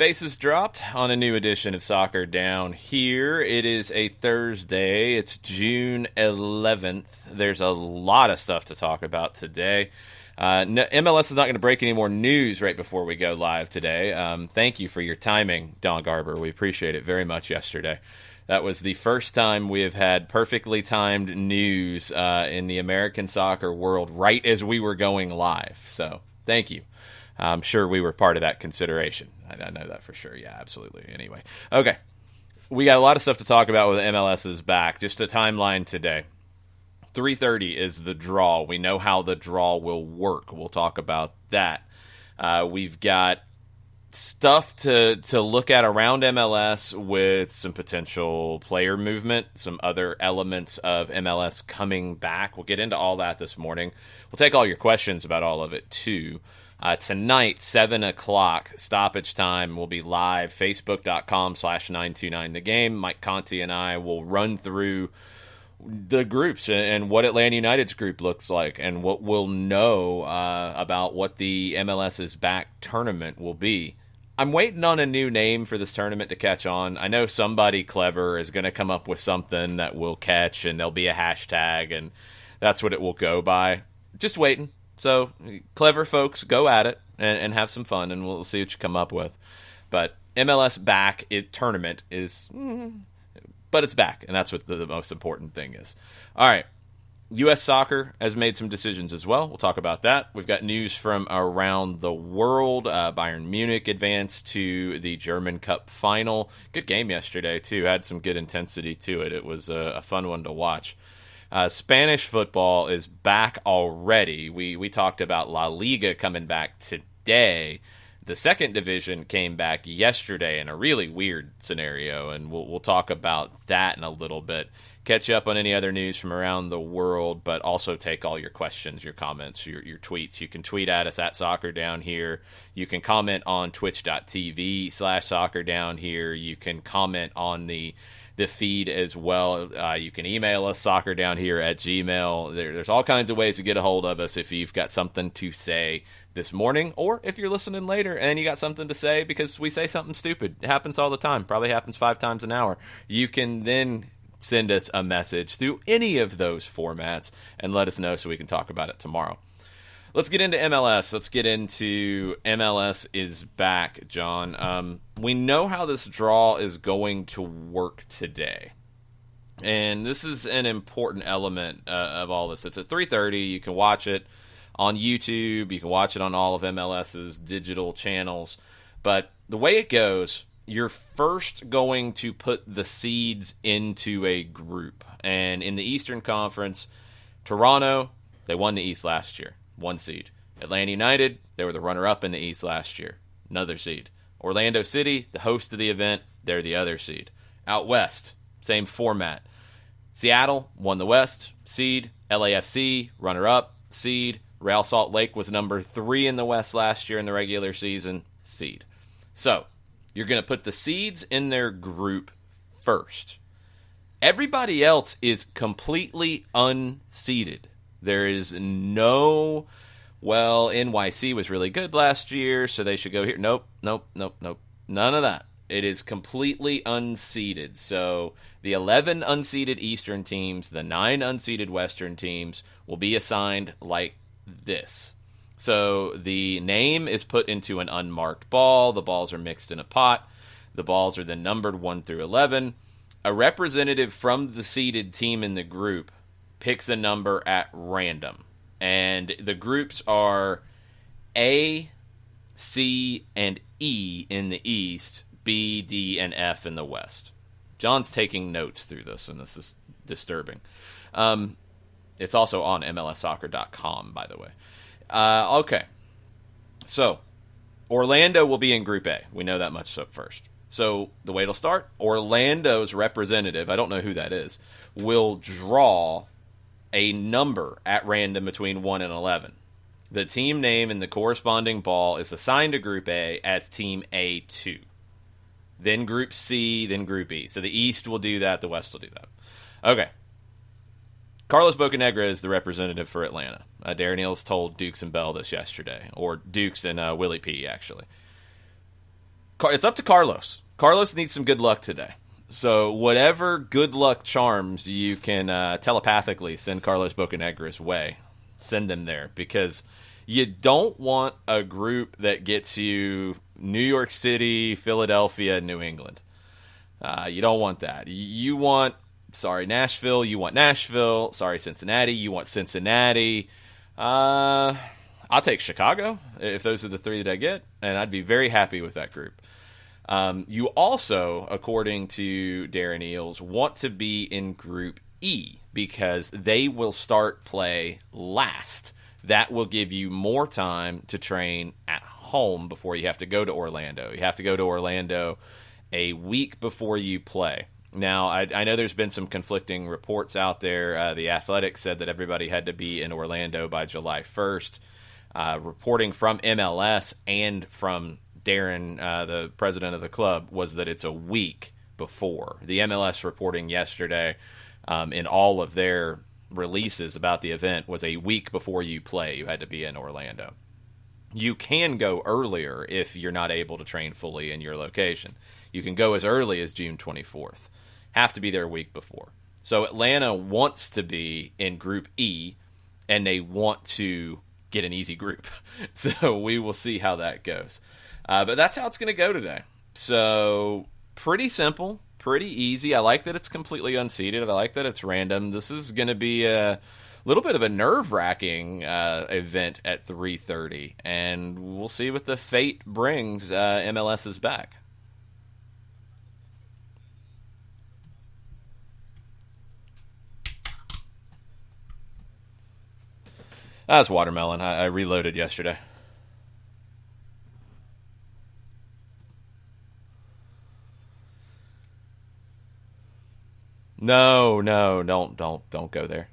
Bases dropped on a new edition of Soccer Down Here. It is a Thursday. It's June 11th. There's a lot of stuff to talk about today. MLS is not going to break any more news right before we go live today. Thank you for your timing, Don Garber. We appreciate it very much yesterday. That was the first time we have had perfectly timed news in the American soccer world right as we were going live. So thank you. I'm sure we were part of that consideration. I know that for sure. Yeah, absolutely. Anyway, okay. We got a lot of stuff to talk about with MLS is back. Just a timeline today. 3:30 is the draw. We know how the draw will work. We'll talk about that. We've got stuff to look at around MLS with some potential player movement, some other elements of MLS coming back. We'll get into all that this morning. We'll take all your questions about all of it, too. Tonight, 7 o'clock, stoppage time, will be live, facebook.com/929thegame. Mike Conti and I will run through the groups and what Atlanta United's group looks like and what we'll know about what the MLS is back tournament will be. I'm waiting on a new name for this tournament to catch on. I know somebody clever is going to come up with something that will catch, and there'll be a hashtag, and that's what it will go by. Just waiting. So, clever folks, go at it and have some fun, and we'll see what you come up with. But MLS back tournament is, but it's back, and that's what the most important thing is. All right, U.S. Soccer has made some decisions as well. We'll talk about that. We've got news from around the world. Bayern Munich advanced to the German Cup final. Good game yesterday, too. Had some good intensity to it. It was a fun one to watch. Spanish football is back already. We talked about La Liga coming back today. The second division came back yesterday in a really weird scenario, and we'll talk about that in a little bit. Catch up on any other news from around the world, but also take all your questions, your comments, your tweets. You can tweet at us at Soccer Down Here. You can comment on twitch.tv/Soccer Down Here. You can comment on the feed as well. You can email us, soccerdownhere@gmail. There's all kinds of ways to get a hold of us if you've got something to say this morning, or if you're listening later and you got something to say because we say something stupid. It happens all the time. Probably happens 5 times an hour. You can then send us a message through any of those formats and let us know so we can talk about it tomorrow. Let's get into MLS. Let's get into MLS is back, John. We know how this draw is going to work today. And this is an important element of all this. It's at 3:30. You can watch it on YouTube. You can watch it on all of MLS's digital channels. But the way it goes, you're first going to put the seeds into a group. And in the Eastern Conference, Toronto, they won the East last year. 1 seed. Atlanta United, they were the runner-up in the East last year. Another seed. Orlando City, the host of the event, they're the other seed. Out West, same format. Seattle won the West, seed. LAFC, runner-up, seed. Real Salt Lake was number 3 in the West last year in the regular season, seed. So, you're going to put the seeds in their group first. Everybody else is completely unseeded. There is no, well, NYC was really good last year, so they should go here. Nope. None of that. It is completely unseeded. So the 11 unseeded Eastern teams, the 9 unseeded Western teams will be assigned like this. So the name is put into an unmarked ball. The balls are mixed in a pot. The balls are then numbered 1 through 11. A representative from the seeded team in the group picks a number at random. And the groups are A, C, and E in the East, B, D, and F in the West. John's taking notes through this, and this is disturbing. It's also on MLSsoccer.com, by the way. Okay. So, Orlando will be in Group A. We know that much so first. So, the way it'll start, Orlando's representative, I don't know who that is, will draw a number at random between 1 and 11. The team name and the corresponding ball is assigned to Group A as Team A2. Then Group C, then Group E. So the East will do that, the West will do that. Okay. Carlos Bocanegra is the representative for Atlanta. Darren Eales told Dukes and Bell this yesterday, or Dukes and Willie P, actually. It's up to Carlos. Carlos needs some good luck today. So whatever good luck charms you can telepathically send Carlos Bocanegra's way, send them there, because you don't want a group that gets you New York City, Philadelphia, New England. You don't want that. You want, Nashville. You want Nashville. Sorry, Cincinnati. You want Cincinnati. I'll take Chicago if those are the three that I get, and I'd be very happy with that group. You also, according to Darren Eales, want to be in Group E because they will start play last. That will give you more time to train at home before you have to go to Orlando. You have to go to Orlando a week before you play. Now, I know there's been some conflicting reports out there. The Athletic said that everybody had to be in Orlando by July 1st. Reporting from MLS and from Darren, the president of the club, was that it's a week before. The MLS reporting yesterday in all of their releases about the event was a week before you play. You had to be in Orlando. You can go earlier if you're not able to train fully in your location. You can go as early as June 24th. Have to be there a week before. So Atlanta wants to be in Group E, and they want to get an easy group. So we will see how that goes. But that's how it's going to go today. So pretty simple, pretty easy. I like that it's completely unseeded. I like that it's random. This is going to be a little bit of a nerve-wracking event at 3:30, and we'll see what the fate brings. MLS is back. That's watermelon. I reloaded yesterday. No, don't go there.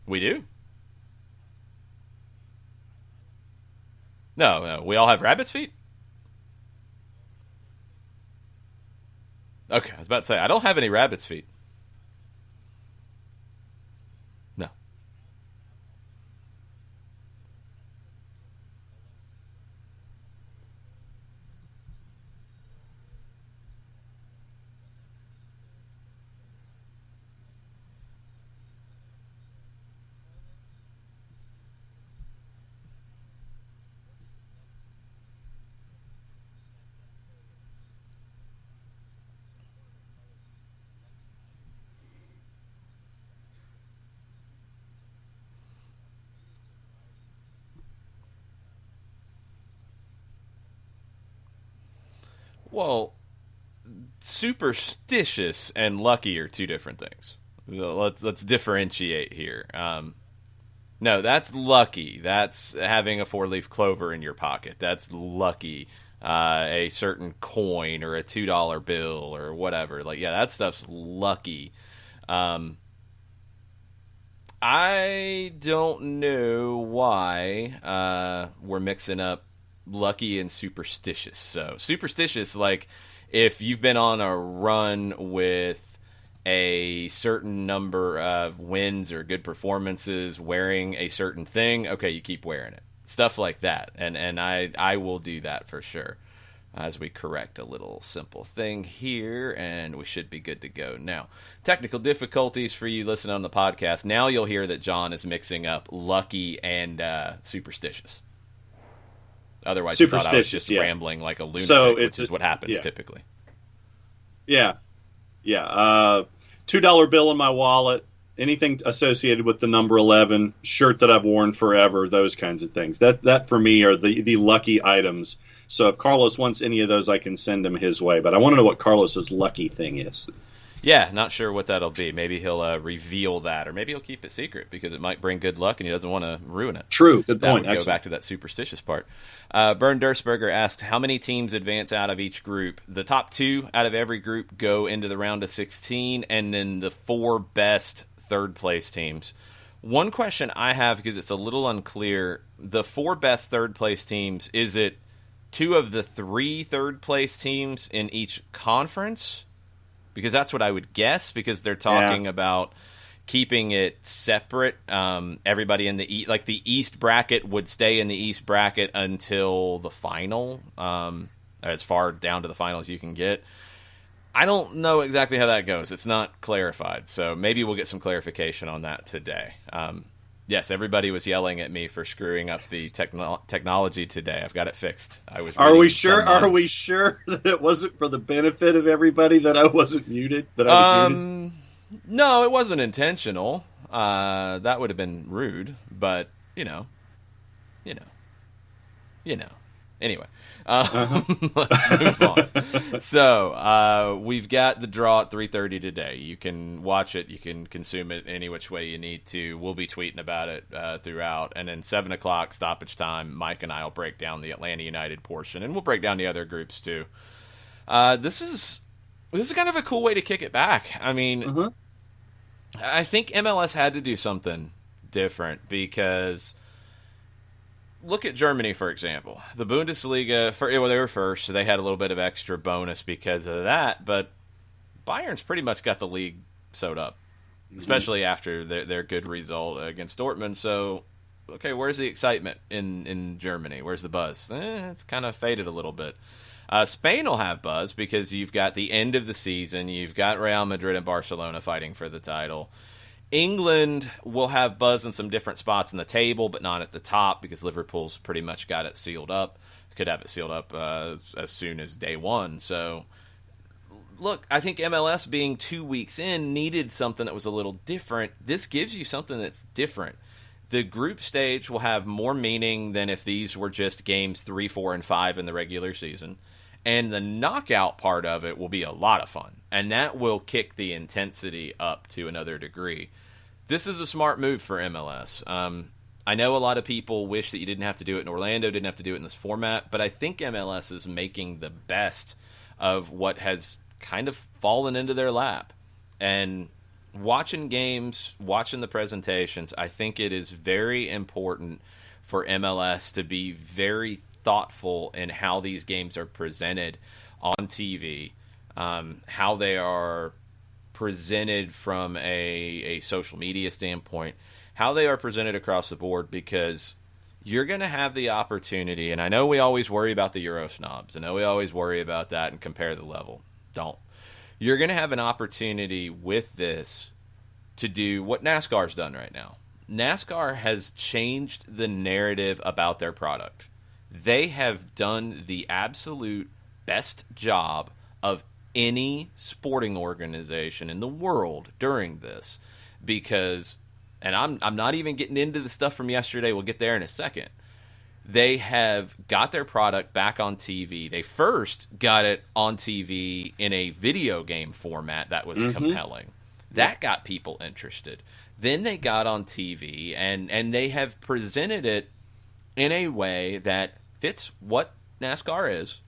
We do? No, we all have rabbit's feet? Okay, I was about to say, I don't have any rabbit's feet. No. Well, superstitious and lucky are two different things. Let's differentiate here. No, that's lucky. That's having a four-leaf clover in your pocket. That's lucky. A certain coin or a $2 bill or whatever. Like, yeah, that stuff's lucky. I don't know why we're mixing up lucky and superstitious. So superstitious, like if you've been on a run with a certain number of wins or good performances wearing a certain thing, okay, you keep wearing it. Stuff like that. And I will do that for sure. As we correct a little simple thing here, and we should be good to go. Now, technical difficulties for you listening on the podcast. Now you'll hear that John is mixing up lucky and superstitious. Otherwise, you thought I was just rambling like a lunatic, which is what happens typically. Yeah. $2 bill in my wallet, anything associated with the number 11, shirt that I've worn forever, those kinds of things. That for me are the lucky items. So if Carlos wants any of those, I can send him his way. But I want to know what Carlos's lucky thing is. Yeah, not sure what that'll be. Maybe he'll reveal that, or maybe he'll keep it secret because it might bring good luck and he doesn't want to ruin it. True, good point. That would go back to that superstitious part. Bern Dursberger asked, how many teams advance out of each group? The top two out of every group go into the round of 16, and then the four best third-place teams. One question I have, because it's a little unclear, the four best third-place teams, is it two of the three third-place teams in each conference? Because that's what I would guess, because they're talking about, keeping it separate. Everybody in the the East bracket would stay in the East bracket until the final, as far down to the final as you can get. I don't know exactly how that goes. It's not clarified, so maybe we'll get some clarification on that today. Yes, everybody was yelling at me for screwing up the technology today. I've got it fixed. Are we sure? Are we sure that it wasn't for the benefit of everybody that I wasn't muted? That I was muted? No, it wasn't intentional. That would have been rude, but you know. Anyway, let's move on. So we've got the draw at 3:30 today. You can watch it. You can consume it any which way you need to. We'll be tweeting about it throughout. And then 7 o'clock stoppage time, Mike and I will break down the Atlanta United portion, and we'll break down the other groups too. This is kind of a cool way to kick it back. I mean, I think MLS had to do something different because look at Germany, for example. The Bundesliga, they were first, so they had a little bit of extra bonus because of that, but Bayern's pretty much got the league sewed up, especially after their good result against Dortmund. So, okay, where's the excitement in Germany? Where's the buzz? It's kind of faded a little bit. Spain will have buzz because you've got the end of the season. You've got Real Madrid and Barcelona fighting for the title. England will have buzz in some different spots in the table, but not at the top because Liverpool's pretty much got it sealed up. Could have it sealed up as soon as day one. So, look, I think MLS being 2 weeks in needed something that was a little different. This gives you something that's different. The group stage will have more meaning than if these were just games 3, 4, and 5 in the regular season. And the knockout part of it will be a lot of fun. And that will kick the intensity up to another degree. This is a smart move for MLS. I know a lot of people wish that you didn't have to do it in Orlando, didn't have to do it in this format, but I think MLS is making the best of what has kind of fallen into their lap. And watching games, watching the presentations, I think it is very important for MLS to be very thoughtful in how these games are presented on TV, how they are presented from a social media standpoint, how they are presented across the board, because you're going to have the opportunity, and I know we always worry about the Euro snobs, I know we always worry about that and compare the level. Don't. You're going to have an opportunity with this to do what NASCAR's done right now. NASCAR has changed the narrative about their product. They have done the absolute best job of any sporting organization in the world during this, because, and I'm not even getting into the stuff from yesterday, we'll get there in a second. They have got their product back on TV. They first got it on TV in a video game format that was compelling. That got people interested. Then they got on TV, and they have presented it in a way that fits what NASCAR is.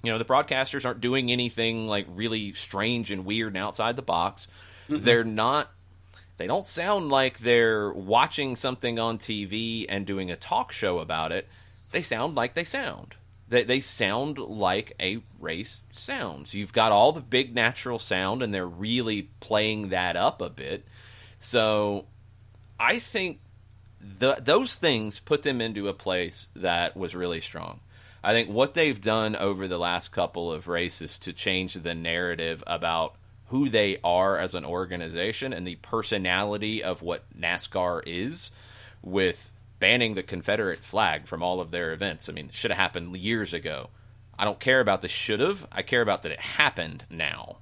You know, the broadcasters aren't doing anything like really strange and weird and outside the box. They don't sound like they're watching something on TV and doing a talk show about it. They sound like they sound. They sound like a race sounds. You've got all the big natural sound, and they're really playing that up a bit. So I think those things put them into a place that was really strong. I think what they've done over the last couple of races to change the narrative about who they are as an organization and the personality of what NASCAR is, with banning the Confederate flag from all of their events. I mean, it should have happened years ago. I don't care about the should have. I care about that it happened now.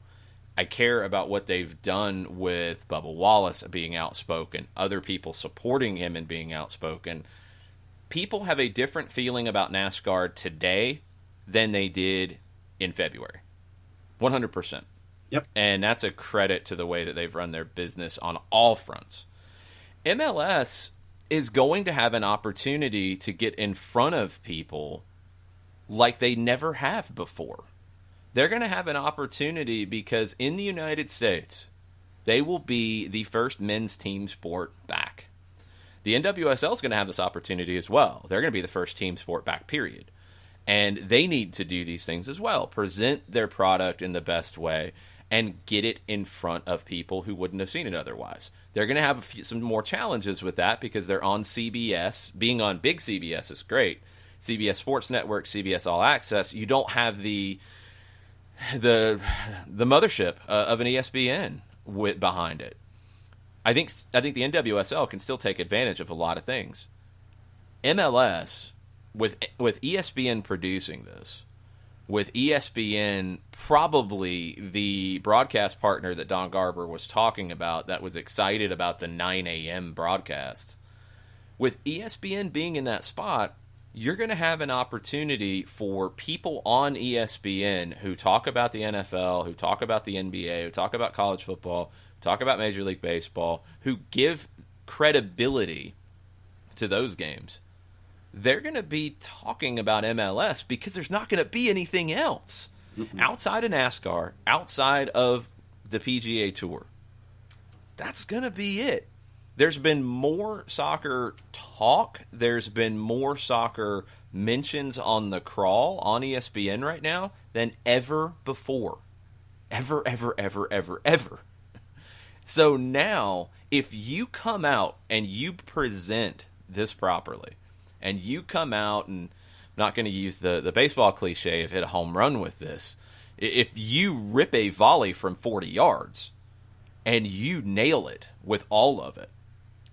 I care about what they've done with Bubba Wallace being outspoken, other people supporting him and being outspoken. People have a different feeling about NASCAR today than they did in February. 100%. Yep. And that's a credit to the way that they've run their business on all fronts. MLS is going to have an opportunity to get in front of people like they never have before. They're going to have an opportunity because in the United States, they will be the first men's team sport back. The NWSL is going to have this opportunity as well. They're going to be the first team sport back, period. And they need to do these things as well. Present their product in the best way and get it in front of people who wouldn't have seen it otherwise. They're going to have some more challenges with that because they're on CBS. Being on big CBS is great. CBS Sports Network, CBS All Access. You don't have the mothership of an ESPN behind it. I think the NWSL can still take advantage of a lot of things. MLS, with ESPN producing this, with ESPN probably the broadcast partner that Don Garber was talking about that was excited about the 9 a.m. broadcast, with ESPN being in that spot, you're going to have an opportunity for people on ESPN who talk about the NFL, who talk about the NBA, who talk about college football, talk about Major League Baseball, who give credibility to those games. They're going to be talking about MLS because there's not going to be anything else outside of NASCAR, outside of the PGA Tour. That's going to be it. There's been more soccer talk. There's been more soccer mentions on the crawl on ESPN right now than ever before. Ever. So now, if you come out and you present this properly, and you come out and, I'm not going to use the baseball cliche of hit a home run with this, if you rip a volley from 40 yards and you nail it with all of it,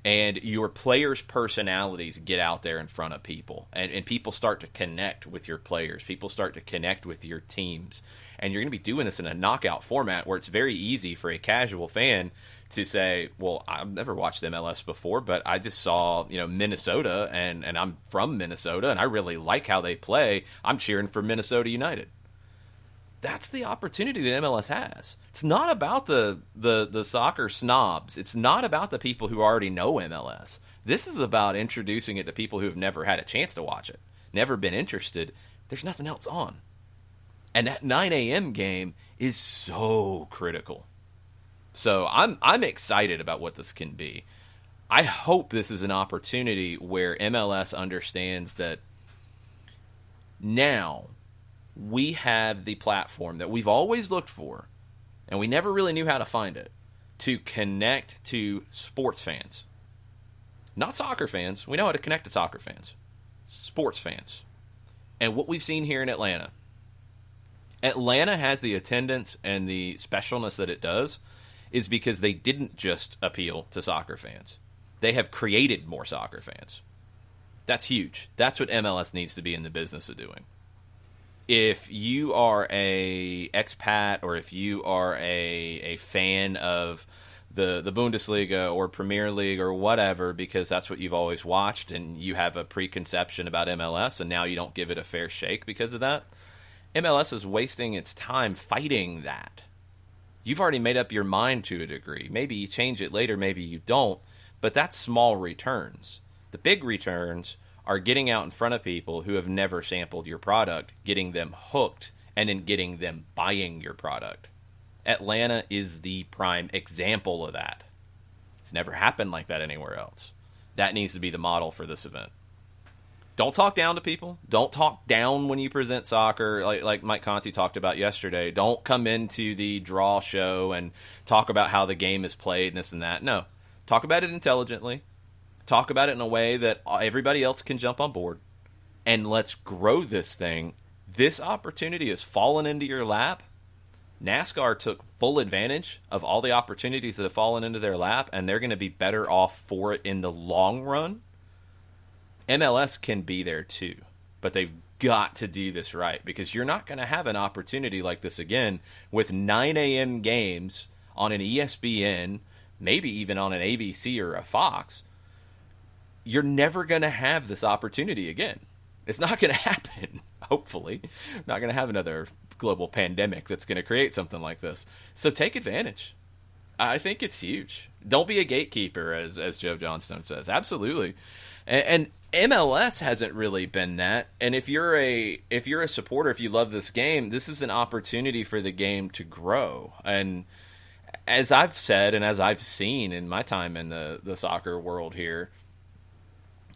and your players' personalities get out there in front of people, and people start to connect with your players, people start to connect with your teams, and you're going to be doing this in a knockout format where it's very easy for a casual fan to say, well, I've never watched MLS before, but I just saw, Minnesota, and I'm from Minnesota, and I really like how they play. I'm cheering for Minnesota United. That's the opportunity that MLS has. It's not about the soccer snobs. It's not about the people who already know MLS. This is about introducing it to people who have never had a chance to watch it, never been interested. There's nothing else on. And that 9 a.m. game is so critical. So I'm excited about what this can be. I hope this is an opportunity where MLS understands that now we have the platform that we've always looked for, and we never really knew how to find it, to connect to sports fans. Not soccer fans. We know how to connect to soccer fans. Sports fans. And what we've seen here in Atlanta has the attendance and the specialness that it does is because they didn't just appeal to soccer fans. They have created more soccer fans. That's huge. That's what MLS needs to be in the business of doing. If you are a expat or if you are a fan of the Bundesliga or Premier League or whatever, because that's what you've always watched and you have a preconception about MLS and now you don't give it a fair shake because of that, MLS is wasting its time fighting that. You've already made up your mind to a degree. Maybe you change it later, maybe you don't, but that's small returns. The big returns are getting out in front of people who have never sampled your product, getting them hooked, and then getting them buying your product. Atlanta is the prime example of that. It's never happened like that anywhere else. That needs to be the model for this event. Don't talk down to people. Don't talk down when you present soccer, like Mike Conti talked about yesterday. Don't come into the draw show and talk about how the game is played and this and that. No. Talk about it intelligently. Talk about it in a way that everybody else can jump on board. And let's grow this thing. This opportunity has fallen into your lap. NASCAR took full advantage of all the opportunities that have fallen into their lap, and they're going to be better off for it in the long run. MLS can be there too, but they've got to do this right because you're not going to have an opportunity like this again with 9 a.m. games on an ESPN, maybe even on an ABC or a Fox. You're never going to have this opportunity again. It's not going to happen, hopefully. We're not going to have another global pandemic that's going to create something like this. So take advantage. I think it's huge. Don't be a gatekeeper, as Joe Johnstone says. Absolutely. And MLS hasn't really been that. And if you're a supporter, if you love this game, this is an opportunity for the game to grow. And as I've said and as I've seen in my time in the soccer world here,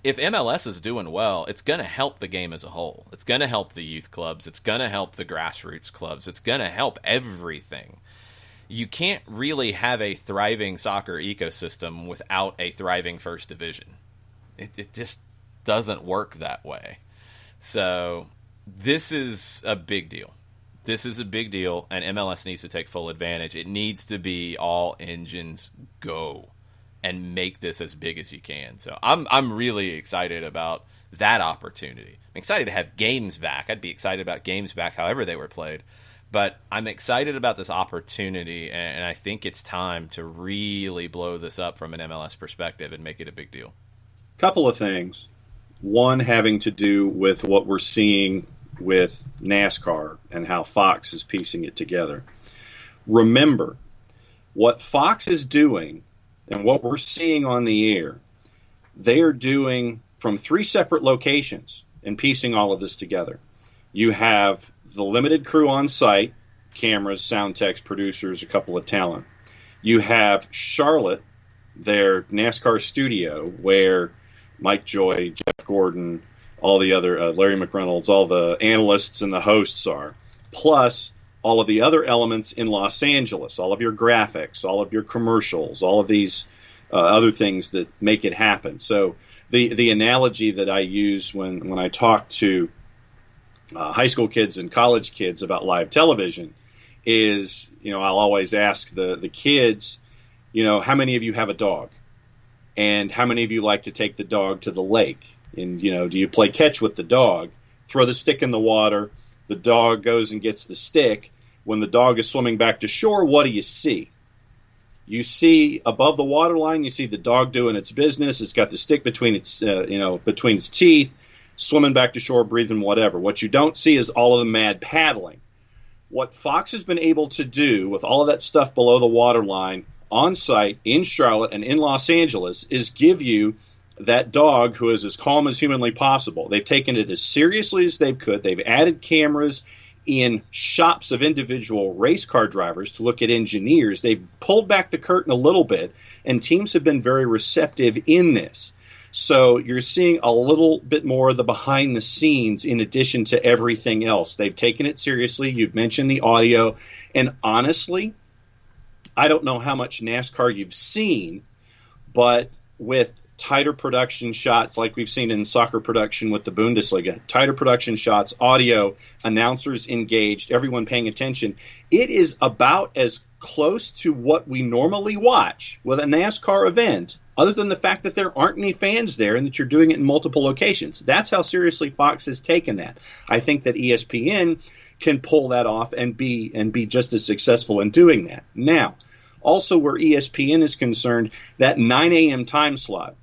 if MLS is doing well, it's going to help the game as a whole. It's going to help the youth clubs. It's going to help the grassroots clubs. It's going to help everything. you can't really have a thriving soccer ecosystem without a thriving first division. It just doesn't work that way. So this is a big deal. This is a big deal, and MLS needs to take full advantage. It needs to be all engines go and make this as big as you can. So I'm really excited about that opportunity. I'm excited to have games back. I'd be excited about games back however they were played. But I'm excited about this opportunity, and I think it's time to really blow this up from an MLS perspective and make it a big deal. Couple of things. One having to do with what we're seeing with NASCAR and how Fox is piecing it together. Remember, what Fox is doing and what we're seeing on the air, they are doing from 3 separate locations and piecing all of this together. You have the limited crew on site, cameras, sound techs, producers, a couple of talent. You have Charlotte, their NASCAR studio, where Mike Joy, Jeff Gordon, all the other, Larry McReynolds, all the analysts and the hosts are, plus all of the other elements in Los Angeles, all of your graphics, all of your commercials, all of these other things that make it happen. So the analogy that I use when I talk to high school kids and college kids about live television is, I'll always ask the kids, how many of you have a dog? And how many of you like to take the dog to the lake? And, do you play catch with the dog? Throw the stick in the water. The dog goes and gets the stick. When the dog is swimming back to shore, what do you see? You see above the waterline, you see the dog doing its business. It's got the stick between its teeth, swimming back to shore, breathing, whatever. What you don't see is all of the mad paddling. What Fox has been able to do with all of that stuff below the waterline on site in Charlotte and in Los Angeles is give you that dog who is as calm as humanly possible. They've taken it as seriously as they could. They've added cameras in shops of individual race car drivers to look at engineers. They've pulled back the curtain a little bit, and teams have been very receptive in this. So you're seeing a little bit more of the behind the scenes in addition to everything else. They've taken it seriously. You've mentioned the audio. And honestly, I don't know how much NASCAR you've seen, but with tighter production shots like we've seen in soccer production with the Bundesliga, tighter production shots, audio, announcers engaged, everyone paying attention, it is about as close to what we normally watch with a NASCAR event, other than the fact that there aren't any fans there and that you're doing it in multiple locations. That's how seriously Fox has taken that. I think that ESPN can pull that off and be just as successful in doing that. Now, also where ESPN is concerned, that 9 a.m. time slot,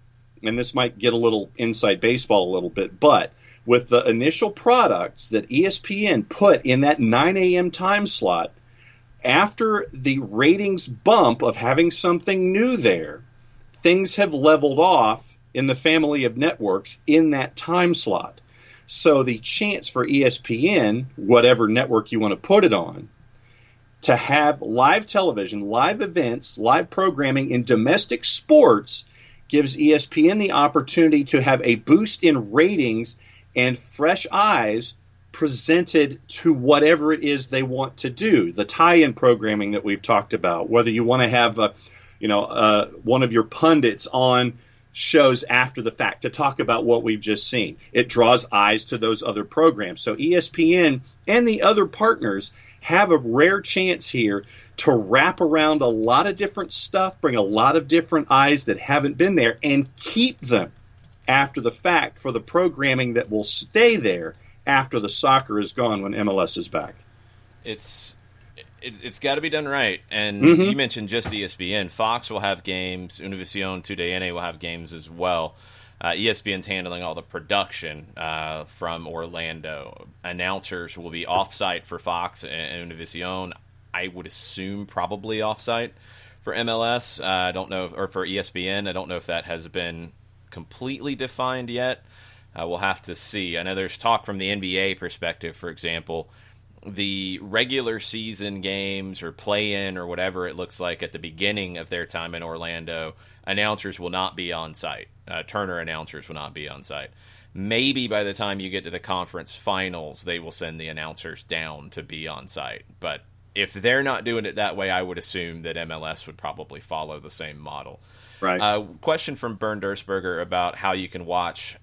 and this might get a little inside baseball a little bit, but with the initial products that ESPN put in that 9 a.m. time slot, after the ratings bump of having something new there, things have leveled off in the family of networks in that time slot. So the chance for ESPN, whatever network you want to put it on, to have live television, live events, live programming in domestic sports gives ESPN the opportunity to have a boost in ratings and fresh eyes presented to whatever it is they want to do. The tie-in programming that we've talked about, whether you want to have one of your pundits on shows after the fact to talk about what we've just seen. It draws eyes to those other programs. So ESPN and the other partners have a rare chance here to wrap around a lot of different stuff, bring a lot of different eyes that haven't been there, and keep them after the fact for the programming that will stay there after the soccer is gone when MLS is back. It's got to be done right. And you mentioned just ESPN. Fox will have games. Univision, TUDN will have games as well. ESPN's handling all the production from Orlando. Announcers will be off-site for Fox and Univision. I would assume probably off-site for MLS. I don't know, or for ESPN. I don't know if that has been completely defined yet. We'll have to see. I know there's talk from the NBA perspective, for example. The regular season games or play-in or whatever it looks like at the beginning of their time in Orlando, announcers will not be on site. Turner announcers will not be on site. Maybe by the time you get to the conference finals, they will send the announcers down to be on site. But if they're not doing it that way, I would assume that MLS would probably follow the same model. Right. Question from Bernd Dursberger about how you can watch.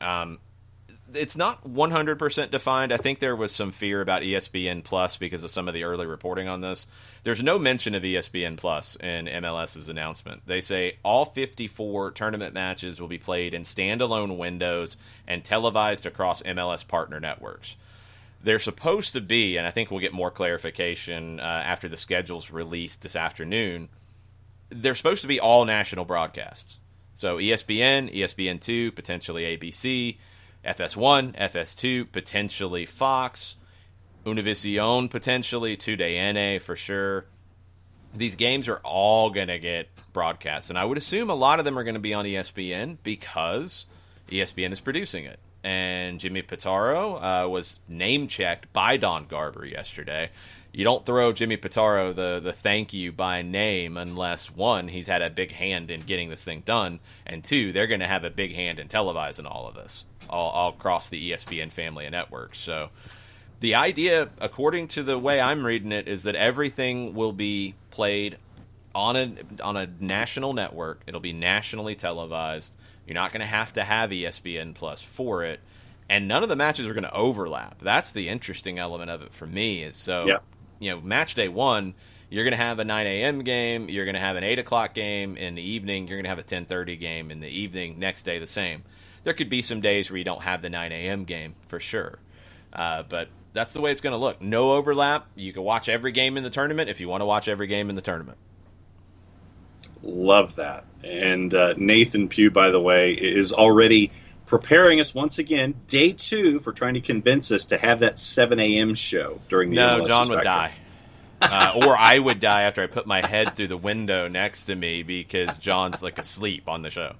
It's not 100% defined. I think there was some fear about ESPN Plus because of some of the early reporting on this. There's no mention of ESPN Plus in MLS's announcement. They say all 54 tournament matches will be played in standalone windows and televised across MLS partner networks. They're supposed to be, and I think we'll get more clarification after the schedule's released this afternoon, they're supposed to be all national broadcasts. So ESPN, ESPN2, potentially ABC, FS1, FS2, potentially Fox, Univision, potentially, TUDN for sure. These games are all going to get broadcast, and I would assume a lot of them are going to be on ESPN because ESPN is producing it. And Jimmy Pitaro was name-checked by Don Garber yesterday. You don't throw Jimmy Pitaro the thank you by name unless, one, he's had a big hand in getting this thing done, and two, they're going to have a big hand in televising all of this, all across the ESPN family of networks. So the idea, according to the way I'm reading it, is that everything will be played on a national network. It'll be nationally televised. You're not going to have ESPN Plus for it, and none of the matches are going to overlap. That's the interesting element of it for me. Is so. Yep. Match day 1, you're going to have a 9 a.m. game, you're going to have an 8 o'clock game in the evening, you're going to have a 10:30 game in the evening, next day the same. There could be some days where you don't have the 9 a.m. game, for sure. But that's the way it's going to look. No overlap. You can watch every game in the tournament if you want to watch every game in the tournament. Love that. And Nathan Pugh, by the way, is already preparing us once again, day 2, for trying to convince us to have that 7 a.m. show during the MLS. No, John would die. Or I would die after I put my head through the window next to me because John's like asleep on the show.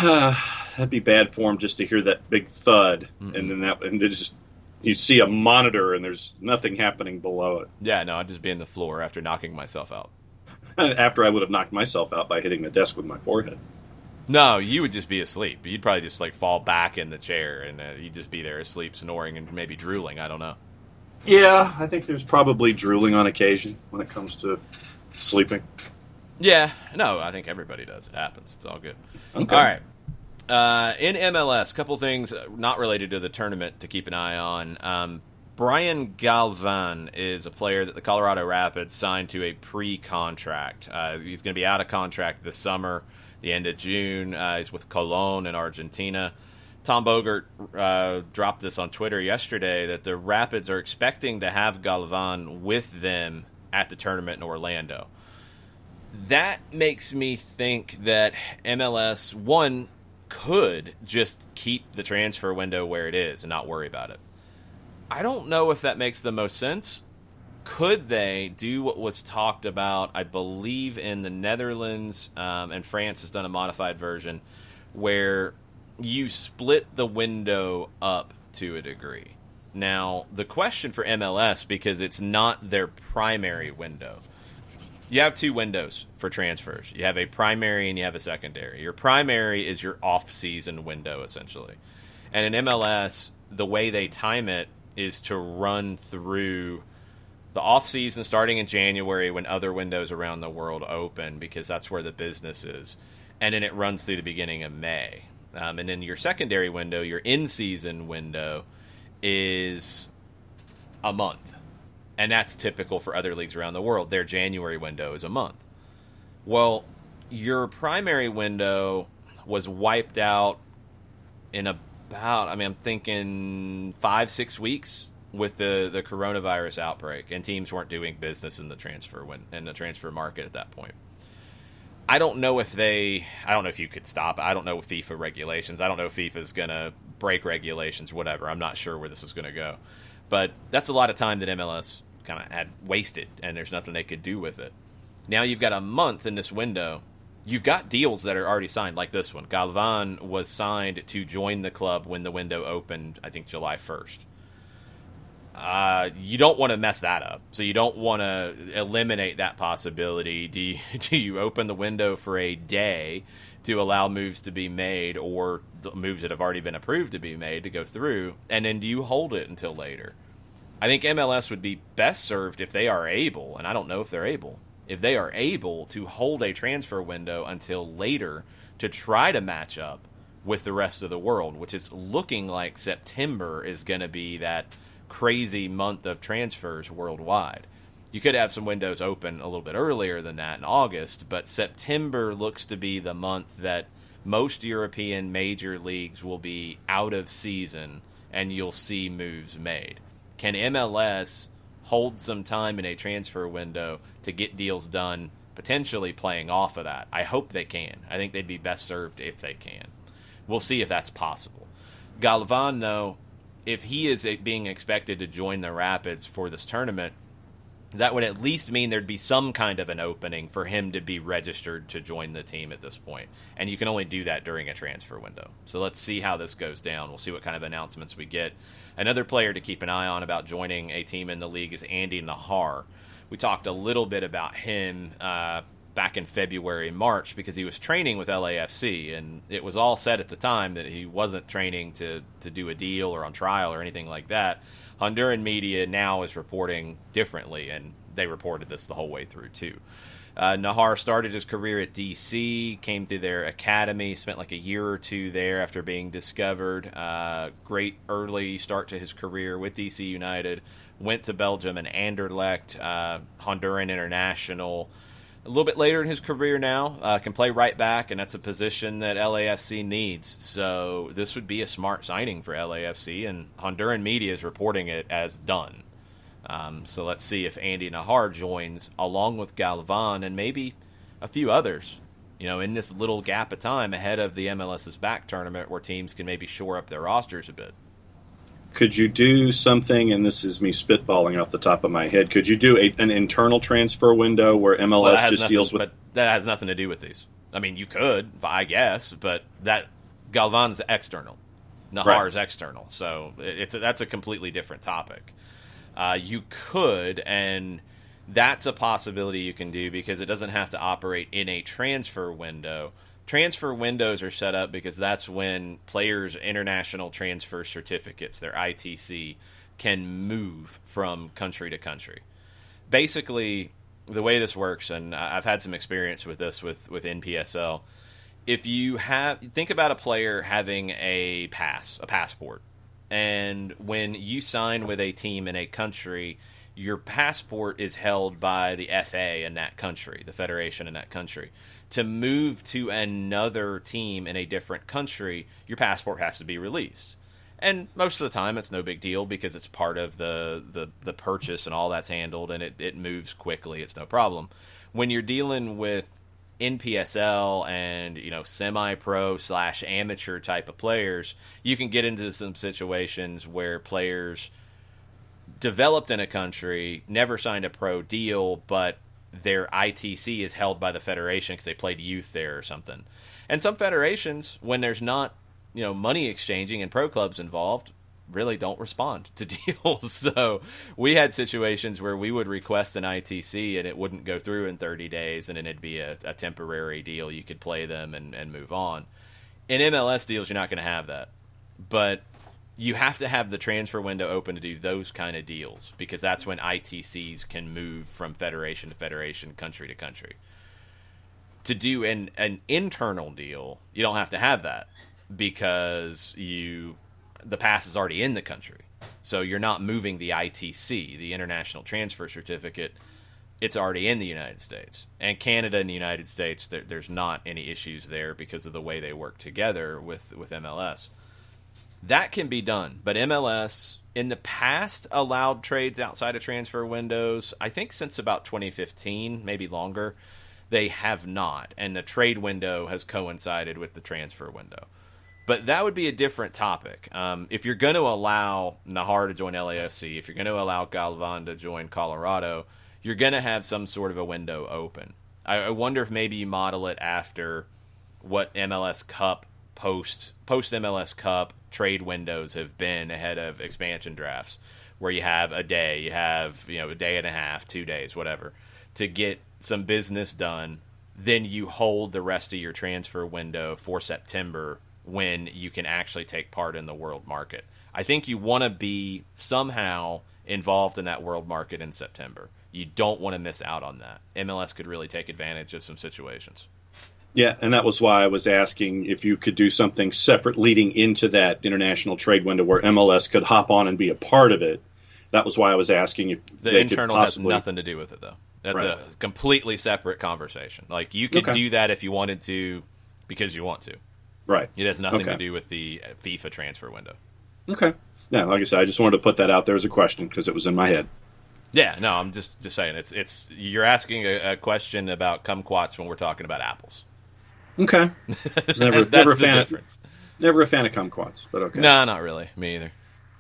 That'd be bad form just to hear that big thud, and then just you see a monitor and there's nothing happening below it. Yeah, no, I'd just be in the floor after knocking myself out. After I would have knocked myself out by hitting the desk with my forehead. No, you would just be asleep. You'd probably just fall back in the chair, and you'd just be there asleep, snoring, and maybe drooling. I don't know. Yeah, I think there's probably drooling on occasion when it comes to sleeping. Yeah, no, I think everybody does. It happens. It's all good. Okay. All right. In MLS, a couple things not related to the tournament to keep an eye on. Brian Galvan is a player that the Colorado Rapids signed to a pre-contract. He's going to be out of contract this summer, the end of June. He's with Colón in Argentina. Tom Bogert dropped this on Twitter yesterday that the Rapids are expecting to have Galvan with them at the tournament in Orlando. That makes me think that MLS, one, could just keep the transfer window where it is and not worry about it. I don't know if that makes the most sense. Could they do what was talked about, I believe, in the Netherlands, and France has done a modified version, where you split the window up to a degree. Now, the question for MLS, because it's not their primary window, you have 2 windows for transfers. You have a primary and you have a secondary. Your primary is your off-season window, essentially. And in MLS, the way they time it is to run through the off-season starting in January when other windows around the world open, because that's where the business is. And then it runs through the beginning of May. And then your secondary window, your in-season window, is a month. And that's typical for other leagues around the world. Their January window is a month. Well, your primary window was wiped out in about, I'm thinking 5-6 weeks with the coronavirus outbreak, and teams weren't doing business in the transfer market at that point. I don't know if you could stop it. I don't know FIFA regulations. I don't know if FIFA is going to break regulations, whatever. I'm not sure where this is going to go. But that's a lot of time that MLS kind of had wasted, and there's nothing they could do with it. Now you've got a month in this window. You've got deals that are already signed, like this one. Galvan was signed to join the club when the window opened, I think July 1st. You don't want to mess that up, so you don't want to eliminate that possibility. Do you open the window for a day to allow moves to be made, or the moves that have already been approved to be made to go through, and then do you hold it until later? I think MLS would be best served if they are able, and I don't know if they're able, if they are able to hold a transfer window until later to try to match up with the rest of the world, which is looking like September is going to be that crazy month of transfers worldwide. You could have some windows open a little bit earlier than that in August, but September looks to be the month that most European major leagues will be out of season and you'll see moves made. Can MLS hold some time in a transfer window to get deals done, potentially playing off of that? I hope they can. I think they'd be best served if they can. We'll see if that's possible. Galvan, though, if he is being expected to join the Rapids for this tournament, that would at least mean there'd be some kind of an opening for him to be registered to join the team at this point. And you can only do that during a transfer window. So let's see how this goes down. We'll see what kind of announcements we get. Another player to keep an eye on about joining a team in the league is Andy Nahar. We talked a little bit about him back in February, March, because he was training with LAFC, and it was all said at the time that he wasn't training to do a deal or on trial or anything like that. Honduran media now is reporting differently, and they reported this the whole way through, too. Nahar started his career at D.C., came through their academy, spent like a year or two there after being discovered. Great early start to his career with D.C. United. Went to Belgium and Anderlecht, Honduran international. A little bit later in his career now, can play right back, and that's a position that LAFC needs. So this would be a smart signing for LAFC, and Honduran media is reporting it as done. So let's see if Andy Nahar joins along with Galvan and maybe a few others, in this little gap of time ahead of the MLS's back tournament where teams can maybe shore up their rosters a bit. Could you do something, and this is me spitballing off the top of my head, could you do an internal transfer window where MLS just deals with... But that has nothing to do with these. I mean, you could, I guess, but that Galvan's external. Nahar's external. So that's a completely different topic. You could, and that's a possibility you can do because it doesn't have to operate in a transfer window. Transfer windows are set up because that's when players' international transfer certificates, their ITC, can move from country to country. Basically, the way this works, and I've had some experience with this with NPSL, if you think about a player having a passport, and when you sign with a team in a country, your passport is held by the FA in that country, the federation in that country. To move to another team in a different country, your passport has to be released. And most of the time, it's no big deal because it's part of the purchase and all that's handled, and it moves quickly. It's no problem. When you're dealing with NPSL and semi-pro / amateur type of players, you can get into some situations where players developed in a country, never signed a pro deal, but their ITC is held by the federation because they played youth there or something. And some federations, when there's not money exchanging and pro clubs involved, really don't respond to deals. So we had situations where we would request an ITC and it wouldn't go through in 30 days, and then it'd be a temporary deal. You could play them and move on. In MLS deals, you're not going to have that. But you have to have the transfer window open to do those kind of deals because that's when ITCs can move from federation to federation, country to country. To do an internal deal, you don't have to have that because the pass is already in the country. So you're not moving the ITC, the International Transfer Certificate. It's already in the United States. And Canada and the United States, there's not any issues there because of the way they work together with MLS. That can be done, but MLS in the past allowed trades outside of transfer windows. I think since about 2015, maybe longer, they have not, and the trade window has coincided with the transfer window. But that would be a different topic. If you're going to allow Nahar to join LAFC, if you're going to allow Galvan to join Colorado, you're going to have some sort of a window open. I wonder if maybe you model it after what MLS Cup post MLS Cup trade windows have been ahead of expansion drafts, where you have a day, you have a day and a half, 2 days, whatever, to get some business done. Then you hold the rest of your transfer window for September when you can actually take part in the world market. I think you want to be somehow involved in that world market in September. You don't want to miss out on that. MLS could really take advantage of some situations. Yeah, and that was why I was asking if you could do something separate leading into that international trade window where MLS could hop on and be a part of it. That was why I was asking if the internal could possibly... has nothing to do with it, though. That's right. A completely separate conversation. Like, you could do that if you wanted to because you want to. Right. It has nothing to do with the FIFA transfer window. Okay. Yeah, like I said, I just wanted to put that out there as a question because it was in my head. Yeah, no, I'm just saying. It's you're asking a question about kumquats when we're talking about apples. Okay. Never a fan of kumquats, but okay. No, not really. Me either.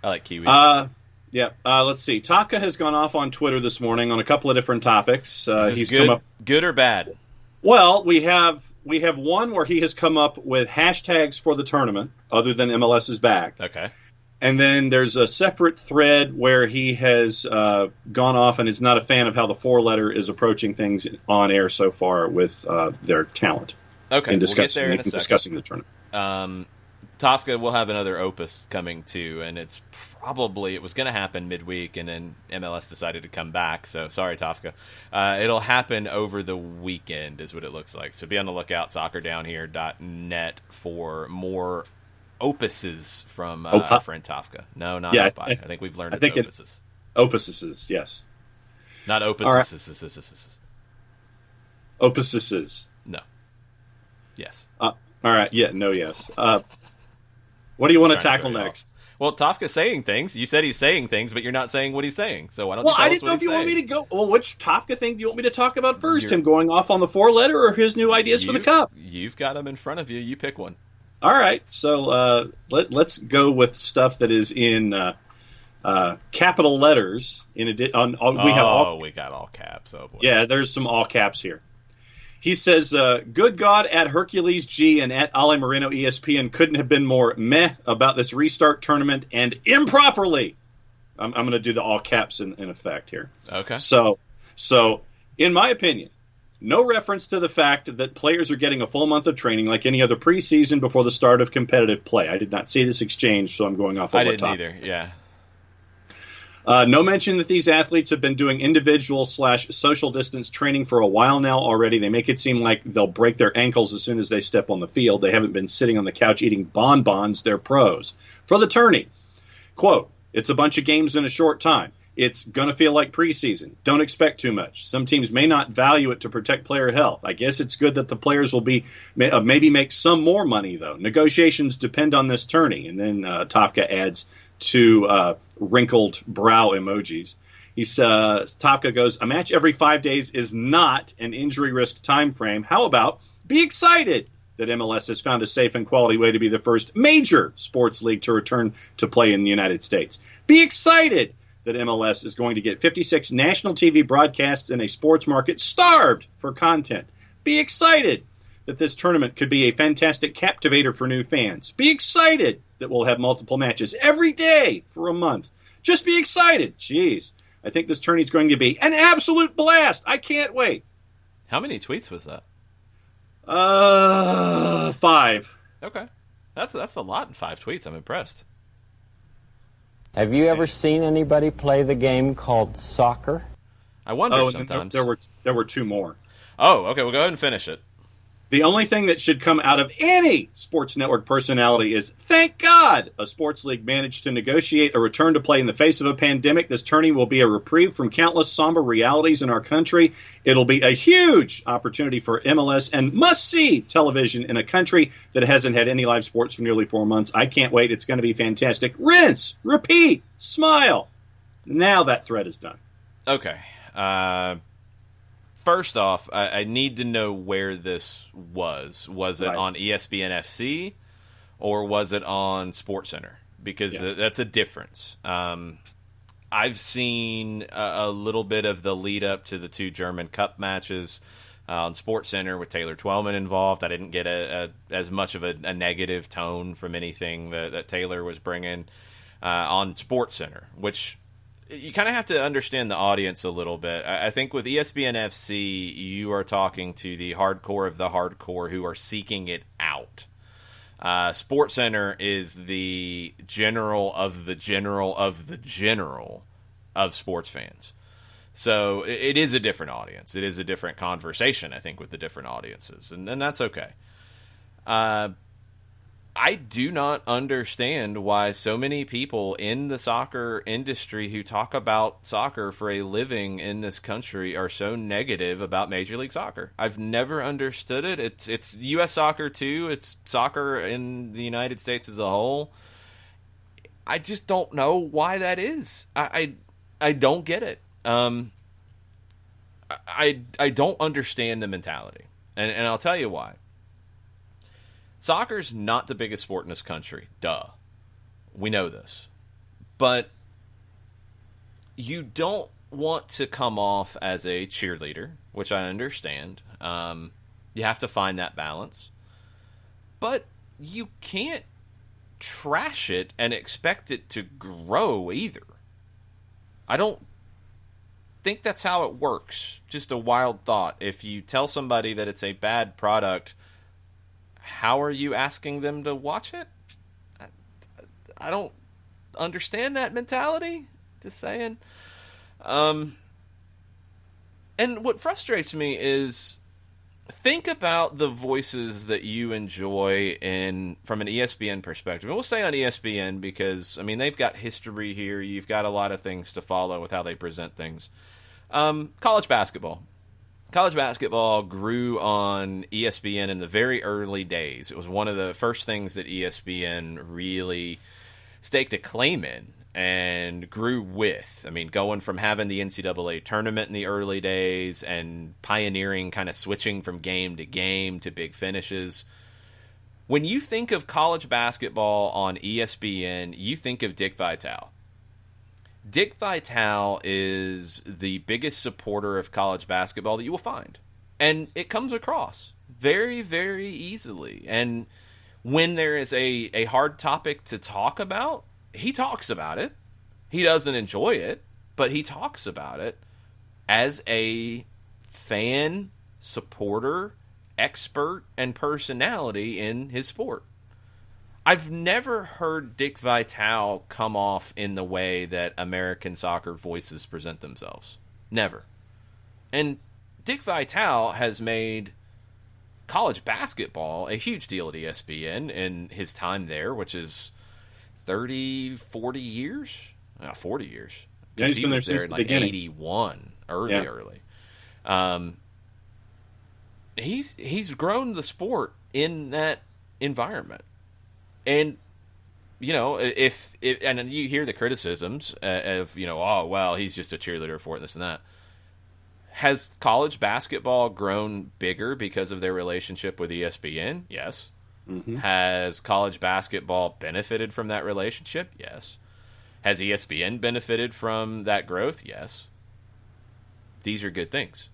I like kiwis. Yeah. Let's see. Tafka has gone off on Twitter this morning on a couple of different topics. He's come up good or bad? Well, we have one where he has come up with hashtags for the tournament other than MLS is back. Okay. And then there's a separate thread where he has gone off and is not a fan of how the four-letter is approaching things on air so far with their talent. Okay, we'll get there in discussing the tournament. Tafka will have another opus coming too, and it was going to happen midweek, and then MLS decided to come back. So sorry, Tafka. It'll happen over the weekend, is what it looks like. So be on the lookout, soccerdownhere.net for more opuses from our friend Tafka. No, not Opi. I think we've learned it's opuses. Opuses, yes. Not opuses. Right. Opuses. No. Yes. All right. Yeah. No. Yes. What do you want to tackle next? Well, Tafka's saying things. You said he's saying things, but you're not saying what he's saying. So why don't? Well, I didn't know if you want me to go. Well, which Tafka thing do you want me to talk about first? Him going off on the four-letter or his new ideas for the cup? You've got them in front of you. You pick one. All right. So let's go with stuff that is in capital letters. We got all caps. Oh boy. Yeah, there's some all caps here. He says, good God, at Hercules G and at Ale Moreno ESPN couldn't have been more meh about this restart tournament and improperly. I'm going to do the all caps in effect here. Okay. So in my opinion, no reference to the fact that players are getting a full month of training like any other preseason before the start of competitive play. I did not see this exchange, so I'm going off. I didn't either. Yeah. No mention that these athletes have been doing individual/social distance training for a while now already. They make it seem like they'll break their ankles as soon as they step on the field. They haven't been sitting on the couch eating bonbons. They're pros. For the tourney, quote, it's a bunch of games in a short time. It's going to feel like preseason. Don't expect too much. Some teams may not value it to protect player health. I guess it's good that the players will be maybe make some more money, though. Negotiations depend on this tourney. And then Tafka adds two wrinkled brow emojis. He says, Tafka goes, a match every 5 days is not an injury risk time frame. How about be excited that MLS has found a safe and quality way to be the first major sports league to return to play in the United States. Be excited that MLS is going to get 56 national TV broadcasts in a sports market starved for content. Be excited that this tournament could be a fantastic captivator for new fans. Be excited that we'll have multiple matches every day for a month. Just be excited. Jeez, I think this tourney is going to be an absolute blast. I can't wait. How many tweets was that? 5. Okay. That's a lot in 5 tweets. I'm impressed. Have you ever seen anybody play the game called soccer? I wonder sometimes. There were 2 more. Oh, okay. We'll go ahead and finish it. The only thing that should come out of any sports network personality is, thank God, a sports league managed to negotiate a return to play in the face of a pandemic. This tourney will be a reprieve from countless somber realities in our country. It'll be a huge opportunity for MLS and must-see television in a country that hasn't had any live sports for nearly 4 months. I can't wait. It's going to be fantastic. Rinse, repeat, smile. Now that thread is done. Okay. First off, I need to know where this was. Was it on ESPN FC or was it on SportsCenter? Because that's a difference. I've seen a little bit of the lead up to the 2 German Cup matches on SportsCenter with Taylor Twellman involved. I didn't get as much of a negative tone from anything that Taylor was bringing on SportsCenter, which you kind of have to understand the audience a little bit. I think with ESPN FC, you are talking to the hardcore of the hardcore who are seeking it out. SportsCenter is the general of the general of the general of sports fans. So it is a different audience. It is a different conversation, I think, with the different audiences, and that's okay. I do not understand why so many people in the soccer industry who talk about soccer for a living in this country are so negative about Major League Soccer. I've never understood it. It's U.S. soccer too. It's soccer in the United States as a whole. I just don't know why that is. I don't get it. I don't understand the mentality, and I'll tell you why. Soccer's not the biggest sport in this country. Duh. We know this. But you don't want to come off as a cheerleader, which I understand. You have to find that balance. But you can't trash it and expect it to grow either. I don't think that's how it works. Just a wild thought. If you tell somebody that it's a bad product, how are you asking them to watch it? I don't understand that mentality. Just saying. And what frustrates me is, think about the voices that you enjoy from an ESPN perspective. And we'll stay on ESPN because, I mean, they've got history here. You've got a lot of things to follow with how they present things. College basketball. College basketball grew on ESPN in the very early days. It was one of the first things that ESPN really staked a claim in and grew with. I mean, going from having the NCAA tournament in the early days and pioneering kind of switching from game to big finishes. When you think of college basketball on ESPN, you think of Dick Vitale. Dick Vitale is the biggest supporter of college basketball that you will find. And it comes across very, very easily. And when there is a hard topic to talk about, he talks about it. He doesn't enjoy it, but he talks about it as a fan, supporter, expert, and personality in his sport. I've never heard Dick Vitale come off in the way that American soccer voices present themselves. Never. And Dick Vitale has made college basketball a huge deal at ESPN in his time there, which is 30, 40 years? 40 years. Yeah, he's been there since in the like beginning. 81, early. He's grown the sport in that environment. And, you know, if and you hear the criticisms of, you know, oh, well, he's just a cheerleader for it, this and that. Has college basketball grown bigger because of their relationship with ESPN? Yes. Mm-hmm. Has college basketball benefited from that relationship? Yes. Has ESPN benefited from that growth? Yes. These are good things.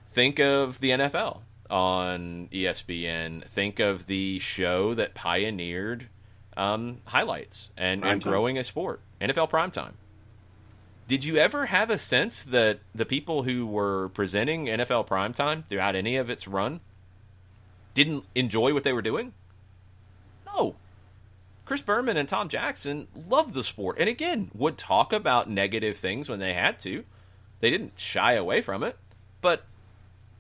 Think of the NFL on ESPN. Think of the show that pioneered highlights and growing a sport, NFL Primetime. Did you ever have a sense that the people who were presenting NFL Primetime throughout any of its run didn't enjoy what they were doing? No. Chris Berman and Tom Jackson loved the sport, and again, would talk about negative things when they had to. They didn't shy away from it, but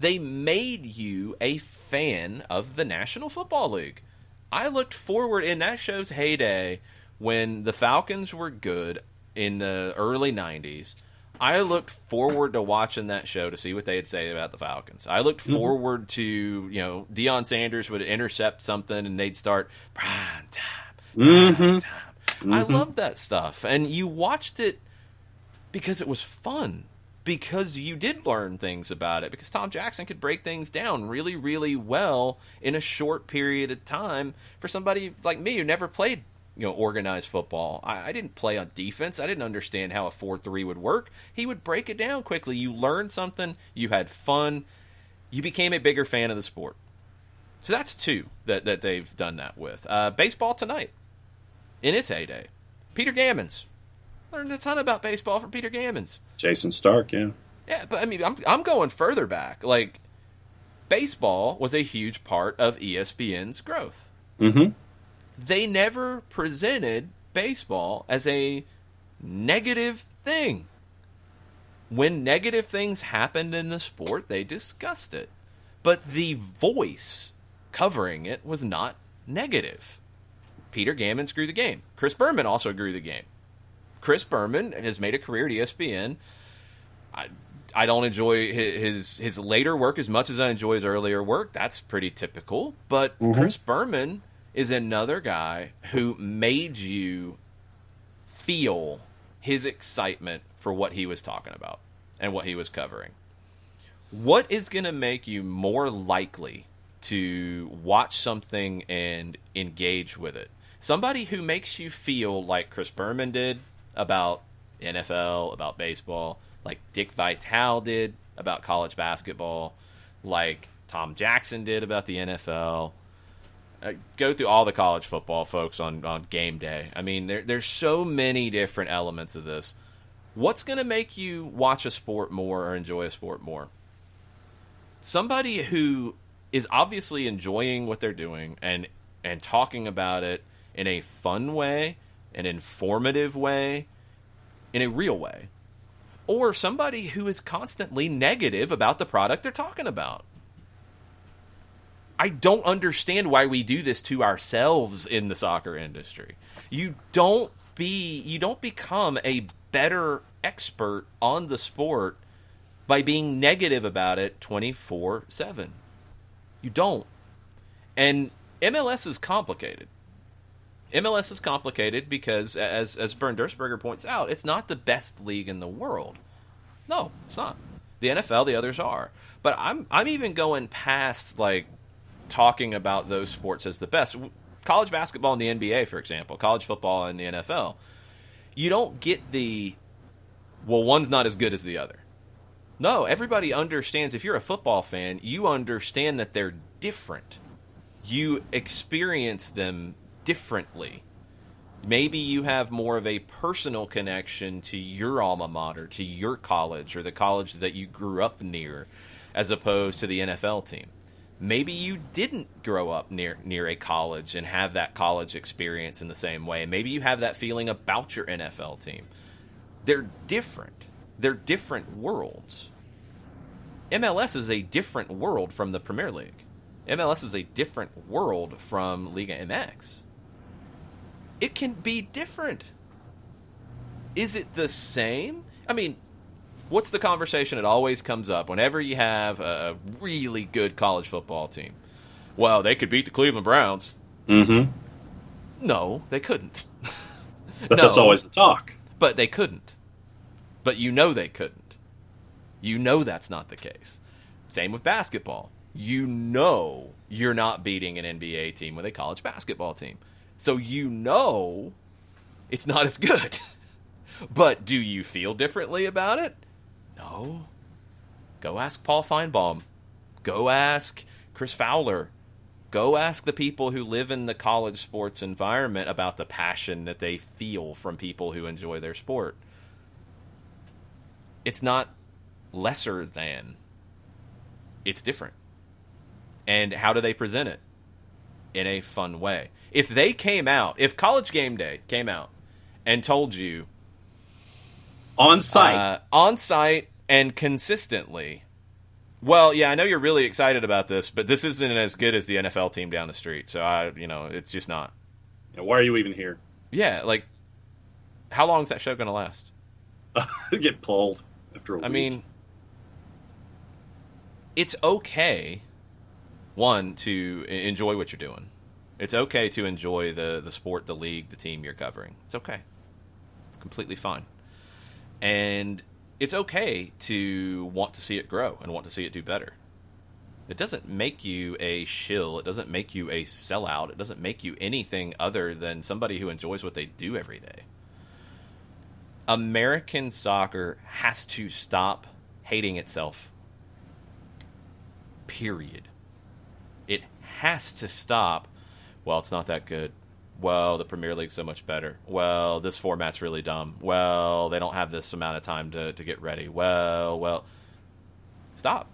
they made you a fan of the National Football League. I looked forward in that show's heyday when the Falcons were good in the early 90s. I looked forward to watching that show to see what they'd say about the Falcons. I looked forward to, you know, Deion Sanders would intercept something and they'd start prime time. I loved that stuff. And you watched it because it was fun. Because you did learn things about it. Because Tom Jackson could break things down really, really well in a short period of time for somebody like me who never played, you know, organized football. I didn't play on defense. I didn't understand how a 4-3 would work. He would break it down quickly. You learned something. You had fun. You became a bigger fan of the sport. So that's two that they've done that with. Baseball tonight, in its heyday. Peter Gammons. Learned a ton about baseball from Peter Gammons. Jason Stark, yeah. Yeah, but I mean, I'm going further back. Like, baseball was a huge part of ESPN's growth. Mm-hmm. They never presented baseball as a negative thing. When negative things happened in the sport, they discussed it. But the voice covering it was not negative. Peter Gammon grew the game. Chris Berman also grew the game. Chris Berman has made a career at ESPN. I don't enjoy his later work as much as I enjoy his earlier work. That's pretty typical. But Chris Berman is another guy who made you feel his excitement for what he was talking about and what he was covering. What is going to make you more likely to watch something and engage with it? Somebody who makes you feel like Chris Berman did about NFL, about baseball, like Dick Vitale did about college basketball, like Tom Jackson did about the NFL. Go through all the college football folks on game day. I mean, there's so many different elements of this. What's going to make you watch a sport more or enjoy a sport more? Somebody who is obviously enjoying what they're doing and talking about it in a fun way, an informative way, in a real way. Or somebody who is constantly negative about the product they're talking about. I don't understand why we do this to ourselves in the soccer industry. You don't become a better expert on the sport by being negative about it 24/7. You don't. And MLS is complicated. MLS is complicated because, as Bernd Dursberger points out, it's not the best league in the world. No, it's not. The NFL, the others are. But I'm even going past, like, talking about those sports as the best. College basketball in the NBA, for example, college football in the NFL. You don't get one's not as good as the other. No, everybody understands. If you're a football fan, you understand that they're different. You experience them differently. Maybe you have more of a personal connection to your alma mater, to your college, or the college that you grew up near, as opposed to the NFL team. Maybe you didn't grow up near a college and have that college experience in the same way. Maybe you have that feeling about your NFL team. They're different. They're different worlds. MLS is a different world from the Premier League. MLS is a different world from Liga MX. It can be different. Is it the same? I mean, what's the conversation that always comes up whenever you have a really good college football team? Well, they could beat the Cleveland Browns. Mm-hmm. No, they couldn't. But that's always the talk. But they couldn't. But you know they couldn't. You know that's not the case. Same with basketball. You know you're not beating an NBA team with a college basketball team. So you know it's not as good. But do you feel differently about it? No. Go ask Paul Feinbaum. Go ask Chris Fowler. Go ask the people who live in the college sports environment about the passion that they feel from people who enjoy their sport. It's not lesser than. It's different. And how do they present it? In a fun way. If College Game Day came out and told you on site and consistently, well, yeah, I know you're really excited about this, but this isn't as good as the NFL team down the street. So it's just not. Yeah, why are you even here? Yeah, like, how long is that show going to last? Get pulled after a week. I mean, it's okay, one, to enjoy what you're doing. It's okay to enjoy the sport, the league, the team you're covering. It's okay. It's completely fine. And it's okay to want to see it grow and want to see it do better. It doesn't make you a shill. It doesn't make you a sellout. It doesn't make you anything other than somebody who enjoys what they do every day. American soccer has to stop hating itself. Period. It has to stop. Well, it's not that good. Well, the Premier League's so much better. Well, this format's really dumb. Well, they don't have this amount of time to get ready. Well, stop.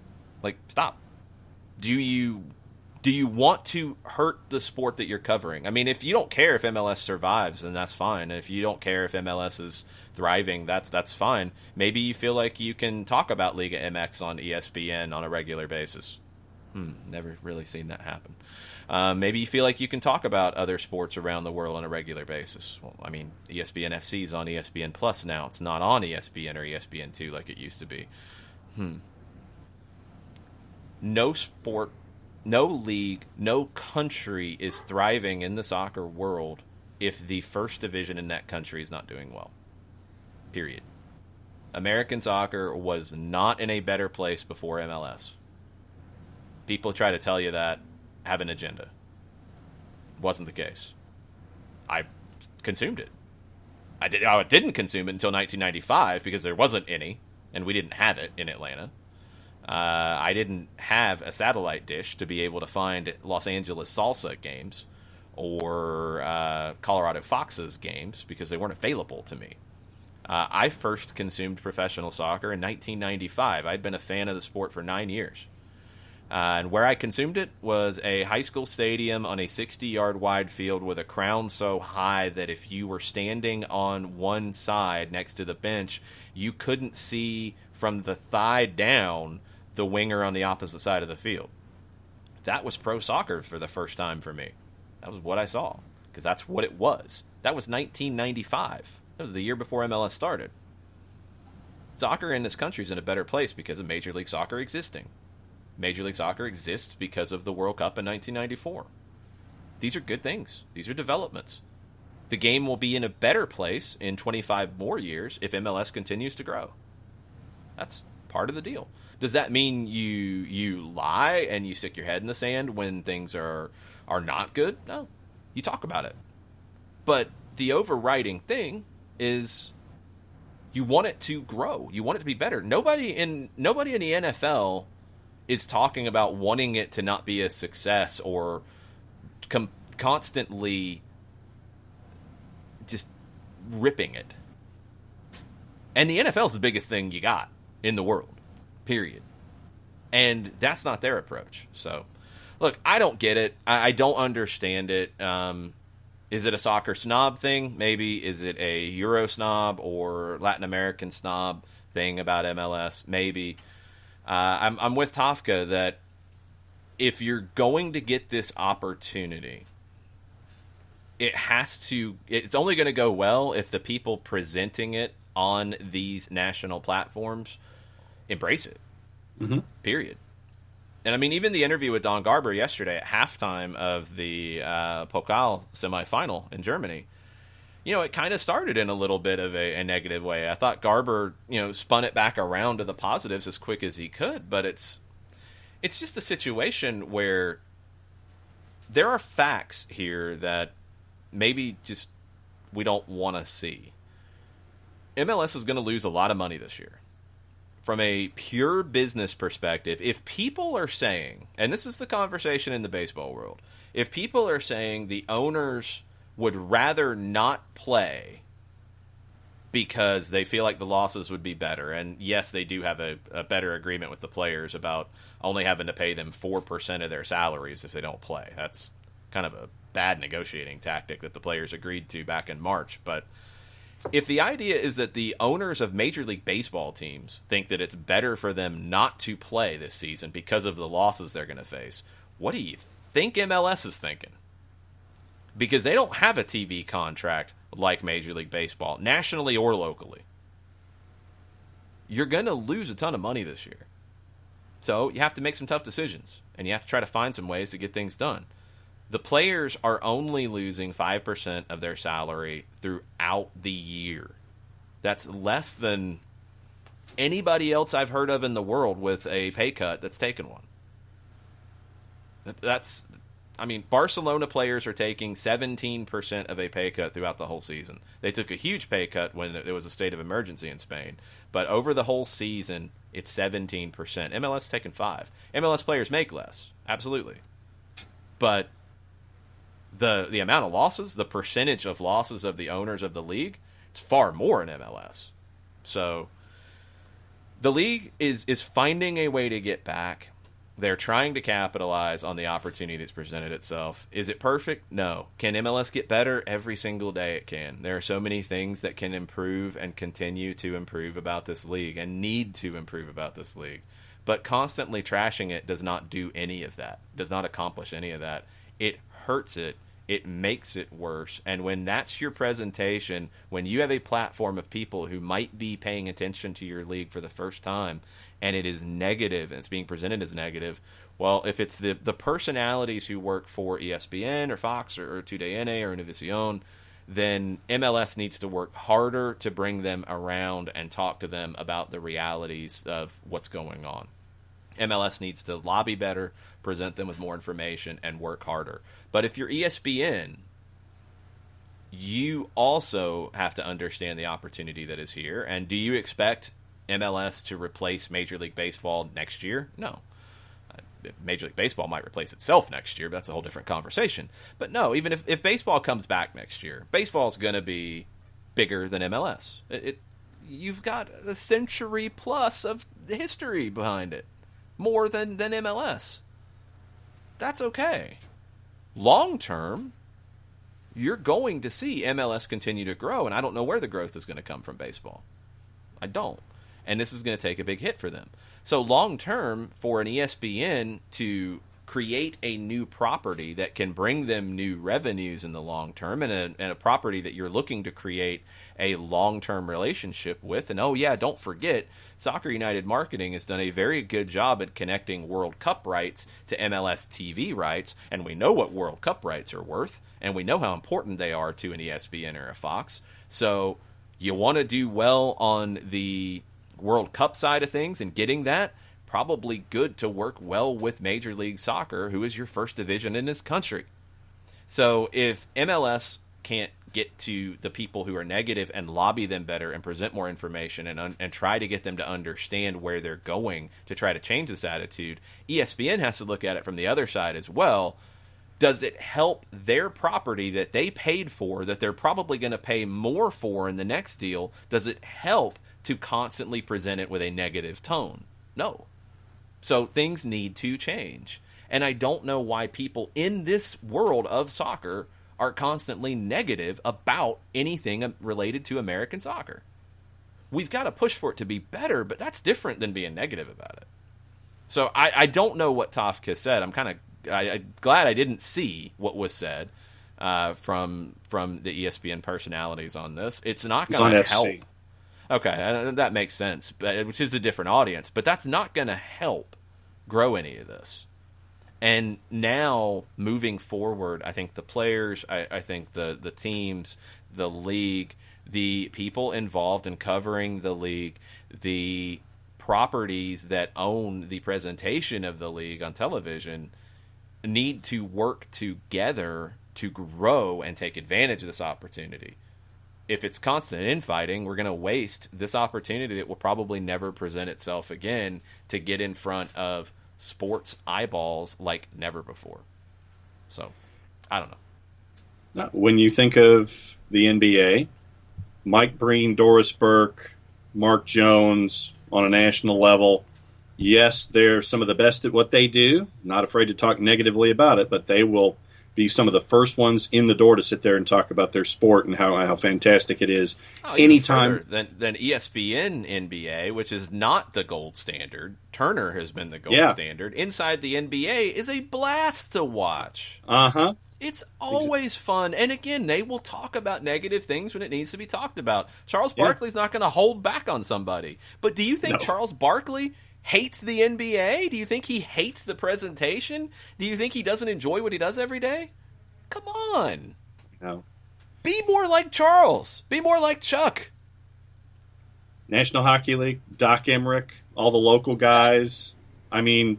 Stop. Do you do you want to hurt the sport that you're covering? I mean, if you don't care if MLS survives, then that's fine. If you don't care if MLS is thriving, that's fine. Maybe you feel like you can talk about Liga MX on ESPN on a regular basis. Never really seen that happen. Maybe you feel like you can talk about other sports around the world on a regular basis. Well, I mean, ESPN FC is on ESPN Plus now. It's not on ESPN or ESPN2 like it used to be. No sport, no league, no country is thriving in the soccer world if the first division in that country is not doing well. Period. American soccer was not in a better place before MLS. People try to tell you that, have an agenda. Wasn't the case. I consumed it. I didn't consume it until 1995 because there wasn't any, and we didn't have it in Atlanta. I didn't have a satellite dish to be able to find Los Angeles Salsa games or Colorado Foxes games because they weren't available to me. I first consumed professional soccer in 1995. I'd been a fan of the sport for 9 years. And where I consumed it was a high school stadium on a 60-yard wide field with a crown so high that if you were standing on one side next to the bench, you couldn't see from the thigh down the winger on the opposite side of the field. That was pro soccer for the first time for me. That was what I saw, because that's what it was. That was 1995. That was the year before MLS started. Soccer in this country is in a better place because of Major League Soccer existing. Major League Soccer exists because of the World Cup in 1994. These are good things. These are developments. The game will be in a better place in 25 more years if MLS continues to grow. That's part of the deal. Does that mean you lie and you stick your head in the sand when things are not good? No. You talk about it. But the overriding thing is you want it to grow. You want it to be better. Nobody in the NFL is talking about wanting it to not be a success or constantly just ripping it. And the NFL is the biggest thing you got in the world, period. And that's not their approach. So, look, I don't get it. I don't understand it. Is it a soccer snob thing? Maybe. Is it a Euro snob or Latin American snob thing about MLS? Maybe. I'm with Tafka that if you're going to get this opportunity, it's only going to go well if the people presenting it on these national platforms embrace it. Mm-hmm. Period. And I mean, even the interview with Don Garber yesterday at halftime of the Pokal semifinal in Germany, it kind of started in a little bit of a negative way. I thought Garber, spun it back around to the positives as quick as he could, but it's just a situation where there are facts here that maybe just we don't want to see. MLS is going to lose a lot of money this year. From a pure business perspective, if people are saying, and this is the conversation in the baseball world, if people are saying the owners would rather not play because they feel like the losses would be better. And yes, they do have a better agreement with the players about only having to pay them 4% of their salaries if they don't play. That's kind of a bad negotiating tactic that the players agreed to back in March. But if the idea is that the owners of Major League Baseball teams think that it's better for them not to play this season because of the losses they're going to face, what do you think MLS is thinking? Because they don't have a TV contract like Major League Baseball, nationally or locally. You're going to lose a ton of money this year. So you have to make some tough decisions, and you have to try to find some ways to get things done. The players are only losing 5% of their salary throughout the year. That's less than anybody else I've heard of in the world with a pay cut that's taken one. Barcelona players are taking 17% of a pay cut throughout the whole season. They took a huge pay cut when there was a state of emergency in Spain. But over the whole season, it's 17%. MLS is taking 5%. MLS players make less, absolutely. But the amount of losses, the percentage of losses of the owners of the league, it's far more in MLS. So the league is finding a way to get back. They're trying to capitalize on the opportunity that's presented itself. Is it perfect? No. Can MLS get better? Every single day it can. There are so many things that can improve and continue to improve about this league and need to improve about this league. But constantly trashing it does not do any of that, does not accomplish any of that. It hurts it. It makes it worse. And when that's your presentation, when you have a platform of people who might be paying attention to your league for the first time, and it is negative, and it's being presented as negative, well, if it's the personalities who work for ESPN or Fox or TUDN or Univision, then MLS needs to work harder to bring them around and talk to them about the realities of what's going on. MLS needs to lobby better, present them with more information, and work harder. But if you're ESPN, you also have to understand the opportunity that is here. And do you expect MLS to replace Major League Baseball next year? No. Major League Baseball might replace itself next year, but that's a whole different conversation. But no, even if baseball comes back next year, baseball's going to be bigger than MLS. You've got a century plus of history behind it, more than MLS. That's okay. Long term, you're going to see MLS continue to grow, and I don't know where the growth is going to come from baseball. I don't. And this is going to take a big hit for them. So long term, for an ESPN to create a new property that can bring them new revenues in the long term, and a property that you're looking to create a long-term relationship with. And oh yeah, don't forget, Soccer United Marketing has done a very good job at connecting World Cup rights to MLS TV rights, and we know what World Cup rights are worth, and we know how important they are to an ESPN or a Fox. So you want to do well on the World Cup side of things and getting that, probably good to work well with Major League Soccer, who is your first division in this country. So if MLS can't get to the people who are negative and lobby them better and present more information and try to get them to understand where they're going to try to change this attitude, ESPN has to look at it from the other side as well. Does it help their property that they paid for, that they're probably going to pay more for in the next deal? Does it help to constantly present it with a negative tone? No. So things need to change. And I don't know why people in this world of soccer are constantly negative about anything related to American soccer. We've got to push for it to be better, but that's different than being negative about it. So I don't know what Tafka said. I'm glad I didn't see what was said from the ESPN personalities on this. It's not going to help. Okay, that makes sense, which is a different audience. But that's not going to help grow any of this. And now, moving forward, I think the players, I think the teams, the league, the people involved in covering the league, the properties that own the presentation of the league on television need to work together to grow and take advantage of this opportunity. If it's constant infighting, we're going to waste this opportunity that will probably never present itself again to get in front of sports eyeballs like never before. So, I don't know. When you think of the NBA, Mike Breen, Doris Burke, Mark Jones on a national level, yes, they're some of the best at what they do. Not afraid to talk negatively about it, but they will be some of the first ones in the door to sit there and talk about their sport and how fantastic it is. Anytime than ESPN NBA, which is not the gold standard. Turner has been the gold standard. Inside the NBA is a blast to watch. It's always fun. And again, they will talk about negative things when it needs to be talked about. Charles Barkley's not going to hold back on somebody. But do you think Charles Barkley hates the NBA? Do you think he hates the presentation? Do you think he doesn't enjoy what he does every day? Come on. No. Be more like Charles. Be more like Chuck. National Hockey League, Doc Emmerich, all the local guys. I mean,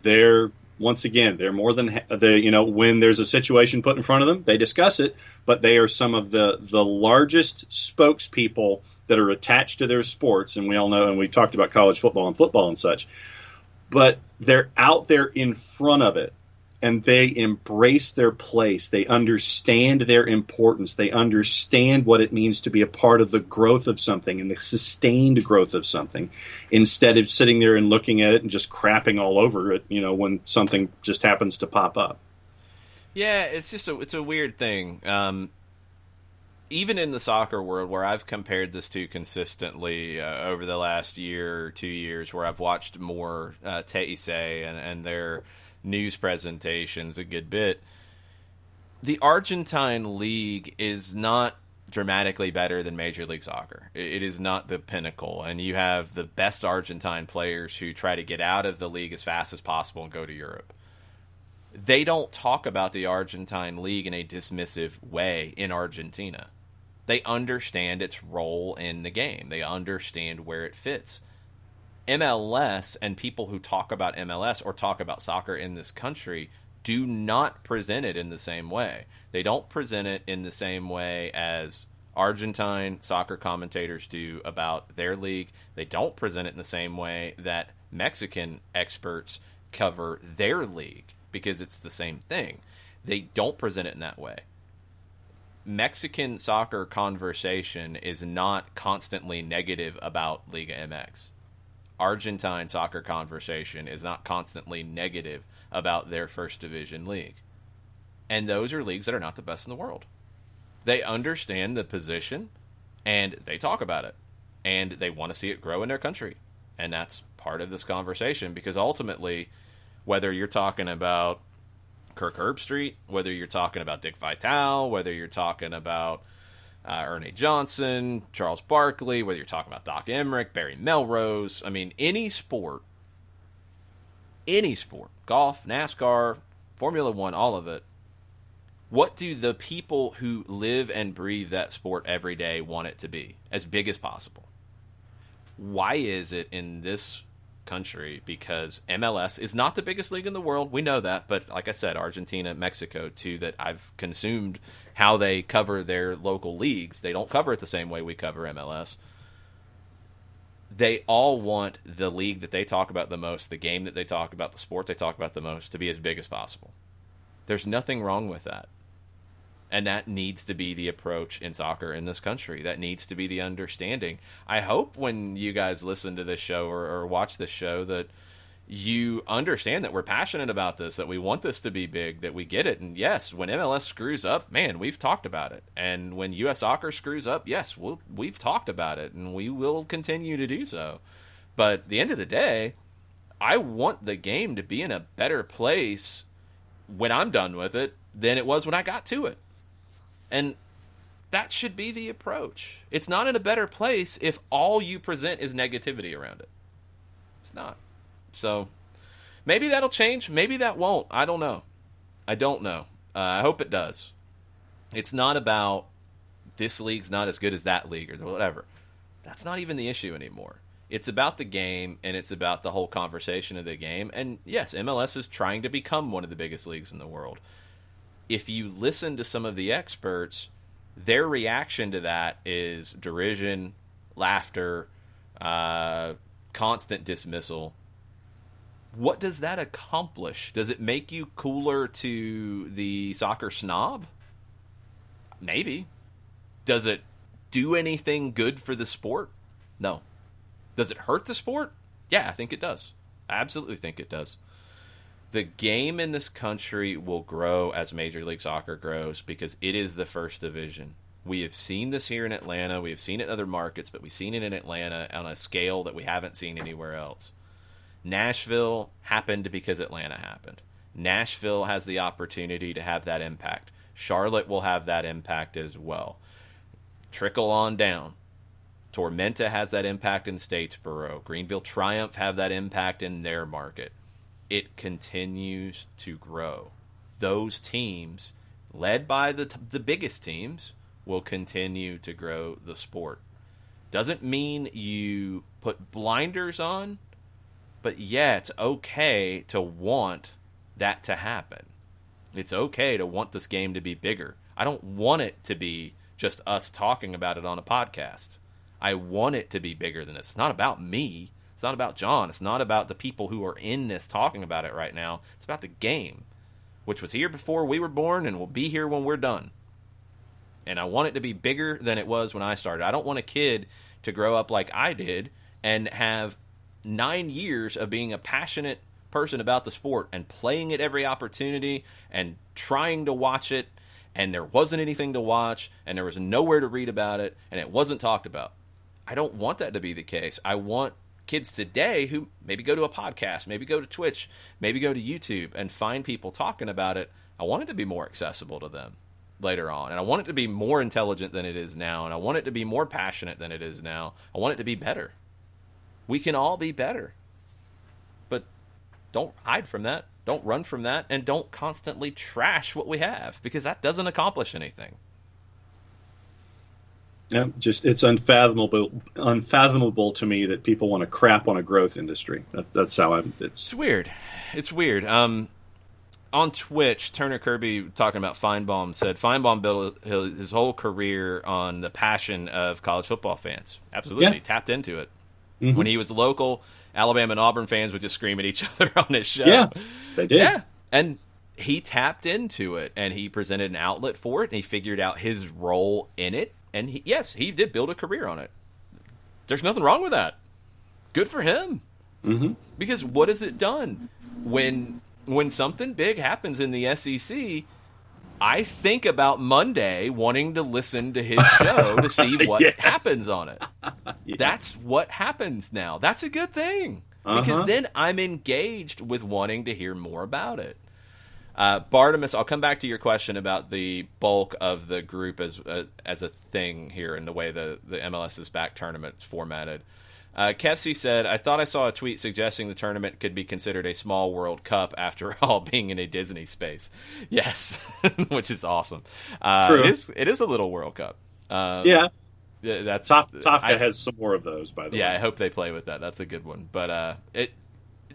they're more than when there's a situation put in front of them, they discuss it, but they are some of the largest spokespeople that are attached to their sports, and we all know, and we talked about college football and such, but they're out there in front of it, and they embrace their place. They understand their importance. They understand what it means to be a part of the growth of something and the sustained growth of something, instead of sitting there and looking at it and just crapping all over it, when something just happens to pop up. Yeah, it's a weird thing. Even in the soccer world, where I've compared this to consistently over the last year or 2 years, where I've watched more Teise and their news presentations a good bit, the Argentine league is not dramatically better than Major League Soccer. It is not the pinnacle, and you have the best Argentine players who try to get out of the league as fast as possible and go to Europe. They don't talk about the Argentine league in a dismissive way in Argentina. They understand its role in the game. They understand where it fits. MLS and people who talk about MLS or talk about soccer in this country do not present it in the same way. They don't present it in the same way as Argentine soccer commentators do about their league. They don't present it in the same way that Mexican experts cover their league, because it's the same thing. They don't present it in that way. Mexican soccer conversation is not constantly negative about Liga MX. Argentine soccer conversation is not constantly negative about their first division league. And those are leagues that are not the best in the world. They understand the position, and they talk about it. And they want to see it grow in their country. And that's part of this conversation, because ultimately, whether you're talking about Kirk Herbstreit, whether you're talking about Dick Vitale, whether you're talking about Ernie Johnson, Charles Barkley, whether you're talking about Doc Emmerich, Barry Melrose, I mean, any sport, golf, NASCAR, Formula One, all of it, what do the people who live and breathe that sport every day want it to be? As big as possible. Why is it in this country? Because MLS is not the biggest league in the world. We know that, but like I said, Argentina, Mexico, too, that I've consumed how they cover their local leagues. They don't cover it the same way we cover MLS. They all want the league that they talk about the most, the game that they talk about, the sport they talk about the most, to be as big as possible. There's nothing wrong with that. And that needs to be the approach in soccer in this country. That needs to be the understanding. I hope when you guys listen to this show or watch this show that you understand that we're passionate about this, that we want this to be big, that we get it. And yes, when MLS screws up, man, we've talked about it. And when U.S. Soccer screws up, yes, we've talked about it, and we will continue to do so. But at the end of the day, I want the game to be in a better place when I'm done with it than it was when I got to it. And that should be the approach. It's not in a better place if all you present is negativity around it. It's not. So maybe that'll change. Maybe that won't. I don't know. I hope it does. It's not about this league's not as good as that league or whatever. That's not even the issue anymore. It's about the game, and it's about the whole conversation of the game. And yes, MLS is trying to become one of the biggest leagues in the world. If you listen to some of the experts, their reaction to that is derision, laughter, constant dismissal. What does that accomplish? Does it make you cooler to the soccer snob? Maybe. Does it do anything good for the sport? No. Does it hurt the sport? Yeah, I think it does. I absolutely think it does. The game in this country will grow as Major League Soccer grows because it is the first division. We have seen this here in Atlanta. We have seen it in other markets, but we've seen it in Atlanta on a scale that we haven't seen anywhere else. Nashville happened because Atlanta happened. Nashville has the opportunity to have that impact. Charlotte will have that impact as well. Trickle on down. Tormenta has that impact in Statesboro. Greenville Triumph have that impact in their market. It continues to grow. Those teams, led by the biggest teams, will continue to grow the sport. Doesn't mean you put blinders on, but yeah, it's okay to want that to happen. It's okay to want this game to be bigger. I don't want it to be just us talking about it on a podcast. I want it to be bigger than this. It's not about me. It's not about John. It's not about the people who are in this talking about it right now. It's about the game. which was here before we were born and will be here when we're done. And I want it to be bigger than it was when I started. I don't want a kid to grow up like I did and have 9 years of being a passionate person about the sport and playing it every opportunity and trying to watch it, and there wasn't anything to watch and there was nowhere to read about it and it wasn't talked about. I don't want that to be the case. I want kids today who maybe go to a podcast, maybe go to Twitch, maybe go to YouTube and find people talking about it. I want it to be more accessible to them later on. And I want it to be more intelligent than it is now. And I want it to be more passionate than it is now. I want it to be better. We can all be better. But don't hide from that. Don't run from that. And don't constantly trash what we have, because that doesn't accomplish anything. Yeah, just it's unfathomable to me that people want to crap on a growth industry. That's how it's weird. It's weird. On Twitch, Turner Kirby, talking about Feinbaum, said Feinbaum built his whole career on the passion of college football fans. Absolutely. Yeah. He tapped into it. Mm-hmm. When he was local, Alabama and Auburn fans would just scream at each other on his show. Yeah, they did. Yeah. And he tapped into it, and he presented an outlet for it, and he figured out his role in it. And he did build a career on it. There's nothing wrong with that. Good for him. Mm-hmm. Because what has it done? When something big happens in the SEC, I think about Monday wanting to listen to his show to see what Yes. happens on it. Yeah. That's what happens now. That's a good thing. Because then I'm engaged with wanting to hear more about it. Bartimus, I'll come back to your question about the bulk of the group as a thing here and the way the MLS's back tournament's formatted. Kefsey said, I thought I saw a tweet suggesting the tournament could be considered a small World Cup after all, being in a Disney space. Yes, which is awesome. True. It is a little World Cup. Yeah. That's Topka has some more of those, by the way. Yeah, I hope they play with that. That's a good one. But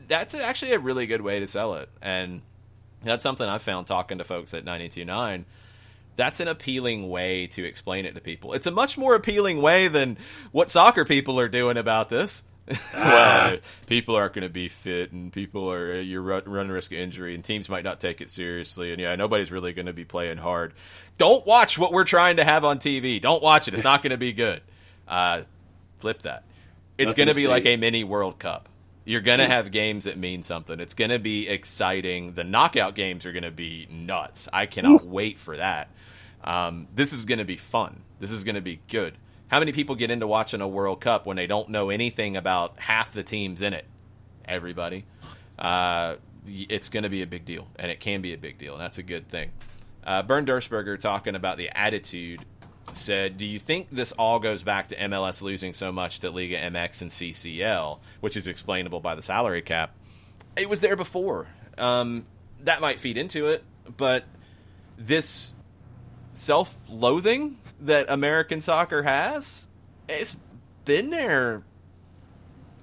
that's actually a really good way to sell it. And that's something I found talking to folks at 92.9. That's an appealing way to explain it to people. It's a much more appealing way than what soccer people are doing about this. Well, people aren't going to be fit, and people are you're running risk of injury, and teams might not take it seriously, and nobody's really going to be playing hard. Don't watch what we're trying to have on TV. Don't watch it. It's not going to be good. Flip that. It's going to be like a mini World Cup. You're going to have games that mean something. It's going to be exciting. The knockout games are going to be nuts. I cannot wait for that. This is going to be fun. This is going to be good. How many people get into watching a World Cup when they don't know anything about half the teams in it? Everybody. It's going to be a big deal, and it can be a big deal, and that's a good thing. Bernd Dursberger, talking about the attitude, said, do you think this all goes back to MLS losing so much to Liga MX and CCL, which is explainable by the salary cap? It was there before. That might feed into it, but this self-loathing that American soccer has, it's been there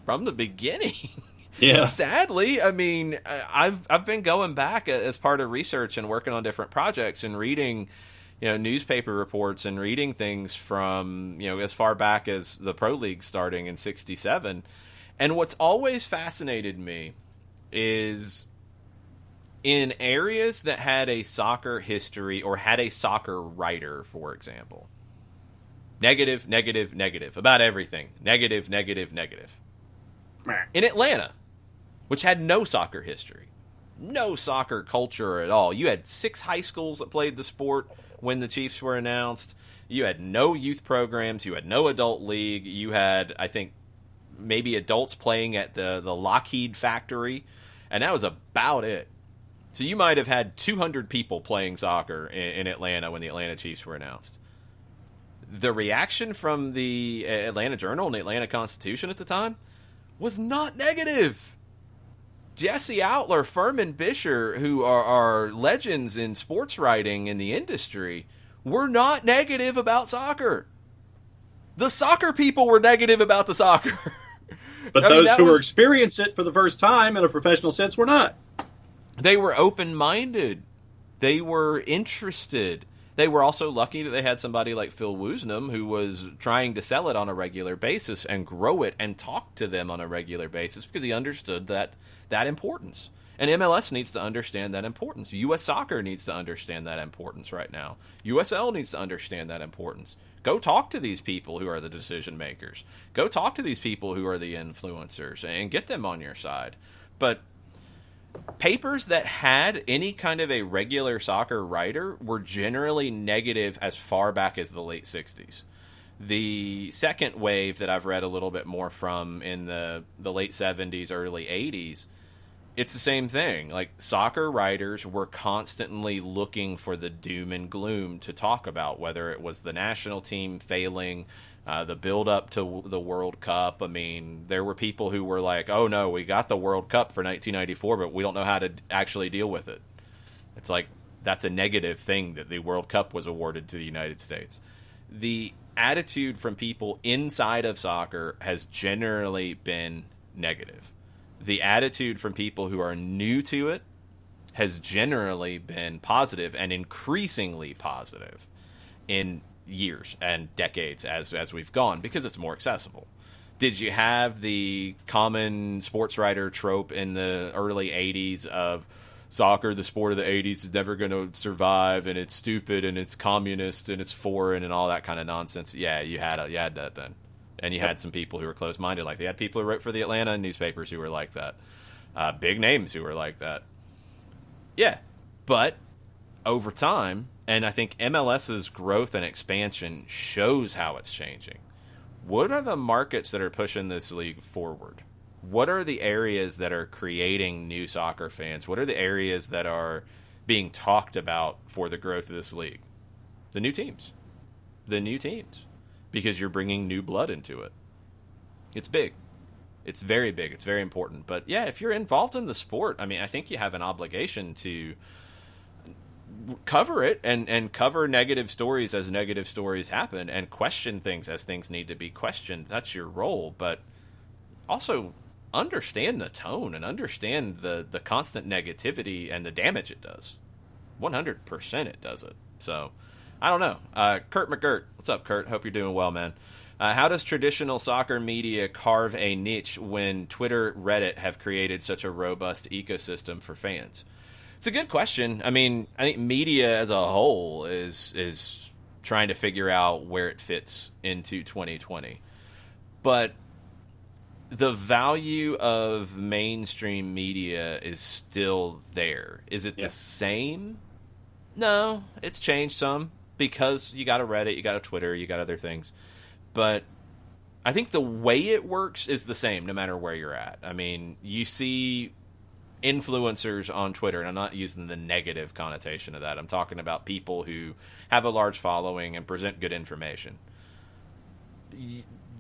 from the beginning. Yeah. Sadly, I mean, I've been going back as part of research and working on different projects and reading, newspaper reports and reading things from, as far back as the Pro League starting in '67. And what's always fascinated me is in areas that had a soccer history or had a soccer writer, for example, negative, negative, negative about everything. Negative, negative, negative. In Atlanta, which had no soccer history, no soccer culture at all. You had 6 high schools that played the sport when the Chiefs were announced. You had no youth programs. You had no adult league. You had, I think, maybe adults playing at the Lockheed factory, and that was about it. So you might have had 200 people playing soccer in Atlanta when the Atlanta Chiefs were announced. The reaction from the Atlanta Journal and the Atlanta Constitution at the time was not negative. Jesse Outler, Furman Bisher, who are legends in sports writing in the industry, were not negative about soccer. The soccer people were negative about the soccer. But those who were experiencing it for the first time in a professional sense were not. They were open-minded. They were interested. They were also lucky that they had somebody like Phil Woosnam who was trying to sell it on a regular basis and grow it and talk to them on a regular basis because he understood that importance. And MLS needs to understand that importance. U.S. Soccer needs to understand that importance right now. USL needs to understand that importance. Go talk to these people who are the decision makers. Go talk to these people who are the influencers and get them on your side. But papers that had any kind of a regular soccer writer were generally negative as far back as the late 60s. The second wave that I've read a little bit more from in the late 70s, early 80s, it's the same thing. Like, soccer writers were constantly looking for the doom and gloom to talk about, whether it was the national team failing, the build-up to the World Cup. I mean, there were people who were like, oh, no, we got the World Cup for 1994, but we don't know how to actually deal with it. It's like, that's a negative thing that the World Cup was awarded to the United States. The attitude from people inside of soccer has generally been negative. The attitude from people who are new to it has generally been positive and increasingly positive in years and decades as we've gone, because it's more accessible. Did you have the common sports writer trope in the early 80s of soccer, the sport of the 80s, is never going to survive, and it's stupid, and it's communist, and it's foreign, and all that kind of nonsense? Yeah, you had that then. And you had some people who were closed-minded like that. You had people who wrote for the Atlanta newspapers who were like that. Big names who were like that. Yeah, but over time, and I think MLS's growth and expansion shows how it's changing. What are the markets that are pushing this league forward? What are the areas that are creating new soccer fans? What are the areas that are being talked about for the growth of this league? The new teams. The new teams. Because you're bringing new blood into it. It's big. It's very big. It's very important. But yeah, if you're involved in the sport, I mean, I think you have an obligation to cover it and cover negative stories as negative stories happen and question things as things need to be questioned. That's your role. But also understand the tone and understand the constant negativity and the damage it does. 100% it does it. So, I don't know. Kurt McGirt. What's up, Kurt? Hope you're doing well, man. How does traditional soccer media carve a niche when Twitter, Reddit have created such a robust ecosystem for fans? It's a good question. I mean, I think media as a whole is trying to figure out where it fits into 2020. But the value of mainstream media is still there. Is it the same? No, it's changed some. Because you got a Reddit, you got a Twitter, you got other things. But I think the way it works is the same no matter where you're at. I mean, you see influencers on Twitter, and I'm not using the negative connotation of that. I'm talking about people who have a large following and present good information.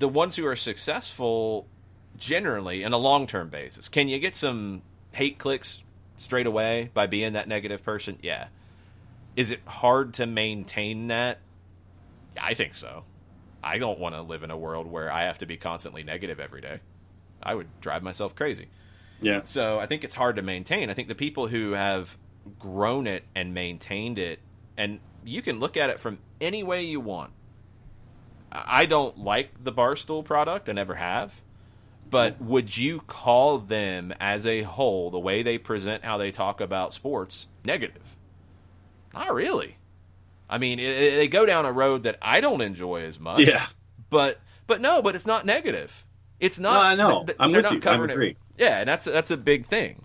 The ones who are successful generally on a long-term basis, can you get some hate clicks straight away by being that negative person? Yeah. Is it hard to maintain that? I think so. I don't want to live in a world where I have to be constantly negative every day. I would drive myself crazy. Yeah. So I think it's hard to maintain. I think the people who have grown it and maintained it, and you can look at it from any way you want. I don't like the Barstool product. I never have. But would you call them as a whole, the way they present how they talk about sports, negative? Not really. I mean, they go down a road that I don't enjoy as much. Yeah. But it's not negative. It's not. No, I know. I'm with you. I agree. Yeah, and that's a big thing.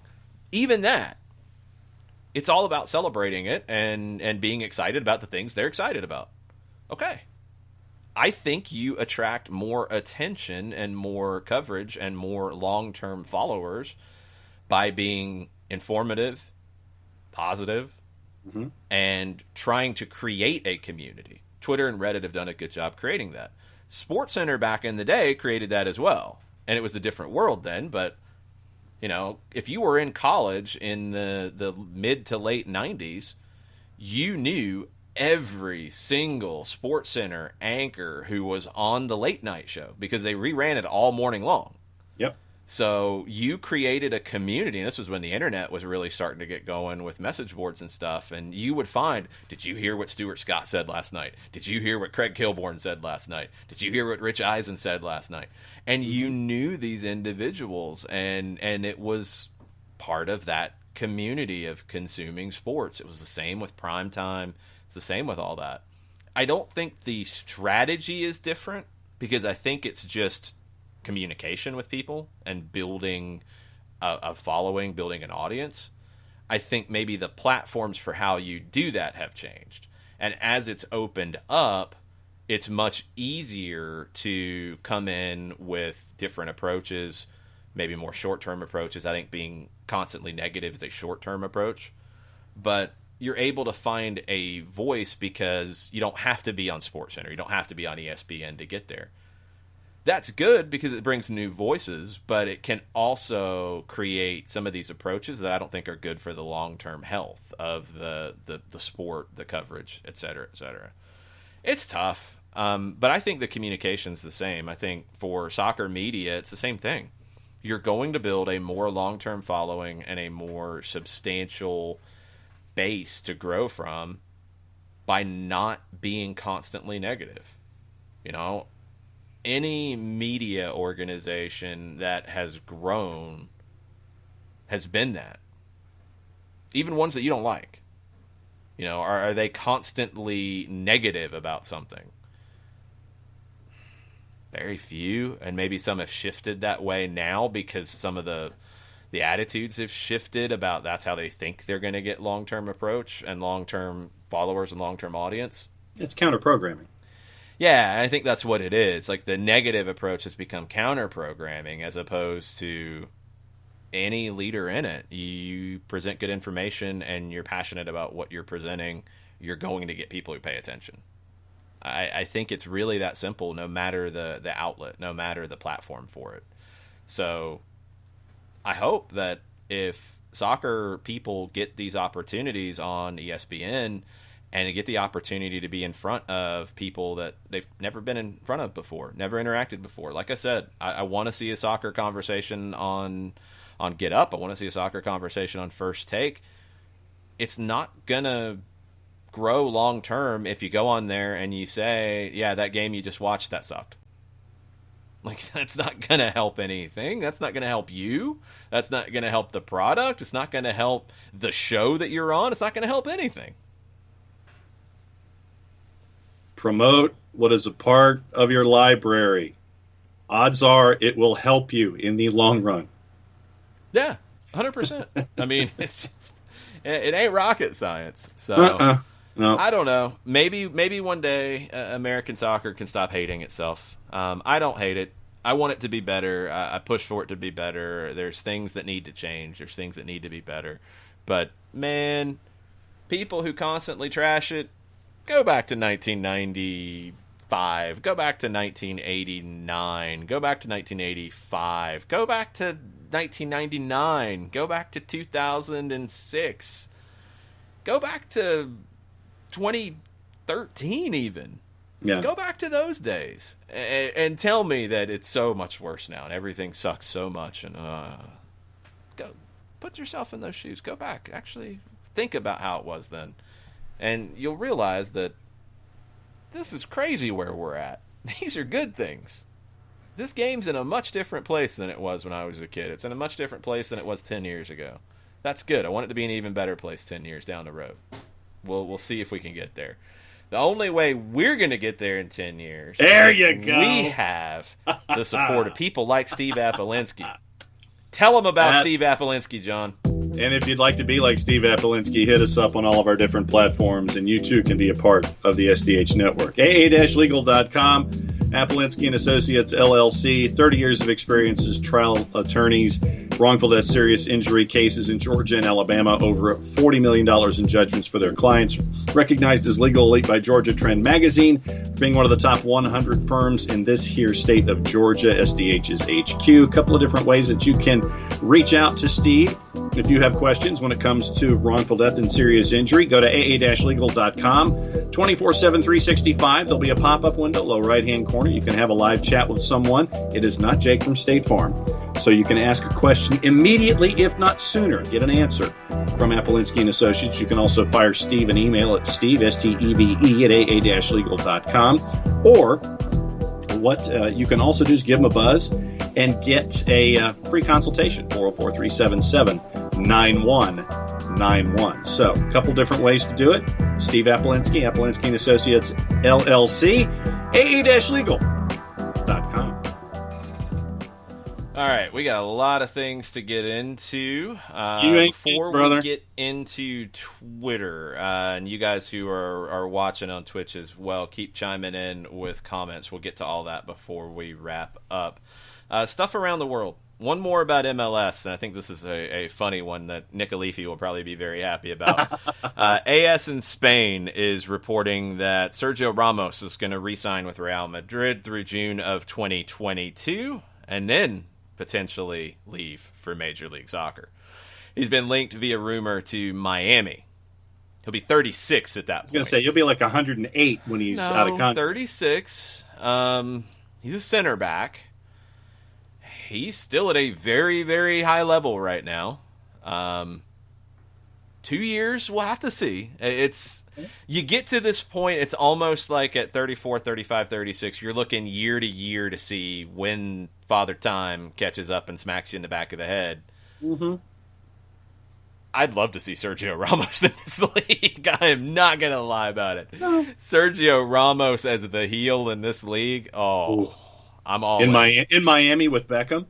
Even that, it's all about celebrating it and being excited about the things they're excited about. Okay. I think you attract more attention and more coverage and more long-term followers by being informative, positive, and trying to create a community. Twitter and Reddit have done a good job creating that. SportsCenter back in the day created that as well. And it was a different world then, but you know, if you were in college in the mid to late 90s, you knew every single SportsCenter anchor who was on the late night show because they reran it all morning long. Yep. So you created a community, and this was when the internet was really starting to get going with message boards and stuff, and you would find, did you hear what Stuart Scott said last night? Did you hear what Craig Kilborn said last night? Did you hear what Rich Eisen said last night? And you knew these individuals, and it was part of that community of consuming sports. It was the same with prime time. It's the same with all that. I don't think the strategy is different, because I think it's just communication with people and building a following, building an audience. I think maybe the platforms for how you do that have changed. And as it's opened up, it's much easier to come in with different approaches, maybe more short-term approaches. I think being constantly negative is a short-term approach. But you're able to find a voice because you don't have to be on SportsCenter. You don't have to be on ESPN to get there. That's good because it brings new voices, but it can also create some of these approaches that I don't think are good for the long-term health of the sport, the coverage, et cetera, et cetera. It's tough, but I think the communication's the same. I think for soccer media, it's the same thing. You're going to build a more long-term following and a more substantial base to grow from by not being constantly negative. You know, any media organization that has grown has been that. Even ones that you don't like. You know, are they constantly negative about something? Very few, and maybe some have shifted that way now because some of the attitudes have shifted about that's how they think they're going to get long-term approach and long-term followers and long-term audience. It's counter-programming. Yeah, I think that's what it is. Like, the negative approach has become counter-programming as opposed to any leader in it. You present good information and you're passionate about what you're presenting, you're going to get people who pay attention. I think it's really that simple, no matter the outlet, no matter the platform for it. So I hope that if soccer people get these opportunities on ESPN and get the opportunity to be in front of people that they've never been in front of before, never interacted before. Like I said, I want to see a soccer conversation on Get Up. I want to see a soccer conversation on First Take. It's not going to grow long term if you go on there and you say, yeah, that game you just watched, that sucked. Like, that's not going to help anything. That's not going to help you. That's not going to help the product. It's not going to help the show that you're on. It's not going to help anything. Promote what is a part of your library. Odds are it will help you in the long run. Yeah, 100%. I mean, it's just, it ain't rocket science. So no. I don't know. Maybe one day American soccer can stop hating itself. I don't hate it. I want it to be better. I push for it to be better. There's things that need to change. There's things that need to be better. But, man, people who constantly trash it, go back to 1995. Go back to 1989. Go back to 1985. Go back to 1999. Go back to 2006. Go back to 2013 even. Yeah. Go back to those days and tell me that it's so much worse now and everything sucks so much. And go put yourself in those shoes. Go back. Actually think about how it was then. And you'll realize that this is crazy where we're at. These are good things. This game's in a much different place than it was when I was a kid. It's in a much different place than it was 10 years ago. That's good. I want it to be an even better place 10 years down the road. We'll see if we can get there. The only way we're going to get there in 10 years there is you go. We have the support of people like Steve Apolinsky. Tell them about Steve Apolinsky, John. And if you'd like to be like Steve Apolinsky, hit us up on all of our different platforms, and you too can be a part of the SDH network. AA-legal.com, Apolinsky and Associates, LLC, 30 years of experience as trial attorneys, wrongful death, serious injury cases in Georgia and Alabama, over $40 million in judgments for their clients. Recognized as Legal Elite by Georgia Trend Magazine, being one of the top 100 firms in this here state of Georgia, SDH's HQ. A couple of different ways that you can reach out to Steve. If you have questions when it comes to wrongful death and serious injury, go to aa-legal.com. 24/7, 365. There'll be a pop-up window, low right-hand corner. You can have a live chat with someone. It is not Jake from State Farm. So you can ask a question immediately, if not sooner. Get an answer from Apolinsky and Associates. You can also fire Steve an email at steve, S-T-E-V-E, at aa-legal.com. Or what you can also do is give them a buzz and get a free consultation, 404-377 9191. So, a couple different ways to do it. Steve Apolinsky, Apolinsky & Associates, LLC, aa-legal.com. All right, we got a lot of things to get into. Before we get into Twitter, and you guys who are watching on Twitch as well, keep chiming in with comments. We'll get to all that before we wrap up. Stuff around the world. One more about MLS, and I think this is a funny one that Nick Alifi will probably be very happy about. AS in Spain is reporting that Sergio Ramos is going to re-sign with Real Madrid through June of 2022, and then potentially leave for Major League Soccer. He's been linked via rumor to Miami. He'll be 36 at that point. I was going to say, he'll be like 108 when he's out of contract. 36. He's a center back. He's still at a very, very high level right now. 2 years, we'll have to see. You get to this point, it's almost like at 34, 35, 36, you're looking year to year to see when Father Time catches up and smacks you in the back of the head. Mm-hmm. I'd love to see Sergio Ramos in this league. I am not going to lie about it. No. Sergio Ramos as the heel in this league, I'm all in. In Miami with Beckham?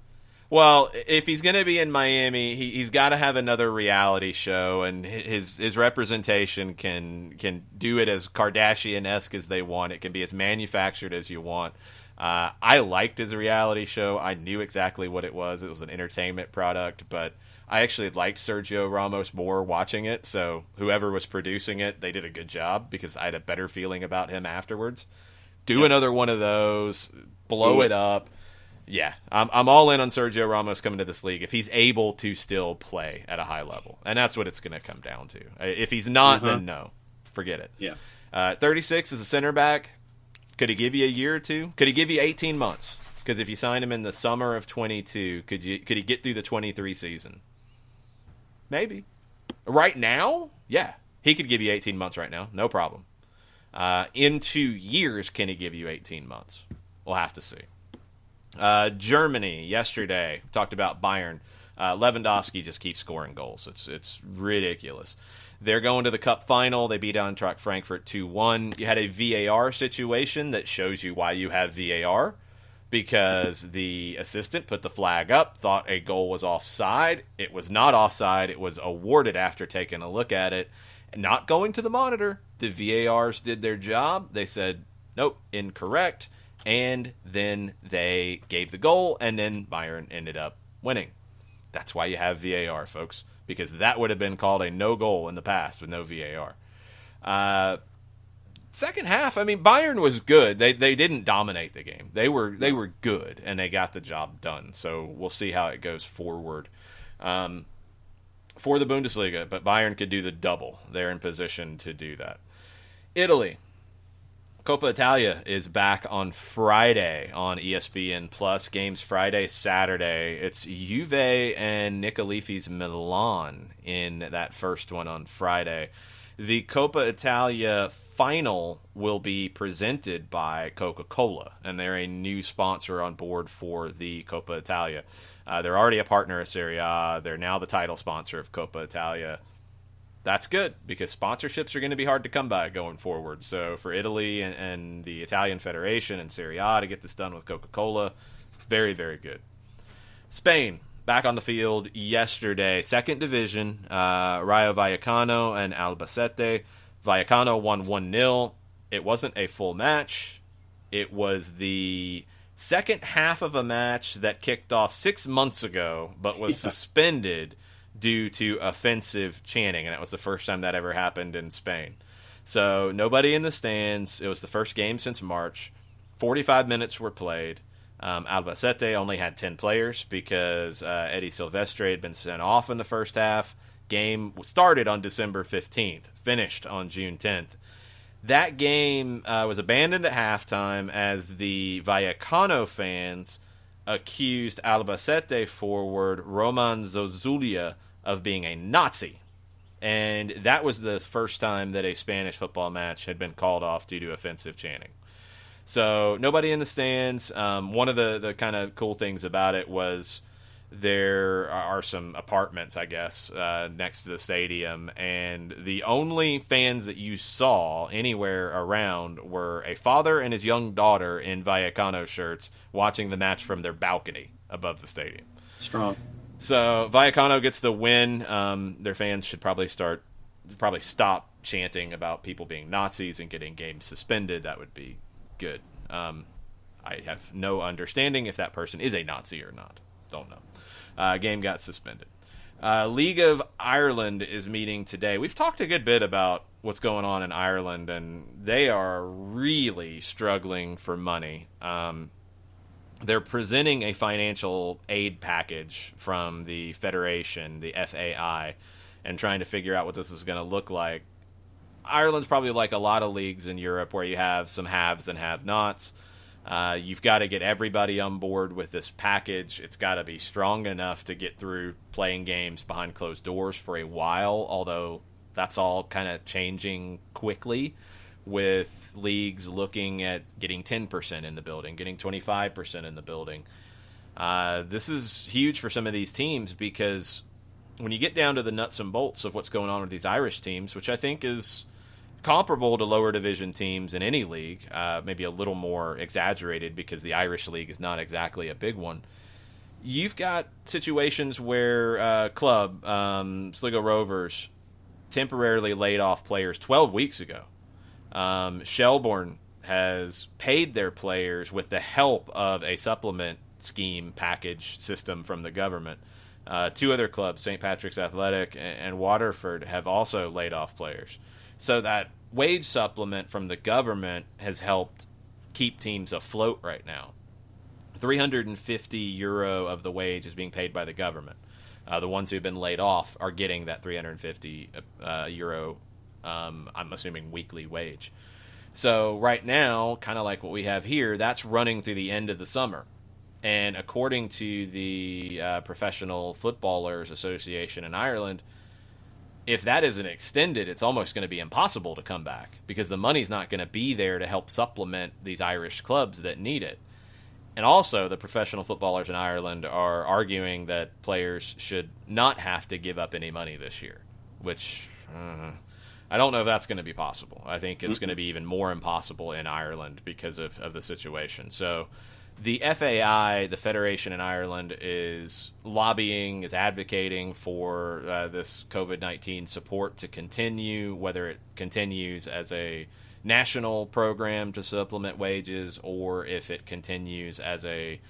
Well, if he's going to be in Miami, he's got to have another reality show, and his representation can do it as Kardashian-esque as they want. It can be as manufactured as you want. I liked his reality show. I knew exactly what it was. It was an entertainment product, but I actually liked Sergio Ramos more watching it, so whoever was producing it, they did a good job because I had a better feeling about him afterwards. Do another one of those, blow it up. Yeah, I'm all in on Sergio Ramos coming to this league if he's able to still play at a high level, and that's what it's going to come down to. If he's not, then no, forget it. Yeah, 36 as a center back. Could he give you a year or two? Could he give you 18 months? Because if you sign him in the summer of 22, could he get through the 23 season? Maybe. Right now, yeah, he could give you 18 months right now, no problem. In 2 years, can he give you 18 months? We'll have to see. Germany yesterday talked about Bayern. Lewandowski just keeps scoring goals. It's ridiculous. They're going to the Cup final. They beat Eintracht Frankfurt 2-1. You had a VAR situation that shows you why you have VAR, because the assistant put the flag up, thought a goal was offside. It was not offside. It was awarded after taking a look at it, not going to the monitor. The VARs did their job. They said, nope, incorrect. And then they gave the goal, and then Bayern ended up winning. That's why you have VAR, folks, because that would have been called a no goal in the past with no VAR. Second half, I mean, Bayern was good. They didn't dominate the game. They were good, and they got the job done. So we'll see how it goes forward for the Bundesliga. But Bayern could do the double. They're in position to do that. Italy. Coppa Italia is back on Friday on ESPN Plus. Games Friday, Saturday. It's Juve and Nick Alifi's Milan in that first one on Friday. The Coppa Italia final will be presented by Coca-Cola, and they're a new sponsor on board for the Coppa Italia. They're already a partner of Serie A. They're now the title sponsor of Coppa Italia. That's good, because sponsorships are going to be hard to come by going forward. So for Italy and the Italian Federation and Serie A to get this done with Coca-Cola, very, very good. Spain, back on the field yesterday. Second division, Rayo Vallecano and Albacete. Vallecano won 1-0. It wasn't a full match. It was the second half of a match that kicked off 6 months ago, but was suspended due to offensive chanting, and that was the first time that ever happened in Spain. So nobody in the stands. It was the first game since March. 45 minutes were played. Albacete only had 10 players because Eddie Silvestre had been sent off in the first half. Game started on December 15th, finished on June 10th. That game was abandoned at halftime as the Vallecano fans accused Albacete forward Roman Zozulia of being a Nazi. And that was the first time that a Spanish football match had been called off due to offensive chanting. So nobody in the stands. One of the kind of cool things about it was there are some apartments, I guess, next to the stadium, and the only fans that you saw anywhere around were a father and his young daughter in Vallecano shirts watching the match from their balcony above the stadium. Strong. So Vallecano gets the win. Their fans should probably stop chanting about people being Nazis and getting games suspended. That would be good. I have no understanding if that person is a Nazi or not. Don't know. Game got suspended. League of Ireland is meeting today. We've talked a good bit about what's going on in Ireland, and they are really struggling for money. They're presenting a financial aid package from the Federation, the FAI, and trying to figure out what this is going to look like. Ireland's probably like a lot of leagues in Europe where you have some haves and have-nots. You've got to get everybody on board with this package. It's got to be strong enough to get through playing games behind closed doors for a while, although that's all kind of changing quickly with leagues looking at getting 10% in the building, getting 25% in the building. This is huge for some of these teams because when you get down to the nuts and bolts of what's going on with these Irish teams, which I think is comparable to lower division teams in any league, maybe a little more exaggerated because the Irish league is not exactly a big one. You've got situations where club, Sligo Rovers, temporarily laid off players 12 weeks ago. Shelbourne has paid their players with the help of a supplement scheme package system from the government. Two other clubs, St. Patrick's Athletic and Waterford, have also laid off players. So that wage supplement from the government has helped keep teams afloat right now. €350 of the wage is being paid by the government. The ones who have been laid off are getting that €350, I'm assuming, weekly wage. So right now, kind of like what we have here, that's running through the end of the summer. And according to the Professional Footballers Association in Ireland, if that isn't extended, it's almost going to be impossible to come back because the money's not going to be there to help supplement these Irish clubs that need it. And also, the professional footballers in Ireland are arguing that players should not have to give up any money this year, which I don't know if that's going to be possible. I think it's going to be even more impossible in Ireland because of the situation. So the FAI, the Federation in Ireland, is lobbying, is advocating for this COVID-19 support to continue, whether it continues as a national program to supplement wages or if it continues as a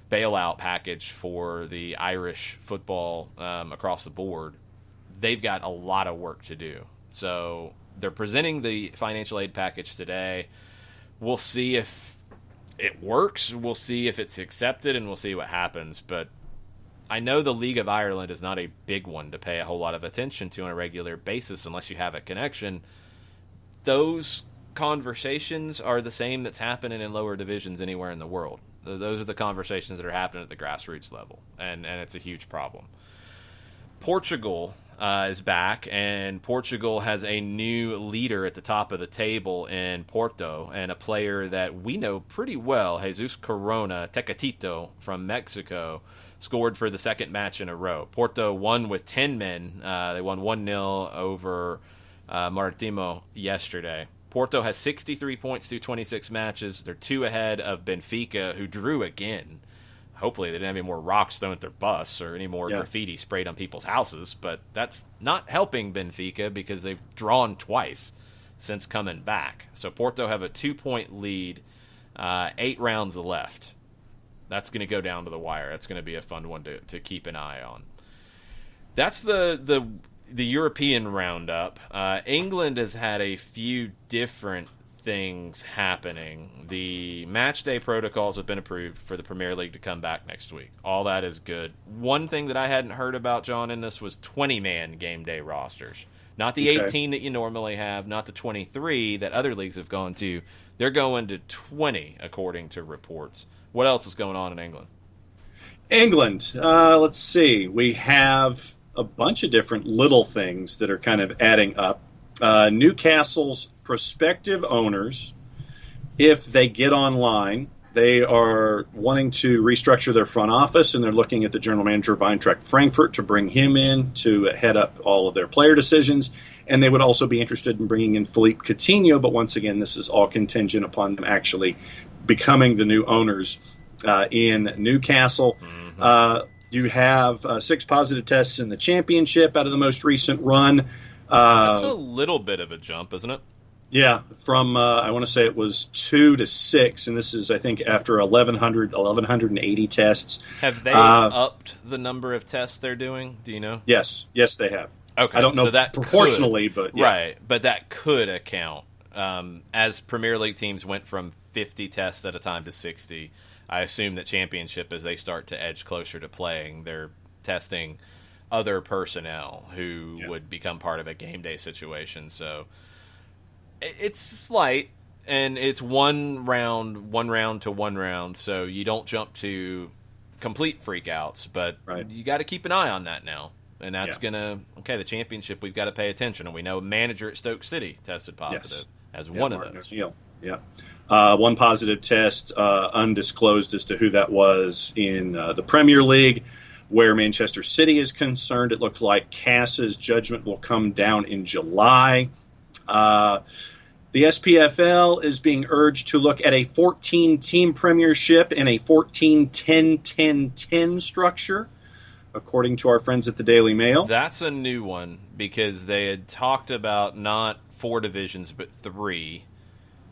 bailout package for the Irish football across the board. They've got a lot of work to do. So they're presenting the financial aid package today. We'll see if it works. We'll see if it's accepted, and we'll see what happens. But I know the League of Ireland is not a big one to pay a whole lot of attention to on a regular basis unless you have a connection. Those conversations are the same that's happening in lower divisions anywhere in the world. Those are the conversations that are happening at the grassroots level, and it's a huge problem. Portugal is back, and Portugal has a new leader at the top of the table in Porto, and a player that we know pretty well, Jesus Corona, Tecatito from Mexico, scored for the second match in a row. Porto won with 10 men. They won 1-0 over Maritimo yesterday. Porto has 63 points through 26 matches. They're 2 ahead of Benfica, who drew again. Hopefully they didn't have any more rocks thrown at their bus or any more graffiti sprayed on people's houses, but that's not helping Benfica because they've drawn twice since coming back. So Porto have a 2-point lead, 8 rounds left. That's going to go down to the wire. That's going to be a fun one to keep an eye on. That's the European roundup. England has had a few different things happening. The match day protocols have been approved for the Premier League to come back next week. All that is good. One thing that I hadn't heard about, John, in this was 20-man game day rosters. Not the 18 that you normally have, not the 23 that other leagues have gone to. They're going to 20, according to reports. What else is going on in England? England, let's see. We have a bunch of different little things that are kind of adding up. Newcastle's prospective owners, if they get online, They are wanting to restructure their front office, and they're looking at the general manager of Eintracht Frankfurt to bring him in to head up all of their player decisions. And they would also be interested in bringing in Philippe Coutinho, but once again, this is all contingent upon them actually becoming the new owners in Newcastle. Mm-hmm. You have 6 positive tests in the championship out of the most recent run. That's a little bit of a jump, isn't it? Yeah, from I want to say it was 2 to 6, and this is, I think, after 1,180 tests. Have they upped the number of tests they're doing? Do you know? Yes, they have. Okay, I don't know so that proportionally, but yeah. Right, but that could account. As Premier League teams went from 50 tests at a time to 60, I assume that Championship, as they start to edge closer to playing, they're testing other personnel who would become part of a game day situation. So it's slight, and it's one round to one round, so you don't jump to complete freakouts, but you got to keep an eye on that now. And that's the Championship, we've got to pay attention. And we know a manager at Stoke City tested positive as one of those. One positive test, undisclosed as to who that was in the Premier League. Where Manchester City is concerned, it looks like Cass's judgment will come down in July. The SPFL is being urged to look at a 14-team premiership in a 14-10-10-10 structure, according to our friends at the Daily Mail. That's a new one, because they had talked about not 4 divisions, but 3.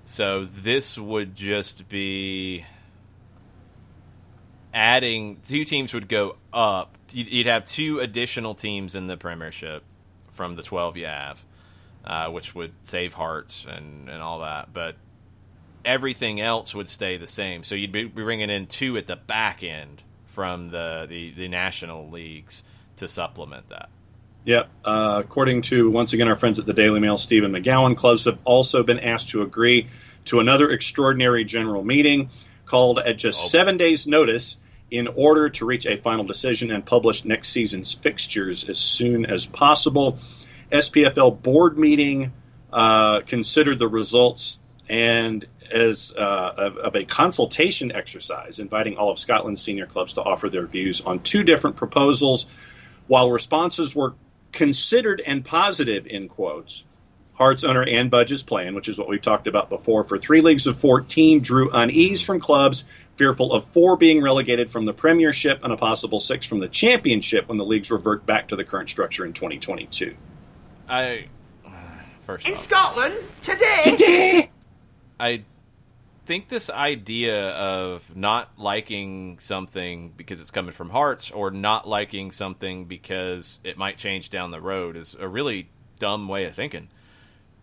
So this would just be adding 2 teams would go up. You'd have 2 additional teams in the Premiership from the 12 you have, which would save hearts and all that. But everything else would stay the same. So you'd be bringing in 2 at the back end from the national leagues to supplement that. Yep. According to, once again, our friends at the Daily Mail, Stephen McGowan, clubs have also been asked to agree to another extraordinary general meeting called at just 7 days' notice in order to reach a final decision and publish next season's fixtures as soon as possible. SPFL board meeting considered the results and as of a consultation exercise, inviting all of Scotland's senior clubs to offer their views on 2 different proposals. While responses were considered and positive, in quotes, Hearts owner Ann Budge's plan, which is what we've talked about before, for 3 leagues of 14 drew unease from clubs fearful of 4 being relegated from the Premiership and a possible 6 from the Championship when the leagues revert back to the current structure in 2022. First in off, Scotland today. I think this idea of not liking something because it's coming from Hearts or not liking something because it might change down the road is a really dumb way of thinking.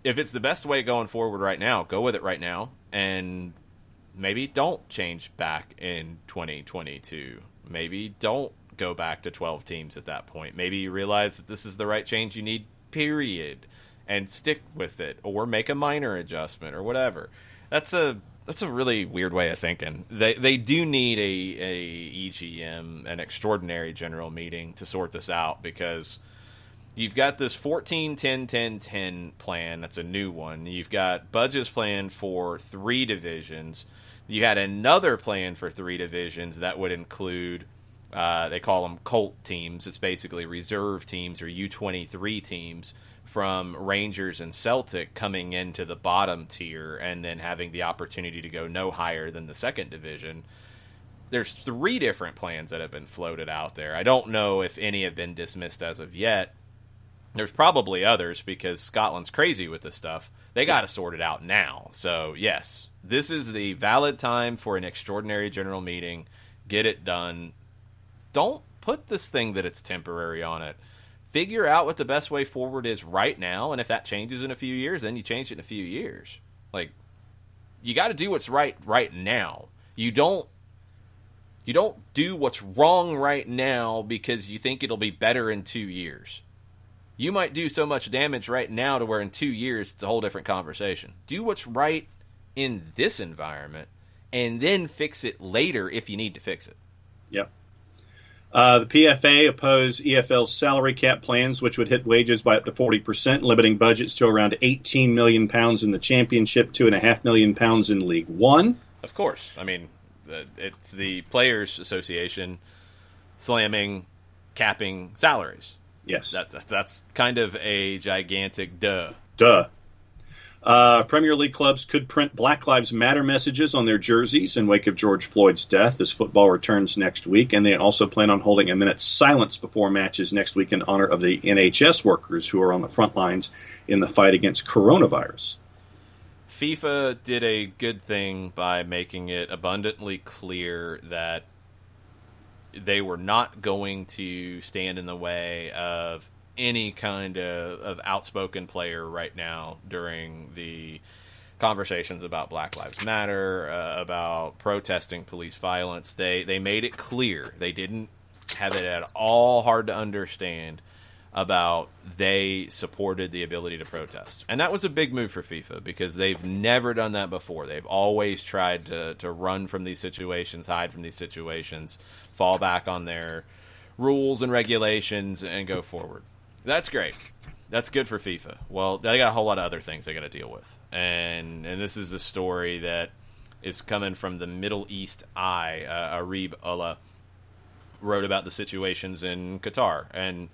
If it's the best way going forward right now, go with it right now, and maybe don't change back in 2022. Maybe don't go back to 12 teams at that point. Maybe you realize that this is the right change you need, period, and stick with it, or make a minor adjustment or whatever. That's a really weird way of thinking. They do need a EGM, an extraordinary general meeting, to sort this out, because you've got this 14-10-10-10 plan. That's a new one. You've got Budge's plan for 3 divisions. You had another plan for 3 divisions that would include, they call them Colt teams. It's basically reserve teams or U23 teams from Rangers and Celtic coming into the bottom tier and then having the opportunity to go no higher than the 2nd division. There's 3 different plans that have been floated out there. I don't know if any have been dismissed as of yet. There's probably others because Scotland's crazy with this stuff. They got to sort it out now. So, yes, this is the valid time for an extraordinary general meeting. Get it done. Don't put this thing that it's temporary on it. Figure out what the best way forward is right now, and if that changes in a few years, then you change it in a few years. Like, you got to do what's right now. You don't do what's wrong right now because you think it'll be better in 2 years. You might do so much damage right now to where in 2 years it's a whole different conversation. Do what's right in this environment and then fix it later if you need to fix it. Yep. The PFA opposed EFL's salary cap plans, which would hit wages by up to 40%, limiting budgets to around £18 million in the Championship, £2.5 million in League One. Of course. I mean, It's the Players Association slamming, capping salaries. Yes. That's kind of a gigantic duh. Premier League clubs could print Black Lives Matter messages on their jerseys in wake of George Floyd's death as football returns next week, and they also plan on holding a minute's silence before matches next week in honor of the NHS workers who are on the front lines in the fight against coronavirus. FIFA did a good thing by making it abundantly clear that they were not going to stand in the way of any kind of outspoken player right now during the conversations about Black Lives Matter, about protesting police violence. They made it clear. They didn't have it at all hard to understand about they supported the ability to protest. And that was a big move for FIFA because they've never done that before. They've always tried to run from these situations, hide from these situations, fall back on their rules and regulations, and go forward. That's great. That's good for FIFA. Well, they got a whole lot of other things they got to deal with. And this is a story that is coming from the Middle East Eye. Arib Ullah wrote about the situations in Qatar. And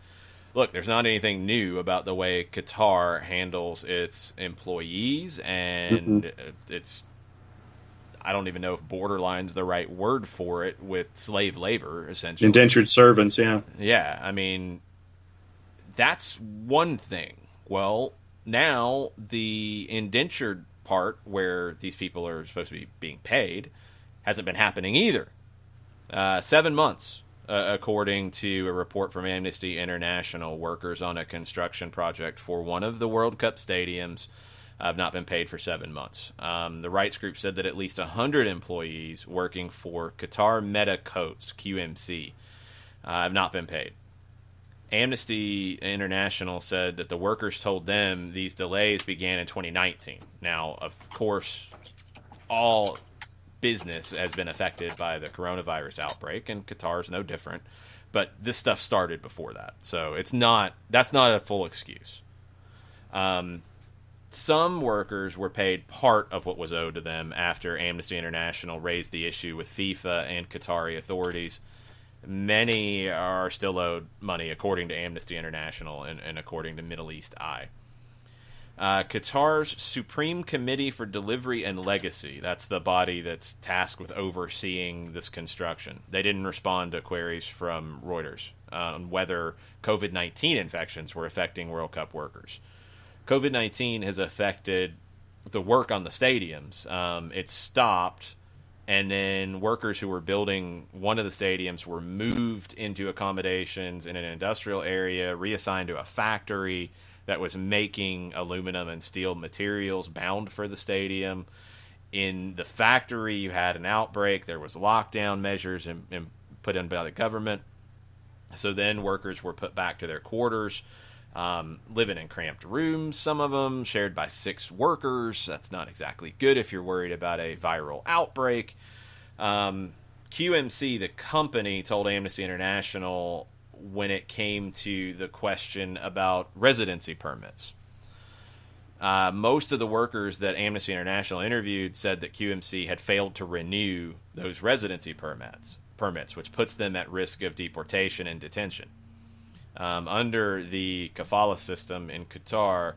look, there's not anything new about the way Qatar handles its employees, and it's, I don't even know if borderline's the right word for it, with slave labor, essentially. Indentured servants, yeah. Yeah, I mean, that's one thing. Well, now the indentured part, where these people are supposed to be being paid, hasn't been happening either. 7 months. According to a report from Amnesty International, workers on a construction project for one of the World Cup stadiums have not been paid for 7 months. The rights group said that at least 100 employees working for Qatar Meta Coats, QMC, have not been paid. Amnesty International said that the workers told them these delays began in 2019. Now, of course, all business has been affected by the coronavirus outbreak, and Qatar is no different. But this stuff started before that, so that's not a full excuse. Some workers were paid part of what was owed to them after Amnesty International raised the issue with FIFA and Qatari authorities. Many are still owed money, according to Amnesty International and according to Middle East Eye. Qatar's Supreme Committee for Delivery and Legacy, that's the body that's tasked with overseeing this construction. They didn't respond to queries from Reuters on whether COVID-19 infections were affecting World Cup workers. COVID-19 has affected the work on the stadiums. It stopped, and then workers who were building one of the stadiums were moved into accommodations in an industrial area, reassigned to a factory that was making aluminum and steel materials bound for the stadium. In the factory, you had an outbreak. There was lockdown measures and put in by the government. So then workers were put back to their quarters, living in cramped rooms, some of them shared by 6 workers. That's not exactly good if you're worried about a viral outbreak. QMC, the company, told Amnesty International when it came to the question about residency permits. Most of the workers that Amnesty International interviewed said that QMC had failed to renew those residency permits, which puts them at risk of deportation and detention. Under the kafala system in Qatar,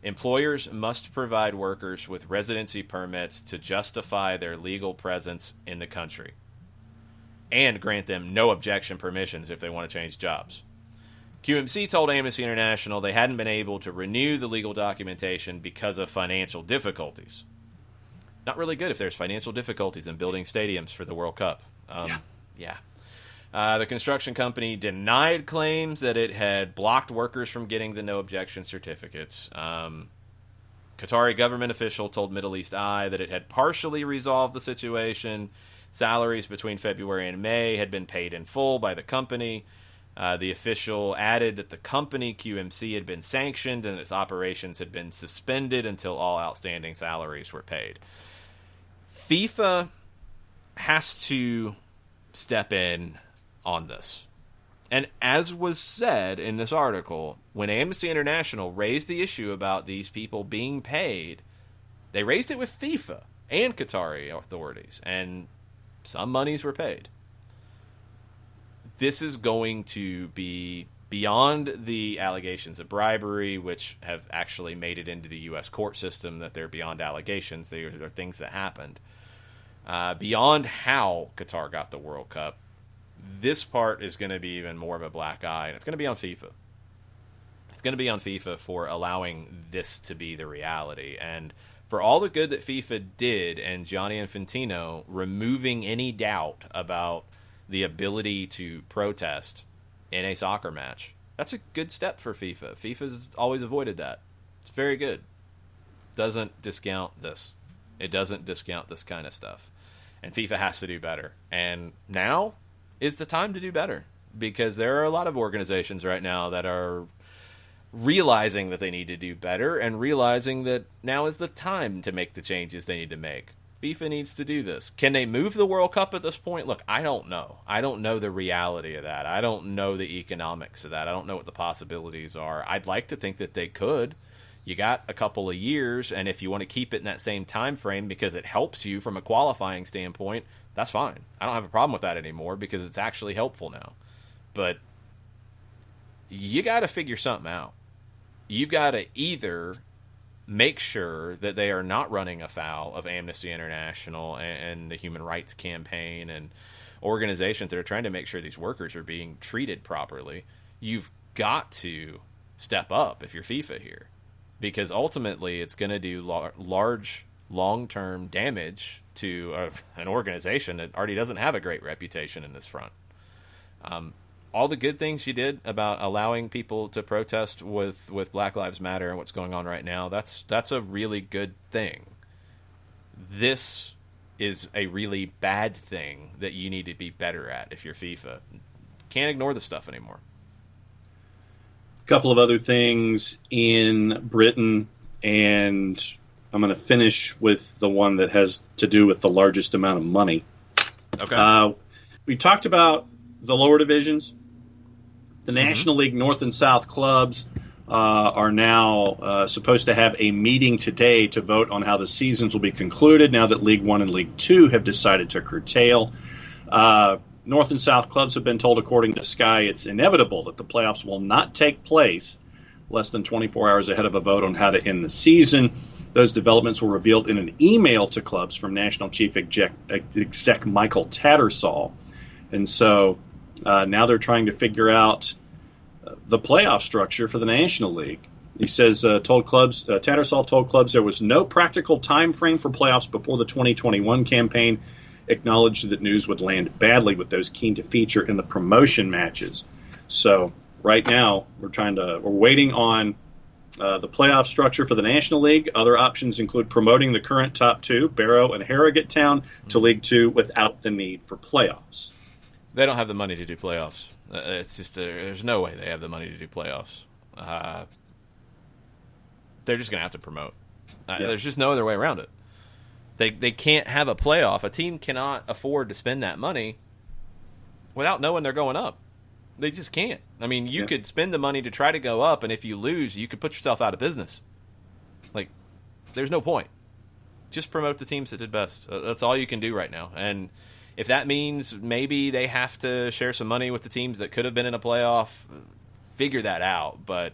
employers must provide workers with residency permits to justify their legal presence in the country, and grant them no objection permissions if they want to change jobs. QMC told Amnesty International they hadn't been able to renew the legal documentation because of financial difficulties. Not really good if there's financial difficulties in building stadiums for the World Cup. Yeah. The construction company denied claims that it had blocked workers from getting the no objection certificates. Qatari government official told Middle East Eye that it had partially resolved the situation. Salaries between February and May had been paid in full by the company. The official added that the company, QMC, had been sanctioned and its operations had been suspended until all outstanding salaries were paid. FIFA has to step in on this. And as was said in this article, when Amnesty International raised the issue about these people being paid, they raised it with FIFA and Qatari authorities. And Some monies were paid. This is going to be beyond the allegations of bribery, which have actually made it into the U.S. court system, that they're beyond allegations. They are things that happened. Beyond how Qatar got the World Cup, this part is going to be even more of a black eye, and it's going to be on FIFA. It's going to be on FIFA for allowing this to be the reality. And for all the good that FIFA did and Gianni Infantino removing any doubt about the ability to protest in a soccer match, that's a good step for FIFA. FIFA's always avoided that. It's very good. Doesn't discount this. It doesn't discount this kind of stuff. And FIFA has to do better. And now is the time to do better, because there are a lot of organizations right now that are realizing that they need to do better and realizing that now is the time to make the changes they need to make. FIFA needs to do this. Can they move the World Cup at this point? Look, I don't know. I don't know the reality of that. I don't know the economics of that. I don't know what the possibilities are. I'd like to think that they could. You got a couple of years, and if you want to keep it in that same time frame because it helps you from a qualifying standpoint, that's fine. I don't have a problem with that anymore because it's actually helpful now. But you got to figure something out. You've got to either make sure that they are not running afoul of Amnesty International and the Human Rights Campaign and organizations that are trying to make sure these workers are being treated properly. You've got to step up if you're FIFA here, because ultimately it's going to do large, long-term damage to an organization that already doesn't have a great reputation in this front. All the good things you did about allowing people to protest with Black Lives Matter and what's going on right now, that's a really good thing. This is a really bad thing that you need to be better at if you're FIFA. Can't ignore this stuff anymore. A couple of other things in Britain, and I'm going to finish with the one that has to do with the largest amount of money. Okay. We talked about the lower divisions. The National League North and South clubs are now supposed to have a meeting today to vote on how the seasons will be concluded now that League One and League Two have decided to curtail. North and South clubs have been told, according to Sky, it's inevitable that the playoffs will not take place less than 24 hours ahead of a vote on how to end the season. Those developments were revealed in an email to clubs from National Chief Exec Michael Tattersall. And so now they're trying to figure out the playoff structure for the National League. He says, Tattersall told clubs there was no practical time frame for playoffs before the 2021 campaign, acknowledged that news would land badly with those keen to feature in the promotion matches. So right now we're waiting on the playoff structure for the National League. Other options include promoting the current top two, Barrow and Harrogate Town, to League Two without the need for playoffs. They don't have the money to do playoffs. It's just there's no way they have the money to do playoffs. They're just going to have to promote. There's just no other way around it. They can't have a playoff. A team cannot afford to spend that money without knowing they're going up. They just can't. I mean, you could spend the money to try to go up, and if you lose, you could put yourself out of business. Like, there's no point. Just promote the teams that did best. That's all you can do right now. And if that means maybe they have to share some money with the teams that could have been in a playoff, figure that out. But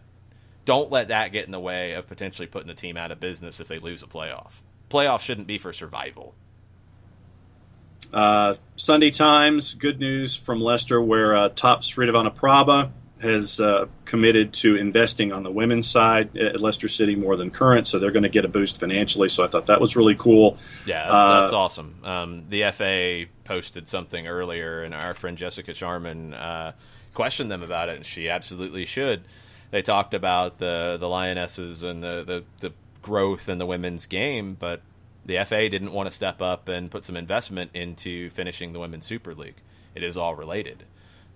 don't let that get in the way of potentially putting a team out of business if they lose a playoff. Playoffs shouldn't be for survival. Sunday Times, good news from Leicester, where Top Sridivana Prabha has committed to investing on the women's side at Leicester City more than current, so they're going to get a boost financially. So I thought that was really cool. Yeah, that's awesome. The FA posted something earlier, and our friend Jessica Charman questioned them about it, and she absolutely should. They talked about the Lionesses and the growth in the women's game, but the FA didn't want to step up and put some investment into finishing the Women's Super League. It is all related.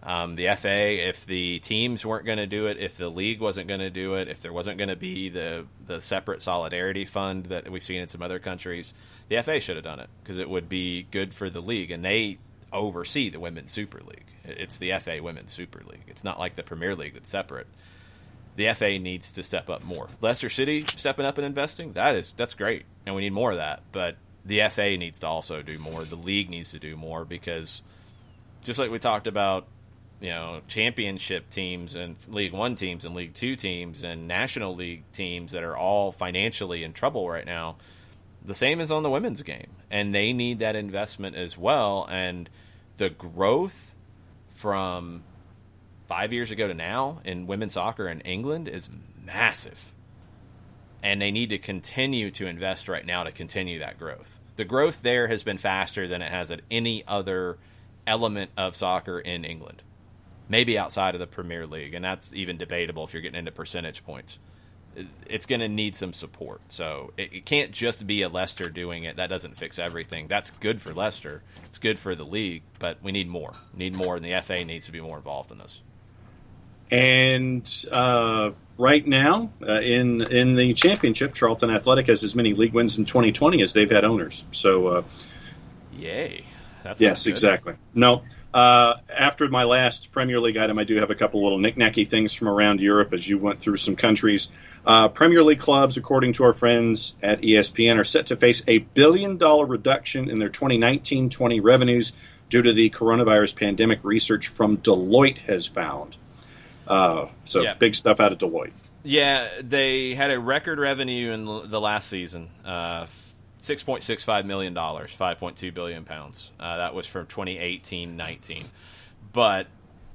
The FA, if the teams weren't going to do it, if the league wasn't going to do it, if there wasn't going to be the separate solidarity fund that we've seen in some other countries, the FA should have done it because it would be good for the league, and they oversee the Women's Super League. It's the FA Women's Super League. It's not like the Premier League that's separate. The FA needs to step up more. Leicester City stepping up and investing, that's great, and we need more of that. But the FA needs to also do more. The league needs to do more because just like we talked about, championship teams and League One teams and League Two teams and National League teams that are all financially in trouble right now, the same is on the women's game. And they need that investment as well. And the growth from 5 years ago to now in women's soccer in England is massive. And they need to continue to invest right now to continue that growth. The growth there has been faster than it has at any other element of soccer in England. Maybe outside of the Premier League, and that's even debatable if you're getting into percentage points. It's going to need some support. So it can't just be a Leicester doing it. That doesn't fix everything. That's good for Leicester. It's good for the league, but we need more. And the FA needs to be more involved in this. And right now, in the championship, Charlton Athletic has as many league wins in 2020 as they've had owners. So, yay! Yes, exactly. No, after my last Premier League item, I do have a couple little knick-knacky things from around Europe as you went through some countries. Premier League clubs, according to our friends at ESPN, are set to face a $1 billion reduction in their 2019-20 revenues due to the coronavirus pandemic. Research from Deloitte has found. Big stuff out of Deloitte. Yeah, they had a record revenue in the last season, $6.65 million, 5.2 billion pounds. That was from 2018-19. But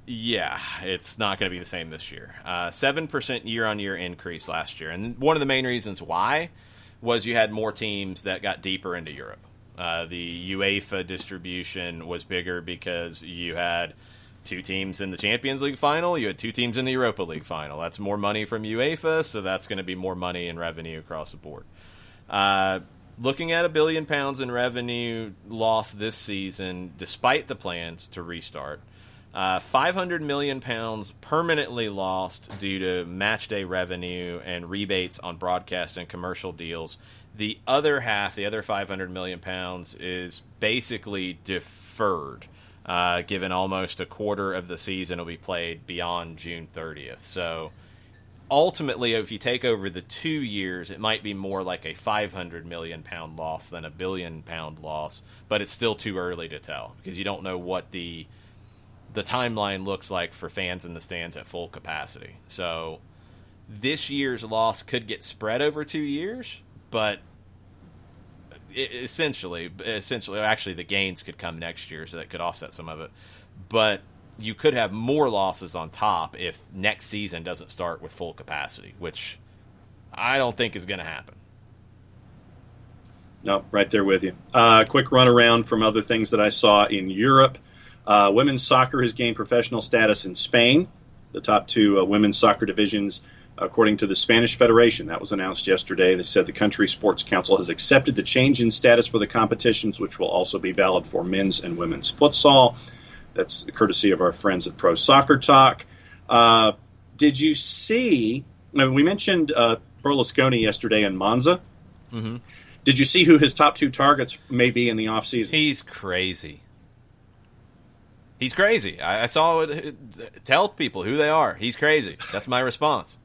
yeah, it's not going to be the same this year. 7% year-on-year increase last year, and one of the main reasons why was you had more teams that got deeper into Europe. The UEFA distribution was bigger because you had 2 teams in the Champions League final. You had 2 teams in the Europa League final. That's more money from UEFA, so that's going to be more money in revenue across the board. Looking at £1 billion in revenue loss this season, despite the plans to restart. £500 million permanently lost due to match day revenue and rebates on broadcast and commercial deals. The other half, the other £500 million, is basically deferred. Given almost a quarter of the season will be played beyond June 30th. So ultimately, if you take over the 2 years, it might be more like a £500 million loss than a £1 billion loss, but it's still too early to tell because you don't know what the timeline looks like for fans in the stands at full capacity. So this year's loss could get spread over 2 years, but essentially, actually, the gains could come next year, so that could offset some of it. But you could have more losses on top if next season doesn't start with full capacity, which I don't think is going to happen. No, right there with you. Quick run around from other things that I saw in Europe. Women's soccer has gained professional status in Spain. The top 2 women's soccer divisions, according to the Spanish Federation. That was announced yesterday. They said the country's sports council has accepted the change in status for the competitions, which will also be valid for men's and women's futsal. That's courtesy of our friends at Pro Soccer Talk. Did you see, we mentioned Berlusconi yesterday in Monza. Mm-hmm. Did you see who his top 2 targets may be in the offseason? He's crazy. He's crazy. I saw it. Tell people who they are. He's crazy. That's my response.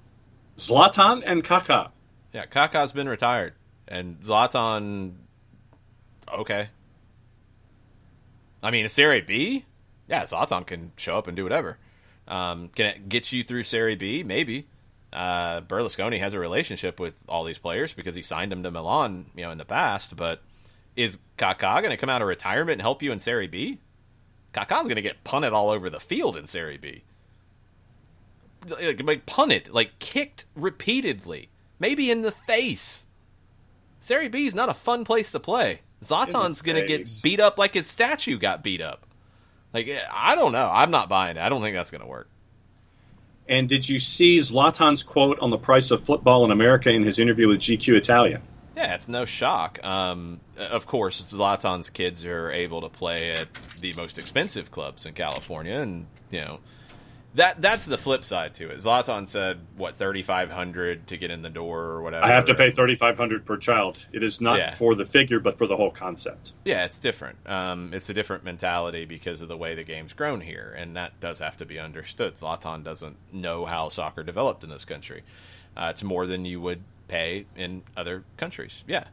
Zlatan and Kaká. Yeah, Kaká's been retired. And Zlatan, okay. I mean, Serie B? Yeah, Zlatan can show up and do whatever. Can it get you through Serie B? Maybe. Berlusconi has a relationship with all these players because he signed them to Milan, in the past. But is Kaká going to come out of retirement and help you in Serie B? Kaká's going to get punted all over the field in Serie B. Like punted, kicked repeatedly, maybe in the face. Serie B is not a fun place to play. Zlatan's going to get beat up like his statue got beat up. I don't know. I'm not buying it. I don't think that's going to work. And did you see Zlatan's quote on the price of football in America in his interview with GQ Italia? Yeah, it's no shock. Of course, Zlatan's kids are able to play at the most expensive clubs in California, and that's the flip side to it. Zlatan said, $3,500 to get in the door or whatever. I have to pay $3,500 per child. It is not for the figure, but for the whole concept. Yeah, it's different. It's a different mentality because of the way the game's grown here, and that does have to be understood. Zlatan doesn't know how soccer developed in this country. It's more than you would pay in other countries. Yeah.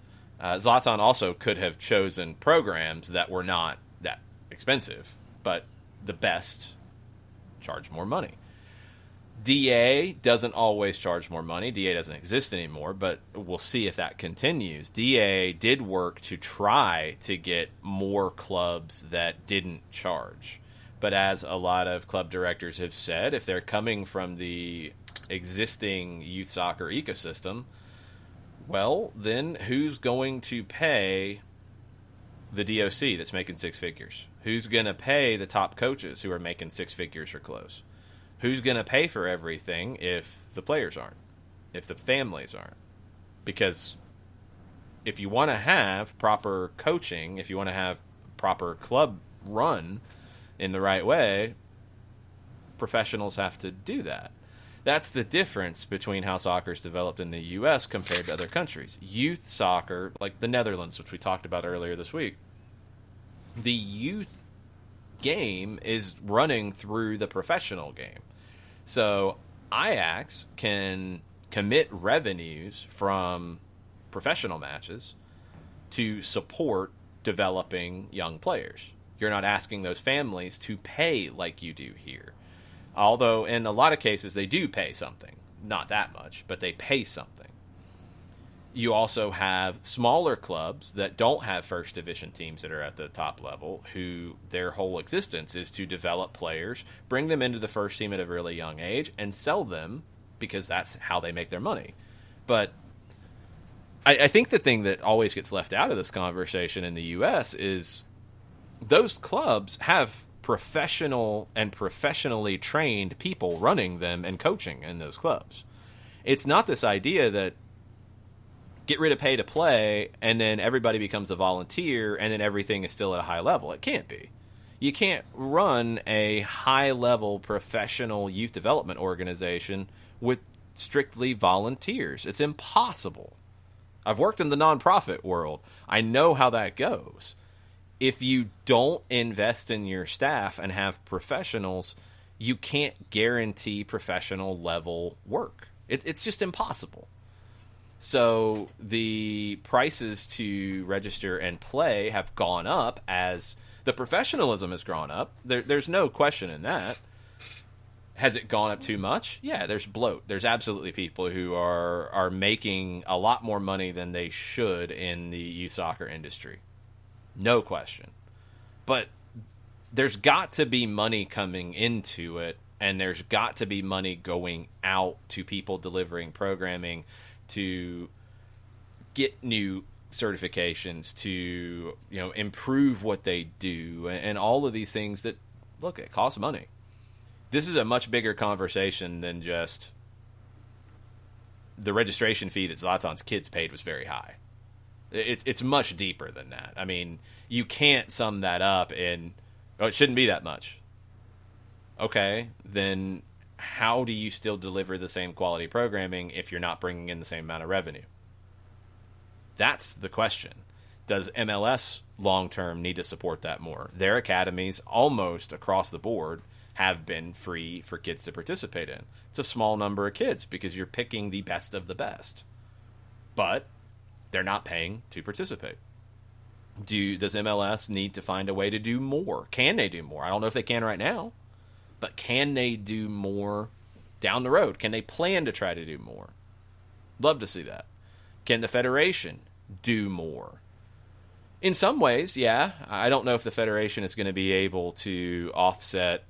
Zlatan also could have chosen programs that were not that expensive, but the best charge more money. DA doesn't always charge more money. DA doesn't exist anymore, but we'll see if that continues. DA did work to try to get more clubs that didn't charge. But as a lot of club directors have said, if they're coming from the existing youth soccer ecosystem, well, then who's going to pay the DOC that's making six figures? Who's going to pay the top coaches who are making six figures or close? Who's going to pay for everything if the players aren't, if the families aren't? Because if you want to have proper coaching, if you want to have proper club run in the right way, professionals have to do that. That's the difference between how soccer is developed in the U.S. compared to other countries. Youth soccer, like the Netherlands, which we talked about earlier this week, the youth game is running through the professional game. So Ajax can commit revenues from professional matches to support developing young players. You're not asking those families to pay like you do here. Although in a lot of cases they do pay something. Not that much, but they pay something. You also have smaller clubs that don't have first division teams that are at the top level, who their whole existence is to develop players, bring them into the first team at a really young age, and sell them because that's how they make their money. But I think the thing that always gets left out of this conversation in the U.S. is those clubs have professional and professionally trained people running them and coaching in those clubs. It's not this idea that get rid of pay to play and then everybody becomes a volunteer and then everything is still at a high level. It can't be. You can't run a high-level professional youth development organization with strictly volunteers. It's impossible. I've worked in the nonprofit world. I know how that goes. If you don't invest in your staff and have professionals, you can't guarantee professional level work. It's just impossible. So the prices to register and play have gone up as the professionalism has gone up. There's no question in that. Has it gone up too much? Yeah, there's bloat. There's absolutely people who are making a lot more money than they should in the youth soccer industry. No question. But there's got to be money coming into it, and there's got to be money going out to people delivering programming to get new certifications, to improve what they do, and all of these things that, look, it costs money. This is a much bigger conversation than just the registration fee that Zlatan's kids paid was very high. It's much deeper than that. I mean, you can't sum that up in, it shouldn't be that much. Okay, then how do you still deliver the same quality programming if you're not bringing in the same amount of revenue? That's the question. Does MLS long-term need to support that more? Their academies, almost across the board, have been free for kids to participate in. It's a small number of kids because you're picking the best of the best. But they're not paying to participate. Does MLS need to find a way to do more? Can they do more? I don't know if they can right now, but can they do more down the road? Can they plan to try to do more? Love to see that. Can the Federation do more? In some ways, yeah. I don't know if the Federation is going to be able to offset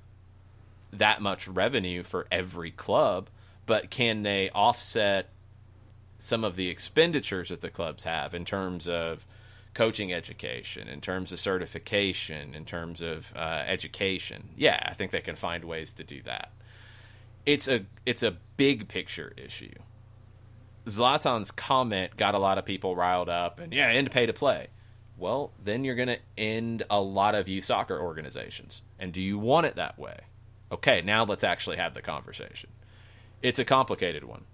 that much revenue for every club, but can they offset some of the expenditures that the clubs have in terms of coaching education, in terms of certification, in terms of education? Yeah, I think they can find ways to do that. It's a big picture issue. Zlatan's comment got a lot of people riled up, and end pay to play. Well, then you're going to end a lot of youth soccer organizations. And do you want it that way? Okay, now let's actually have the conversation. It's a complicated one.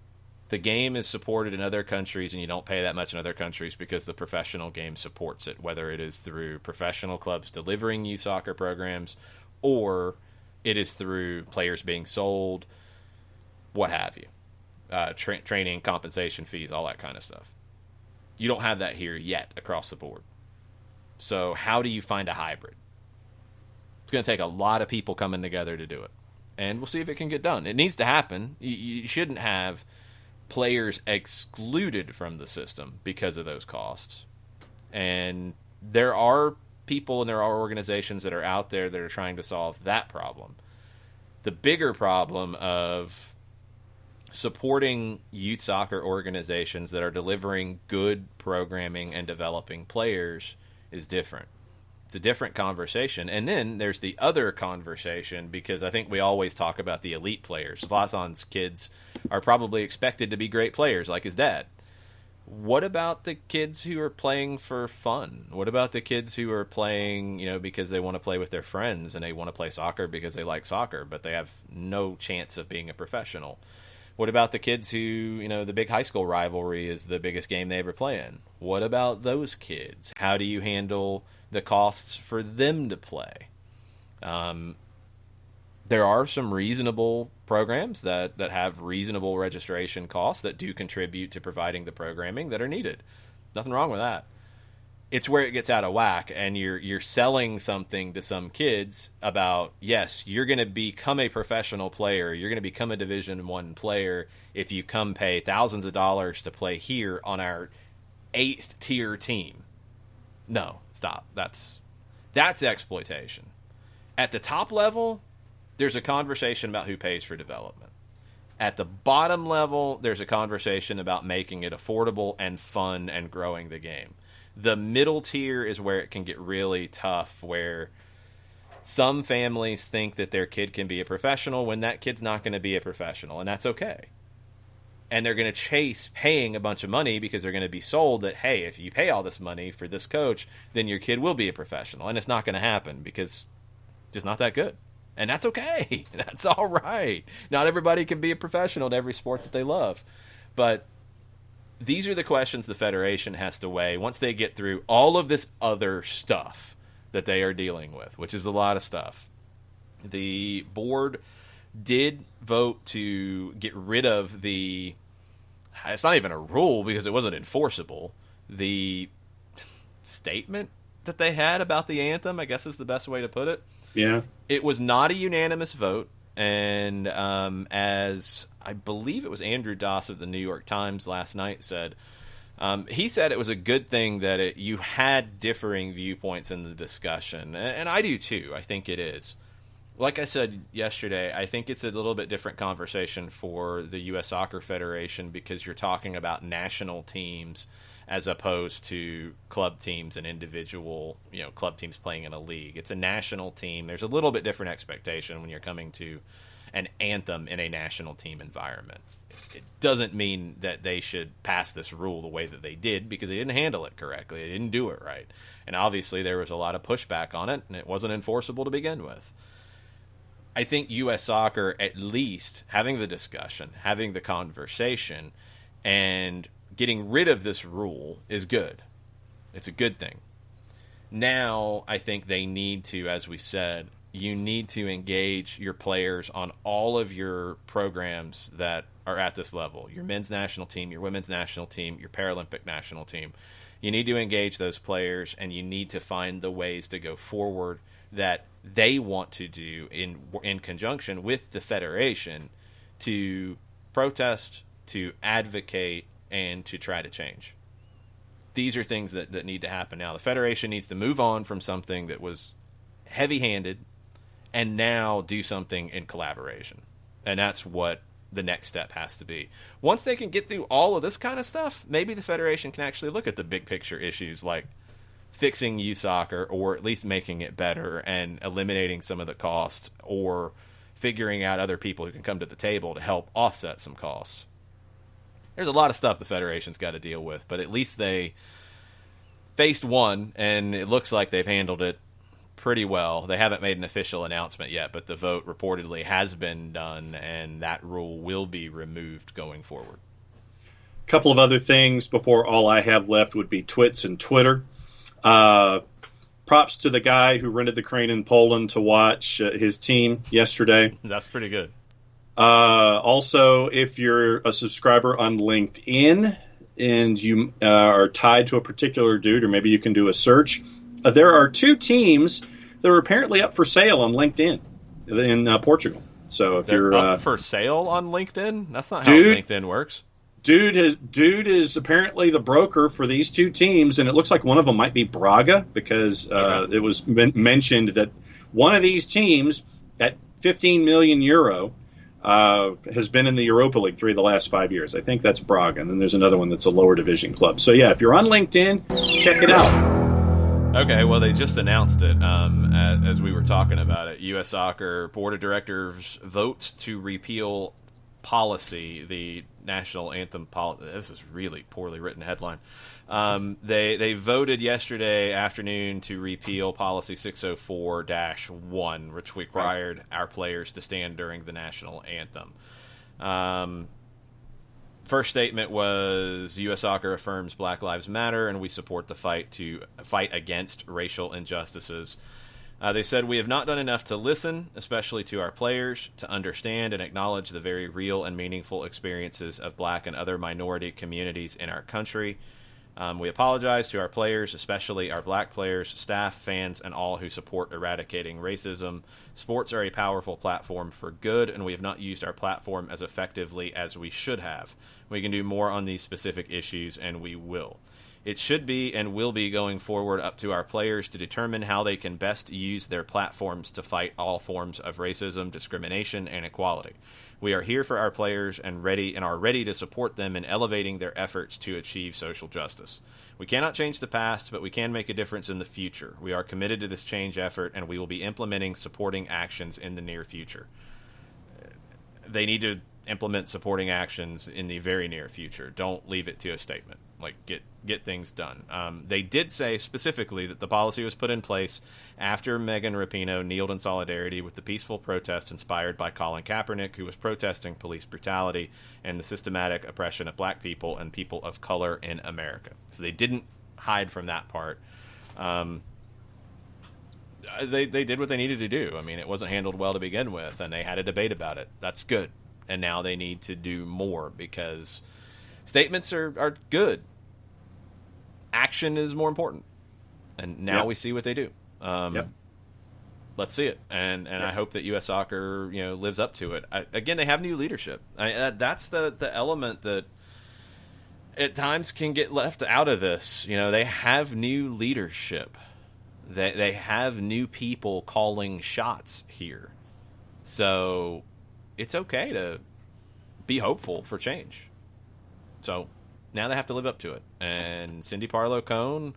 The game is supported in other countries, and you don't pay that much in other countries because the professional game supports it, whether it is through professional clubs delivering youth soccer programs or it is through players being sold, what have you. Training, compensation fees, all that kind of stuff. You don't have that here yet across the board. So how do you find a hybrid? It's going to take a lot of people coming together to do it. And we'll see if it can get done. It needs to happen. You shouldn't have players excluded from the system because of those costs. And there are people and there are organizations that are out there that are trying to solve that problem. The bigger problem of supporting youth soccer organizations that are delivering good programming and developing players is different. It's a different conversation. And then there's the other conversation, because I think we always talk about the elite players. Zlatan's kids are probably expected to be great players like his dad. What about the kids who are playing for fun? What about the kids who are playing, because they want to play with their friends and they want to play soccer because they like soccer, but they have no chance of being a professional? What about the kids who, the big high school rivalry is the biggest game they ever play in? What about those kids? How do you handle the costs for them to play? There are some reasonable programs that have reasonable registration costs that do contribute to providing the programming that are needed. Nothing wrong with that. It's where it gets out of whack, and you're selling something to some kids about, yes, you're going to become a professional player, you're going to become a Division I player if you come pay thousands of dollars to play here on our 8th tier team. No, stop. That's exploitation. At the top level, there's a conversation about who pays for development. At the bottom level, there's a conversation about making it affordable and fun and growing the game. The middle tier is where it can get really tough, where some families think that their kid can be a professional when that kid's not going to be a professional, and that's okay. And they're going to chase paying a bunch of money because they're going to be sold that, hey, if you pay all this money for this coach, then your kid will be a professional. And it's not going to happen because it's just not that good. And that's okay. That's all right. Not everybody can be a professional in every sport that they love. But these are the questions the Federation has to weigh once they get through all of this other stuff that they are dealing with, which is a lot of stuff. The board did vote to get rid of it's not even a rule because it wasn't enforceable, the statement that they had about the anthem, I guess is the best way to put it. Yeah. It was not a unanimous vote, and as I believe it was Andrew Doss of the New York Times last night said, he said it was a good thing that you had differing viewpoints in the discussion, and I do too. I think it is. Like I said yesterday, I think it's a little bit different conversation for the U.S. Soccer Federation because you're talking about national teams as opposed to club teams and individual, club teams playing in a league. It's a national team. There's a little bit different expectation when you're coming to an anthem in a national team environment. It doesn't mean that they should pass this rule the way that they did because they didn't handle it correctly. They didn't do it right. And obviously there was a lot of pushback on it, and it wasn't enforceable to begin with. I think U.S. Soccer, at least having the discussion, having the conversation, and getting rid of this rule is good. It's a good thing. Now, I think they need to, as we said, you need to engage your players on all of your programs that are at this level. Your men's national team, your women's national team, your Paralympic national team. You need to engage those players, and you need to find the ways to go forward that they want to do in conjunction with the Federation to protest, to advocate, and to try to change. These are things that need to happen now. The Federation needs to move on from something that was heavy-handed and now do something in collaboration. And that's what the next step has to be. Once they can get through all of this kind of stuff, maybe the Federation can actually look at the big picture issues like fixing youth soccer, or at least making it better and eliminating some of the costs, or figuring out other people who can come to the table to help offset some costs. There's a lot of stuff the Federation's got to deal with, but at least they faced one, and it looks like they've handled it pretty well. They haven't made an official announcement yet, but the vote reportedly has been done, and that rule will be removed going forward. A couple of other things before all I have left would be twits and Twitter. Props to the guy who rented the crane in Poland to watch his team yesterday. That's pretty good. Also, if you're a subscriber on LinkedIn, and you are tied to a particular dude, or maybe you can do a search, there are 2 teams that are apparently up for sale on LinkedIn in Portugal. So if They're you're up for sale on LinkedIn, that's not how dude, LinkedIn works. Dude is apparently the broker for these 2 teams, and it looks like one of them might be Braga, because it was mentioned that one of these teams at 15 million euro has been in the Europa League 3 of the last 5 years. I think that's Braga, and then there's another one that's a lower division club. So yeah, if you're on LinkedIn, check it out. Okay, well, they just announced it as we were talking about it. U.S. Soccer Board of Directors votes to repeal policy, the national anthem policy. This is really poorly written headline. They voted yesterday afternoon to repeal policy 604-1, which required our players to stand during the national anthem. First statement was, U.S. Soccer affirms Black Lives Matter, and we support the fight against racial injustices. They said, we have not done enough to listen, especially to our players, to understand and acknowledge the very real and meaningful experiences of black and other minority communities in our country. We apologize to our players, especially our black players, staff, fans, and all who support eradicating racism. Sports are a powerful platform for good, and we have not used our platform as effectively as we should have. We can do more on these specific issues, and we will. It should be and will be going forward up to our players to determine how they can best use their platforms to fight all forms of racism, discrimination, and equality. We are here for our players and are ready to support them in elevating their efforts to achieve social justice. We cannot change the past, but we can make a difference in the future. We are committed to this change effort, and we will be implementing supporting actions in the near future. They need to implement supporting actions in the very near future. Don't leave it to a statement. Like, get things done. They did say specifically that the policy was put in place after Megan Rapinoe kneeled in solidarity with the peaceful protest inspired by Colin Kaepernick, who was protesting police brutality and the systematic oppression of black people and people of color in America. So they didn't hide from that part. They did what they needed to do. I mean, it wasn't handled well to begin with, and they had a debate about it. That's good. And now they need to do more, because statements are good. Action is more important. And now we see what they do. Let's see it. And I hope that U.S. Soccer lives up to it. Again, they have new leadership. That's the element that at times can get left out of this. They have new leadership. They have new people calling shots here. So it's okay to be hopeful for change. So now they have to live up to it. And Cindy Parlow-Cone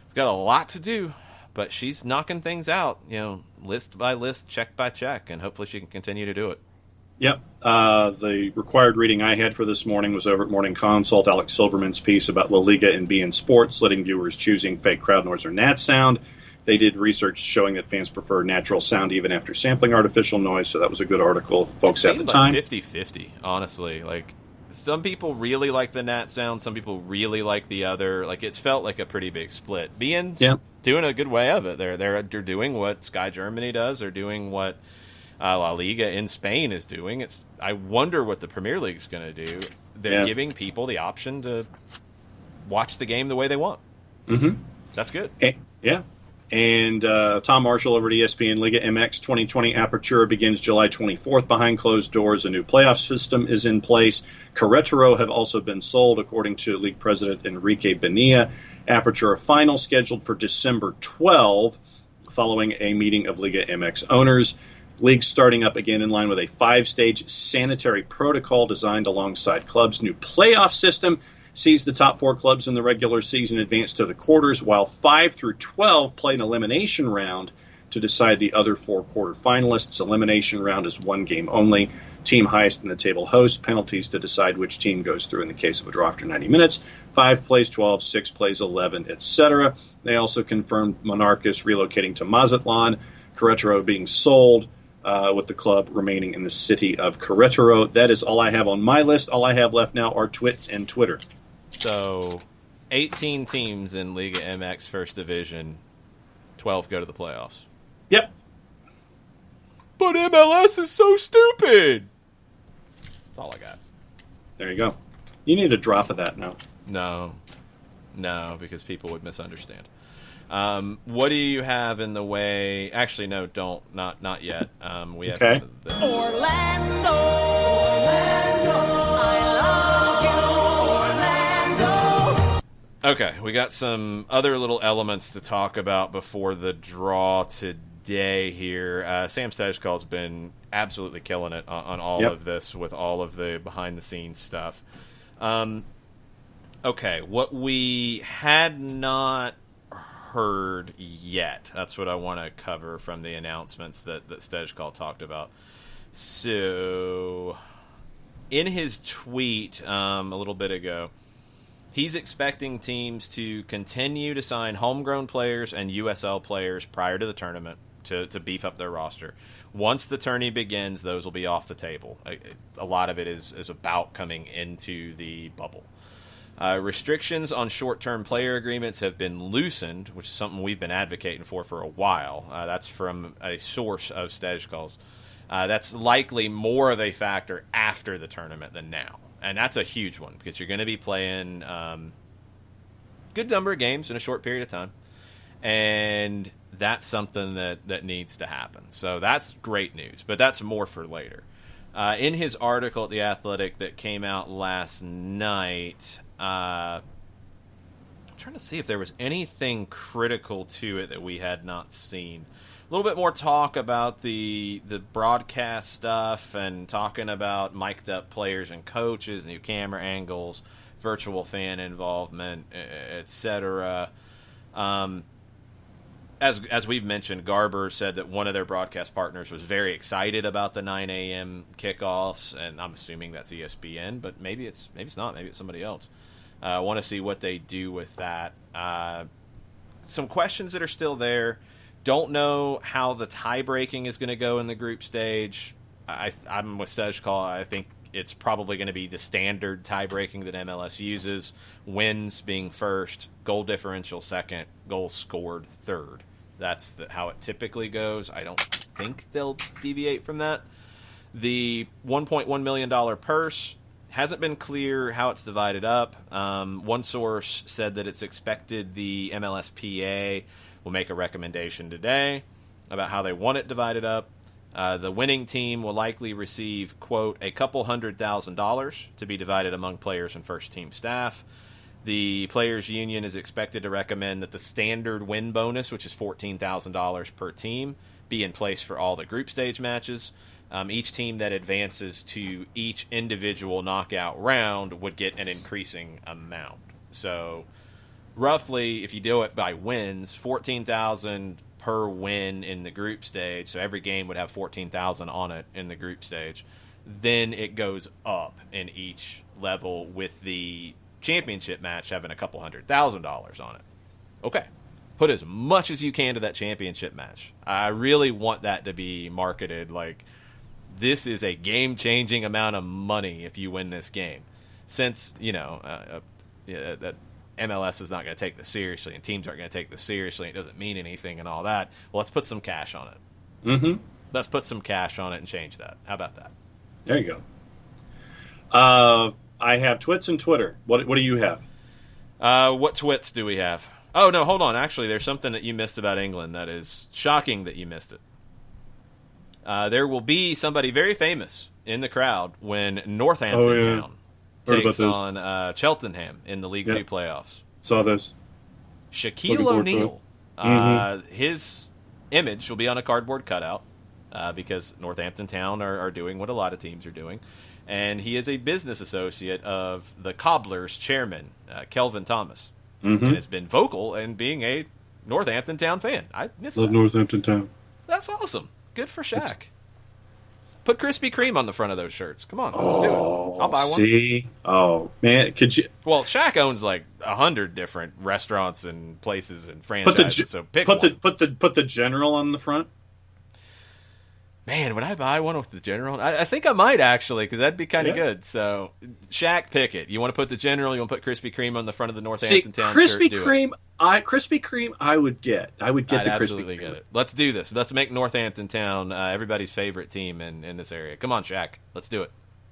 has got a lot to do, but she's knocking things out, list by list, check by check, and hopefully she can continue to do it. Yep. The required reading I had for this morning was over at Morning Consult, Alex Silverman's piece about La Liga and beIN Sports, letting viewers choosing fake crowd noise or nat sound. They did research showing that fans prefer natural sound even after sampling artificial noise, so that was a good article, folks, at the time. 50-50, honestly. Like, some people really like the nat sound, some people really like the other. Like, it's felt like a pretty big split. beIN's doing a good way of it. They're doing what Sky Germany does. They're doing what La Liga in Spain is doing. I wonder what the Premier League's going to do. They're giving people the option to watch the game the way they want. Mm-hmm. That's good. And Tom Marshall over at ESPN, Liga MX 2020 Apertura begins July 24th behind closed doors. A new playoff system is in place. Querétaro have also been sold, according to league president Enrique Bonilla. Apertura final scheduled for December 12, following a meeting of Liga MX owners. League starting up again in line with a 5-stage sanitary protocol designed alongside clubs' new playoff system. Sees the top 4 clubs in the regular season advance to the quarters, while 5 through 12 play an elimination round to decide the other 4 quarterfinalists. Elimination round is 1 game only. Team highest in the table hosts. Penalties to decide which team goes through in the case of a draw after 90 minutes. 5 plays 12, 6 plays 11, etc. They also confirmed Monarchis relocating to Mazatlan, Querétaro being sold, with the club remaining in the city of Querétaro. That is all I have on my list. All I have left now are twits and Twitter. So, 18 teams in Liga MX First Division, 12 go to the playoffs. Yep. But MLS is so stupid! That's all I got. There you go. You need a drop of that now. No, because people would misunderstand. What do you have in the way? Actually, no, don't. Not yet. We have some of this. Orlando, I love you, Orlando. Okay, we got some other little elements to talk about before the draw today here. Sam Stejkal's been absolutely killing it on all of this with all of the behind-the-scenes stuff. Okay, what we had not heard yet, that's what I want to cover from the announcements that Stejkal talked about. So, in his tweet a little bit ago, he's expecting teams to continue to sign homegrown players and USL players prior to the tournament to beef up their roster. Once the tourney begins, those will be off the table. A lot of it is about coming into the bubble. Restrictions on short-term player agreements have been loosened, which is something we've been advocating for a while. That's from a source of Stejkal's. That's likely more of a factor after the tournament than now. And that's a huge one because you're going to be playing good number of games in a short period of time. And that's something that needs to happen. So that's great news, but that's more for later. In his article at The Athletic that came out last night, I'm trying to see if there was anything critical to it that we had not seen. A little bit more talk about the broadcast stuff and talking about mic'd up players and coaches, new camera angles, virtual fan involvement, etc. As we've mentioned, Garber said that one of their broadcast partners was very excited about the 9 a.m. kickoffs, and I'm assuming that's ESPN, but maybe it's not. Maybe it's somebody else. I want to see what they do with that. Some questions that are still there. Don't know how the tie-breaking is going to go in the group stage. I'm with Stejkal. I think it's probably going to be the standard tie-breaking that MLS uses. Wins being first, goal differential second, goals scored third. That's how it typically goes. I don't think they'll deviate from that. The $1.1 million purse hasn't been clear how it's divided up. One source said that it's expected the MLSPA will make a recommendation today about how they want it divided up. The winning team will likely receive, quote, a couple $100,000 to be divided among players and first-team staff. The Players Union is expected to recommend that the standard win bonus, which is $14,000 per team, be in place for all the group stage matches. Each team that advances to each individual knockout round would get an increasing amount. So, roughly, if you do it by wins, $14,000 per win in the group stage. So every game would have $14,000 on it in the group stage. Then it goes up in each level with the championship match having a couple $100,000 on it. Okay. Put as much as you can to that championship match. I really want that to be marketed like this is a game-changing amount of money if you win this game. Since, that MLS is not going to take this seriously and teams aren't going to take this seriously, it doesn't mean anything and all that, well, let's put some cash on it. Mm-hmm. Let's put some cash on it and change that. How about that? There you go. I have twits and Twitter. What do you have? What twits do we have? Oh, no, hold on. Actually, there's something that you missed about England that is shocking that you missed it. There will be somebody very famous in the crowd when Northampton Town takes on Cheltenham in the League Two playoffs. Saw this. Shaquille O'Neal. His image will be on a cardboard cutout because Northampton Town are doing what a lot of teams are doing. And he is a business associate of the Cobblers chairman, Kelvin Thomas. And has been vocal in being a Northampton Town fan. I miss Love that. Northampton Town. That's awesome. Good for Shaq. Put Krispy Kreme on the front of those shirts. Come on, let's do it. I'll buy one. See? Oh, man. Could you... Well, Shaq owns like 100 different restaurants and places and franchises, so pick one. Put the General on the front? Man, would I buy one with the General? I think I might, actually, because that'd be kind of good. So, Shaq, pick it. You want to put the General, you want to put Krispy Kreme on the front of the Northampton Town shirt? Krispy Kreme, I would get. I would get the Krispy Kreme. Get it. Let's do this. Let's make Northampton Town everybody's favorite team in this area. Come on, Shaq. Let's do it.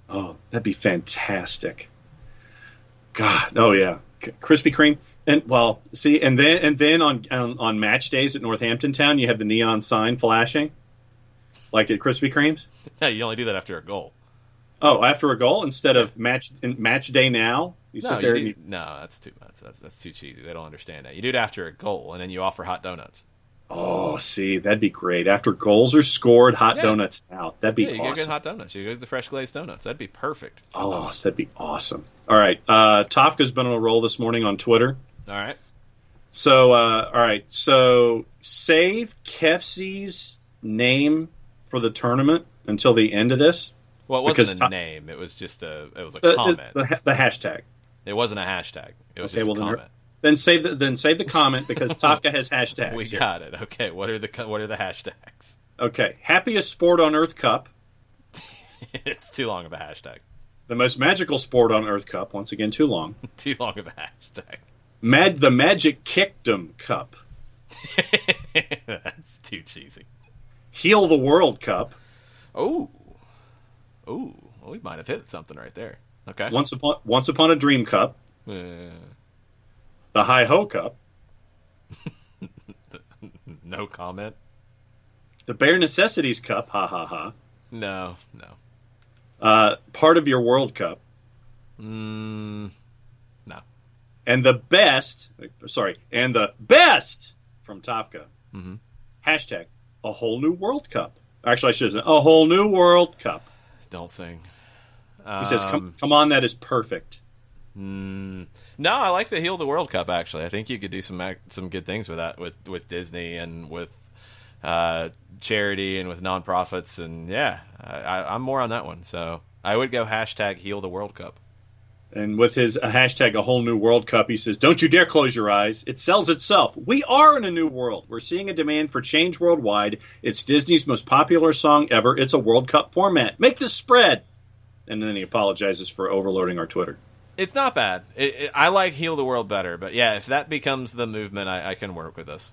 Oh, that'd be fantastic. God, oh yeah, Krispy Kreme. And well, see, and then on match days at Northampton Town, you have the neon sign flashing, like at Krispy Kreme's. Yeah, you only do that after a goal. Oh, after a goal instead of match day now. You sit there. No, that's too much. That's too cheesy. They don't understand that. You do it after a goal, and then you offer hot donuts. Oh, see, that'd be great. After goals are scored, hot donuts out. That'd be you awesome. You get hot donuts. You get the fresh glazed donuts. That'd be perfect. Oh, that'd be awesome. All right, Tofka's been on a roll this morning on Twitter. All right. So, all right. So, save Kefsi's name for the tournament until the end of this. Well, it wasn't a name. It was just a comment. The hashtag. It wasn't a hashtag. It was just a comment. Then save the comment because Tofka has hashtags. We got it. Okay. What are the hashtags? Okay. Happiest sport on Earth Cup. It's too long of a hashtag. The most magical sport on Earth Cup. Once again, too long. Too long of a hashtag. The Magic Kickdom Cup. That's too cheesy. Heal the World Cup. Oh, well, we might have hit something right there. Okay. Once upon a Dream Cup. The Hi Ho Cup. No comment. The Bare Necessities Cup. Ha ha ha. No. Part of Your World Cup. No. And the best from Tofka. Mm-hmm. Hashtag a whole new World Cup. Actually, I should have said a whole new World Cup. Don't sing. He says, come on, that is perfect. No, I like the Heal the World Cup, actually. I think you could do some good things with that, with Disney and with charity and with nonprofits. And, yeah, I'm more on that one. So I would go hashtag Heal the World Cup. And with his hashtag a whole new World Cup, he says, don't you dare close your eyes. It sells itself. We are in a new world. We're seeing a demand for change worldwide. It's Disney's most popular song ever. It's a World Cup format. Make this spread. And then he apologizes for overloading our Twitter. It's not bad. I like Heal the World better. But, yeah, if that becomes the movement, I can work with this.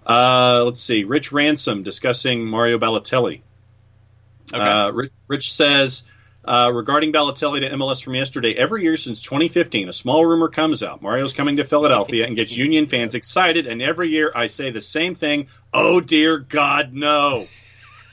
Let's see. Rich Ransom discussing Mario Balotelli. Okay. Rich says... regarding Balotelli to MLS from yesterday, every year since 2015, a small rumor comes out. Mario's coming to Philadelphia and gets Union fans excited, and every year I say the same thing. Oh, dear God, no.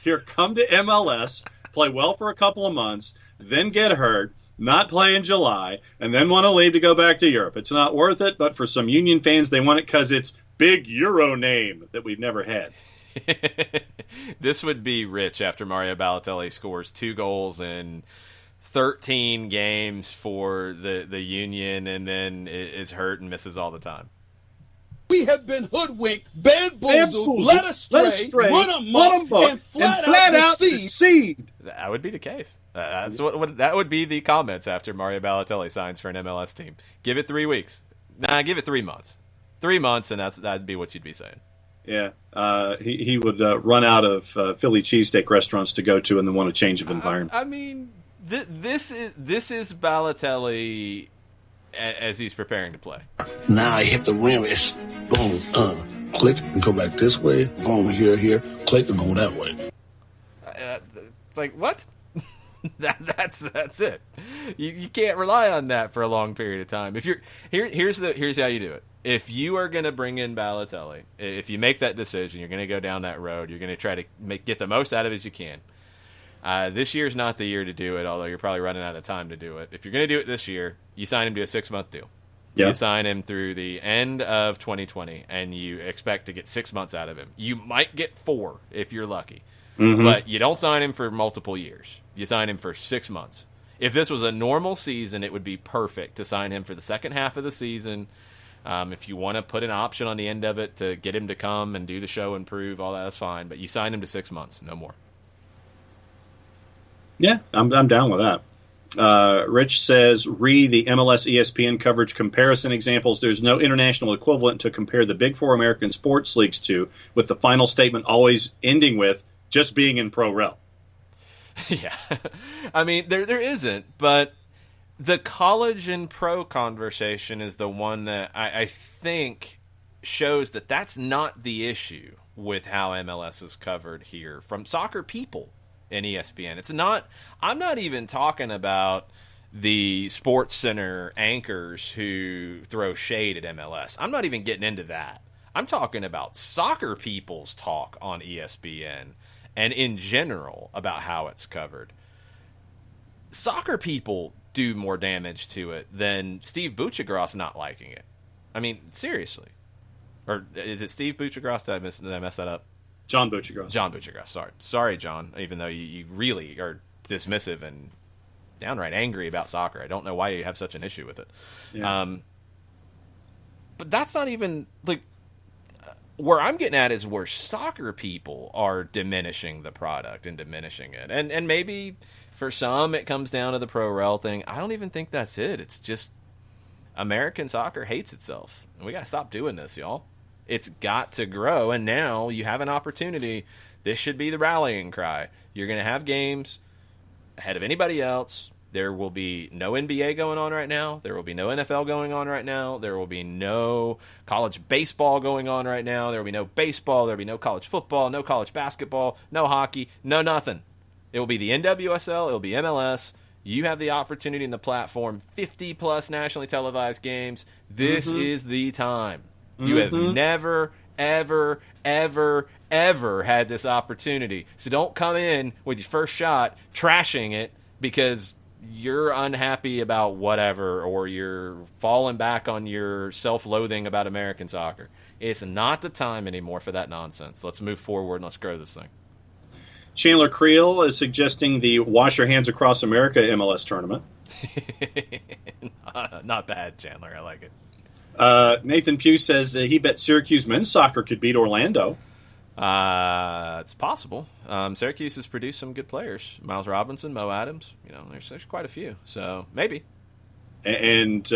Here, come to MLS, play well for a couple of months, then get hurt, not play in July, and then want to leave to go back to Europe. It's not worth it, but for some Union fans, they want it because it's big Euro name that we've never had. This would be Rich after Mario Balotelli scores 2 goals in 13 games for the Union and then is hurt and misses all the time. We have been hoodwinked, bamboozled, led astray, run amok, and flat out deceived. That would be the case. That would be the comments after Mario Balotelli signs for an MLS team. Give it 3 weeks. Nah, give it 3 months. 3 months, and that'd be what you'd be saying. Yeah, he would run out of Philly cheesesteak restaurants to go to and then want a change of environment. I mean, this is Balotelli as he's preparing to play. Now I hit the rim. It's boom, click and go back this way. Boom, here, click and go that way. It's like what? That's it. You can't rely on that for a long period of time. If you're here's how you do it. If you are going to bring in Balotelli, if you make that decision, you're going to go down that road. You're going to try to get the most out of it as you can. This year's not the year to do it, although you're probably running out of time to do it. If you're going to do it this year, you sign him to a 6-month deal. Yeah. You sign him through the end of 2020, and you expect to get 6 months out of him. You might get 4 if you're lucky, but you don't sign him for multiple years. You sign him for 6 months. If this was a normal season, it would be perfect to sign him for the second half of the season. If you want to put an option on the end of it to get him to come and do the show and prove all that, that's fine. But you sign him to 6 months, no more. Yeah, I'm down with that. Rich says, re the MLS ESPN coverage comparison examples. There's no international equivalent to compare the Big Four American sports leagues to, with the final statement always ending with just being in pro rel. Yeah, I mean there isn't, but the college and pro conversation is the one that I think shows that that's not the issue with how MLS is covered here from soccer people in ESPN. It's not. I'm not even talking about the Sports Center anchors who throw shade at MLS. I'm not even getting into that. I'm talking about soccer people's talk on ESPN and in general about how it's covered. Soccer people do more damage to it than Steve Buccigross not liking it. I mean, seriously. Or is it Steve Buccigross? Did I mess that up? John Buccigross. John Buccigross. Sorry, John. Even though you really are dismissive and downright angry about soccer, I don't know why you have such an issue with it. Yeah. But that's not even like where I'm getting at is where soccer people are diminishing the product and diminishing it, and maybe for some it comes down to the pro rel thing. I don't even think that's it. It's just American soccer hates itself, and we got to stop doing this, y'all. It's got to grow, and now you have an opportunity. This should be the rallying cry. You're going to have games ahead of anybody else. There will be no NBA going on right now. There will be no NFL going on right now. There will be no college baseball going on right now. There will be no baseball. There will be no college football, no college basketball, no hockey, no nothing. It will be the NWSL. It will be MLS. You have the opportunity and the platform, 50-plus nationally televised games. This is the time. You have never, ever, ever, ever had this opportunity. So don't come in with your first shot trashing it because you're unhappy about whatever or you're falling back on your self-loathing about American soccer. It's not the time anymore for that nonsense. Let's move forward and let's grow this thing. Chandler Creel is suggesting the Wash Your Hands Across America MLS tournament. Not bad, Chandler. I like it. Nathan Pugh says that he bet Syracuse men's soccer could beat Orlando. It's possible. Syracuse has produced some good players. Miles Robinson, Mo Adams. There's quite a few. So maybe. And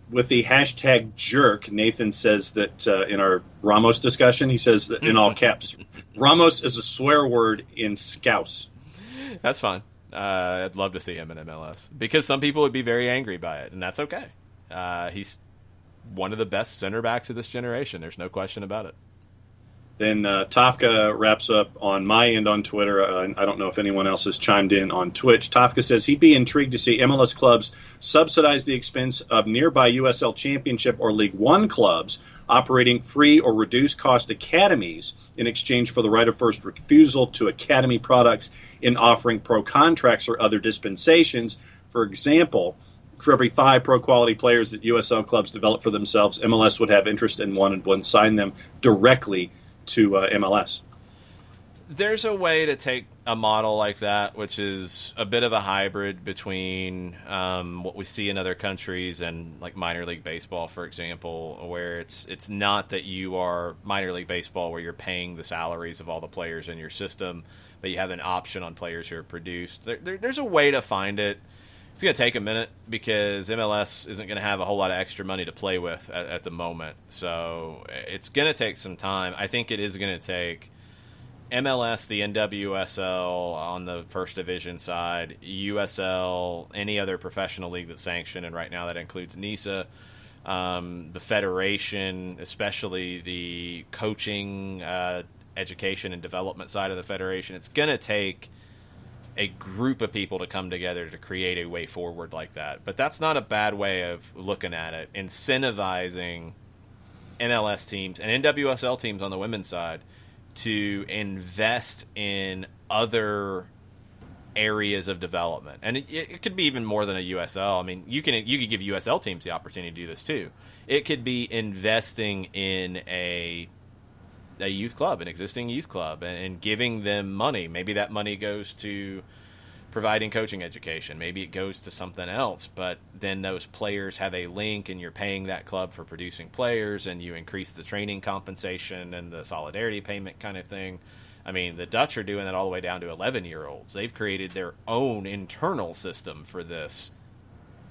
with the hashtag jerk, Nathan says that in our Ramos discussion, he says that in all caps, Ramos is a swear word in Scouse. That's fine. I'd love to see him in MLS because some people would be very angry by it, and that's okay. He's one of the best center backs of this generation. There's no question about it. Then Tafka wraps up on my end on Twitter. I don't know if anyone else has chimed in on Twitch. Tafka says he'd be intrigued to see MLS clubs subsidize the expense of nearby USL Championship or League One clubs operating free or reduced cost academies in exchange for the right of first refusal to academy products in offering pro contracts or other dispensations. For example, for every 5 pro-quality players that USL clubs develop for themselves, MLS would have interest in one and would sign them directly to MLS. There's a way to take a model like that, which is a bit of a hybrid between what we see in other countries and like minor league baseball, for example, where it's not that you are minor league baseball where you're paying the salaries of all the players in your system, but you have an option on players who are produced. There's a way to find it. It's going to take a minute because MLS isn't going to have a whole lot of extra money to play with at the moment. So it's going to take some time. I think it is going to take MLS, the NWSL on the first division side, USL, any other professional league that's sanctioned, and right now that includes NISA, the federation, especially the coaching, education, and development side of the federation. It's going to take a group of people to come together to create a way forward like that. But that's not a bad way of looking at it. Incentivizing MLS teams and NWSL teams on the women's side to invest in other areas of development. And it could be even more than a USL. I mean, you could give USL teams the opportunity to do this too. It could be investing in a youth club, an existing youth club, and giving them money. Maybe that money goes to providing coaching education. Maybe it goes to something else, but then those players have a link and you're paying that club for producing players and you increase the training compensation and the solidarity payment kind of thing. I mean, the Dutch are doing that all the way down to 11-year-olds. They've created their own internal system for this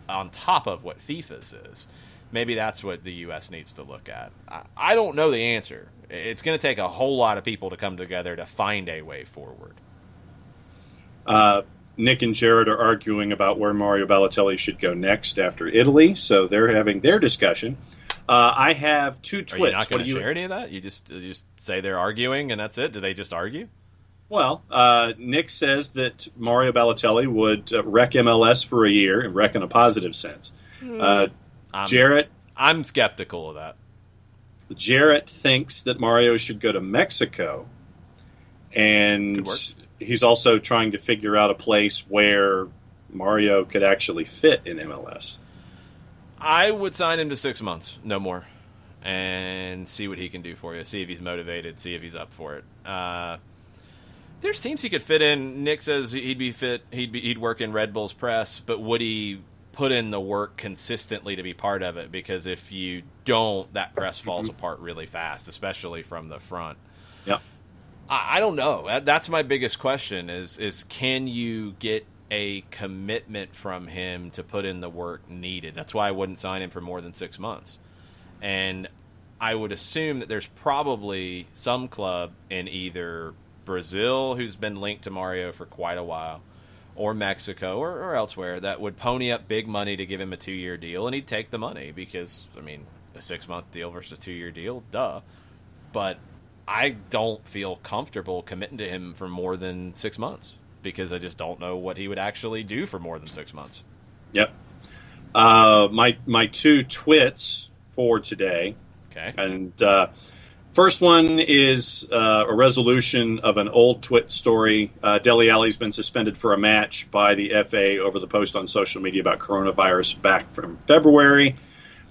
on top of what FIFA's is. Maybe that's what the U.S. needs to look at. I don't know the answer. It's going to take a whole lot of people to come together to find a way forward. Nick and Jared are arguing about where Mario Balotelli should go next after Italy, so they're having their discussion. I have 2 tweets. Are you not going to share any of that? You just say they're arguing and that's it? Do they just argue? Well, Nick says that Mario Balotelli would wreck MLS for a year, and wreck in a positive sense. I'm skeptical of that. Jarrett thinks that Mario should go to Mexico, and he's also trying to figure out a place where Mario could actually fit in MLS. I would sign him to 6 months, no more, and see what he can do for you. See if he's motivated. See if he's up for it. There's teams he could fit in. Nick says he'd be fit. He'd work in Red Bull's press, but would he put in the work consistently to be part of it? Because if you don't, that press falls apart really fast, especially from the front. Yeah, I don't know. That's my biggest question: is can you get a commitment from him to put in the work needed? That's why I wouldn't sign him for more than 6 months. And I would assume that there's probably some club in either Brazil who's been linked to Mario for quite a while, or Mexico or elsewhere that would pony up big money to give him a 2-year deal, and he'd take the money because, I mean, a 6-month deal versus a 2-year deal, duh. But I don't feel comfortable committing to him for more than 6 months because I just don't know what he would actually do for more than 6 months. Yep. My two twits for today. Okay. And first one is a resolution of an old twit story. Dele Alli's been suspended for a match by the FA over the post on social media about coronavirus back from February,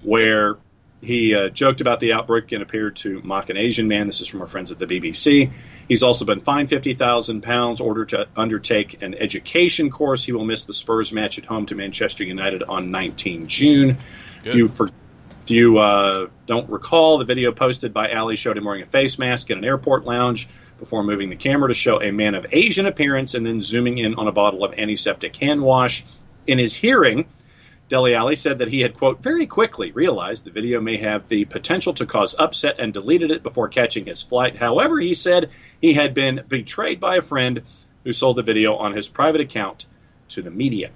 where he joked about the outbreak and appeared to mock an Asian man. This is from our friends at the BBC. He's also been fined £50,000, ordered to undertake an education course. He will miss the Spurs match at home to Manchester United on 19 June. If you don't recall, the video posted by Ali showed him wearing a face mask in an airport lounge before moving the camera to show a man of Asian appearance and then zooming in on a bottle of antiseptic hand wash. In his hearing, Dele Alli said that he had, quote, very quickly realized the video may have the potential to cause upset and deleted it before catching his flight. However, he said he had been betrayed by a friend who sold the video on his private account to the media.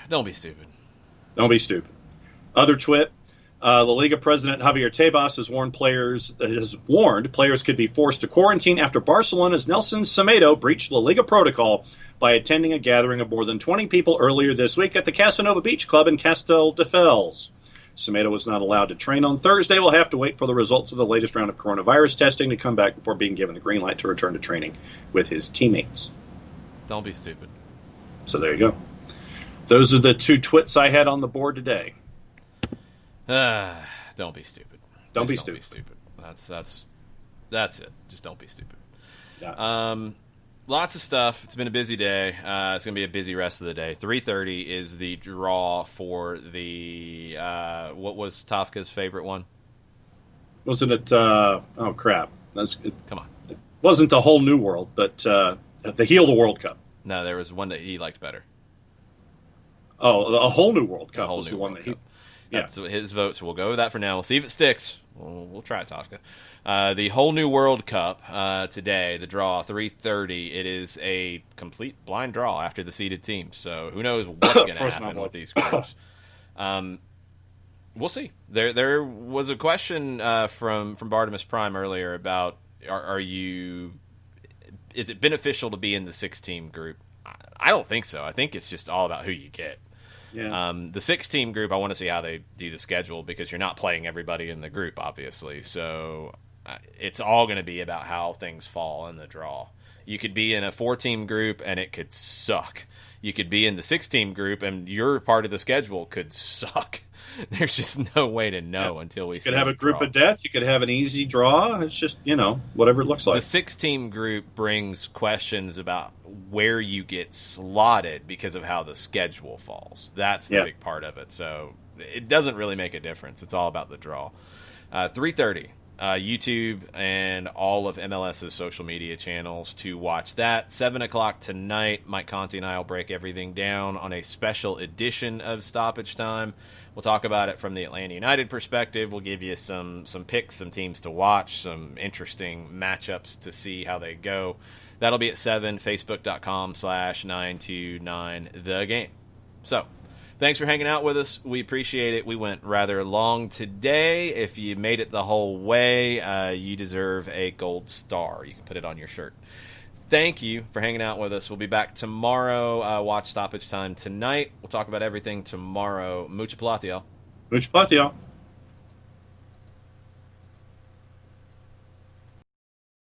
Don't be stupid. Don't be stupid. Other twit. La Liga president Javier Tebas has warned players could be forced to quarantine after Barcelona's Nelson Semedo breached La Liga protocol by attending a gathering of more than 20 people earlier this week at the Casanova Beach Club in Castelldefels. Semedo was not allowed to train on Thursday. We'll have to wait for the results of the latest round of coronavirus testing to come back before being given the green light to return to training with his teammates. Don't be stupid. So there you go. Those are the two twits I had on the board today. Don't be stupid. Don't be stupid. That's it. Just don't be stupid. Yeah. Lots of stuff. It's been a busy day. It's going to be a busy rest of the day. 3:30 is the draw for the what was Tafka's favorite one? Wasn't it? Oh crap! Come on. It wasn't the whole New World, but the Heal the World Cup. No, there was one that he liked better. Oh, a whole New World Cup was the one that he. Yeah. That's his vote, so we'll go with that for now. We'll see if it sticks. We'll try it, Tosca. The whole New World Cup today, the draw, 3:30. It is a complete blind draw after the seeded teams, so who knows what's going to happen with these groups. We'll see. There was a question from Bartimus Prime earlier about is it beneficial to be in the 6-team group? I don't think so. I think it's just all about who you get. Yeah. The 6-team group, I want to see how they do the schedule because you're not playing everybody in the group, obviously. So it's all going to be about how things fall in the draw. You could be in a 4-team group and it could suck. You could be in the 6-team group and your part of the schedule could suck. There's just no way to know until we see. You could have a group of death. You could have an easy draw. It's just, whatever it looks like. The 6-team group brings questions about where you get slotted because of how the schedule falls. That's the big part of it. So it doesn't really make a difference. It's all about the draw. 3:30, YouTube and all of MLS's social media channels to watch that. 7 o'clock tonight, Mike Conti and I will break everything down on a special edition of Stoppage Time. We'll talk about it from the Atlanta United perspective. We'll give you some picks, some teams to watch, some interesting matchups to see how they go. That'll be at 7, facebook.com/929thegame. So, Thanks for hanging out with us. We appreciate it. We went rather long today. If you made it the whole way, you deserve a gold star. You can put it on your shirt. Thank you for hanging out with us. We'll be back tomorrow. Watch Stoppage Time tonight. We'll talk about everything tomorrow. Mucha plata, y'all. Mucha plata, y'all.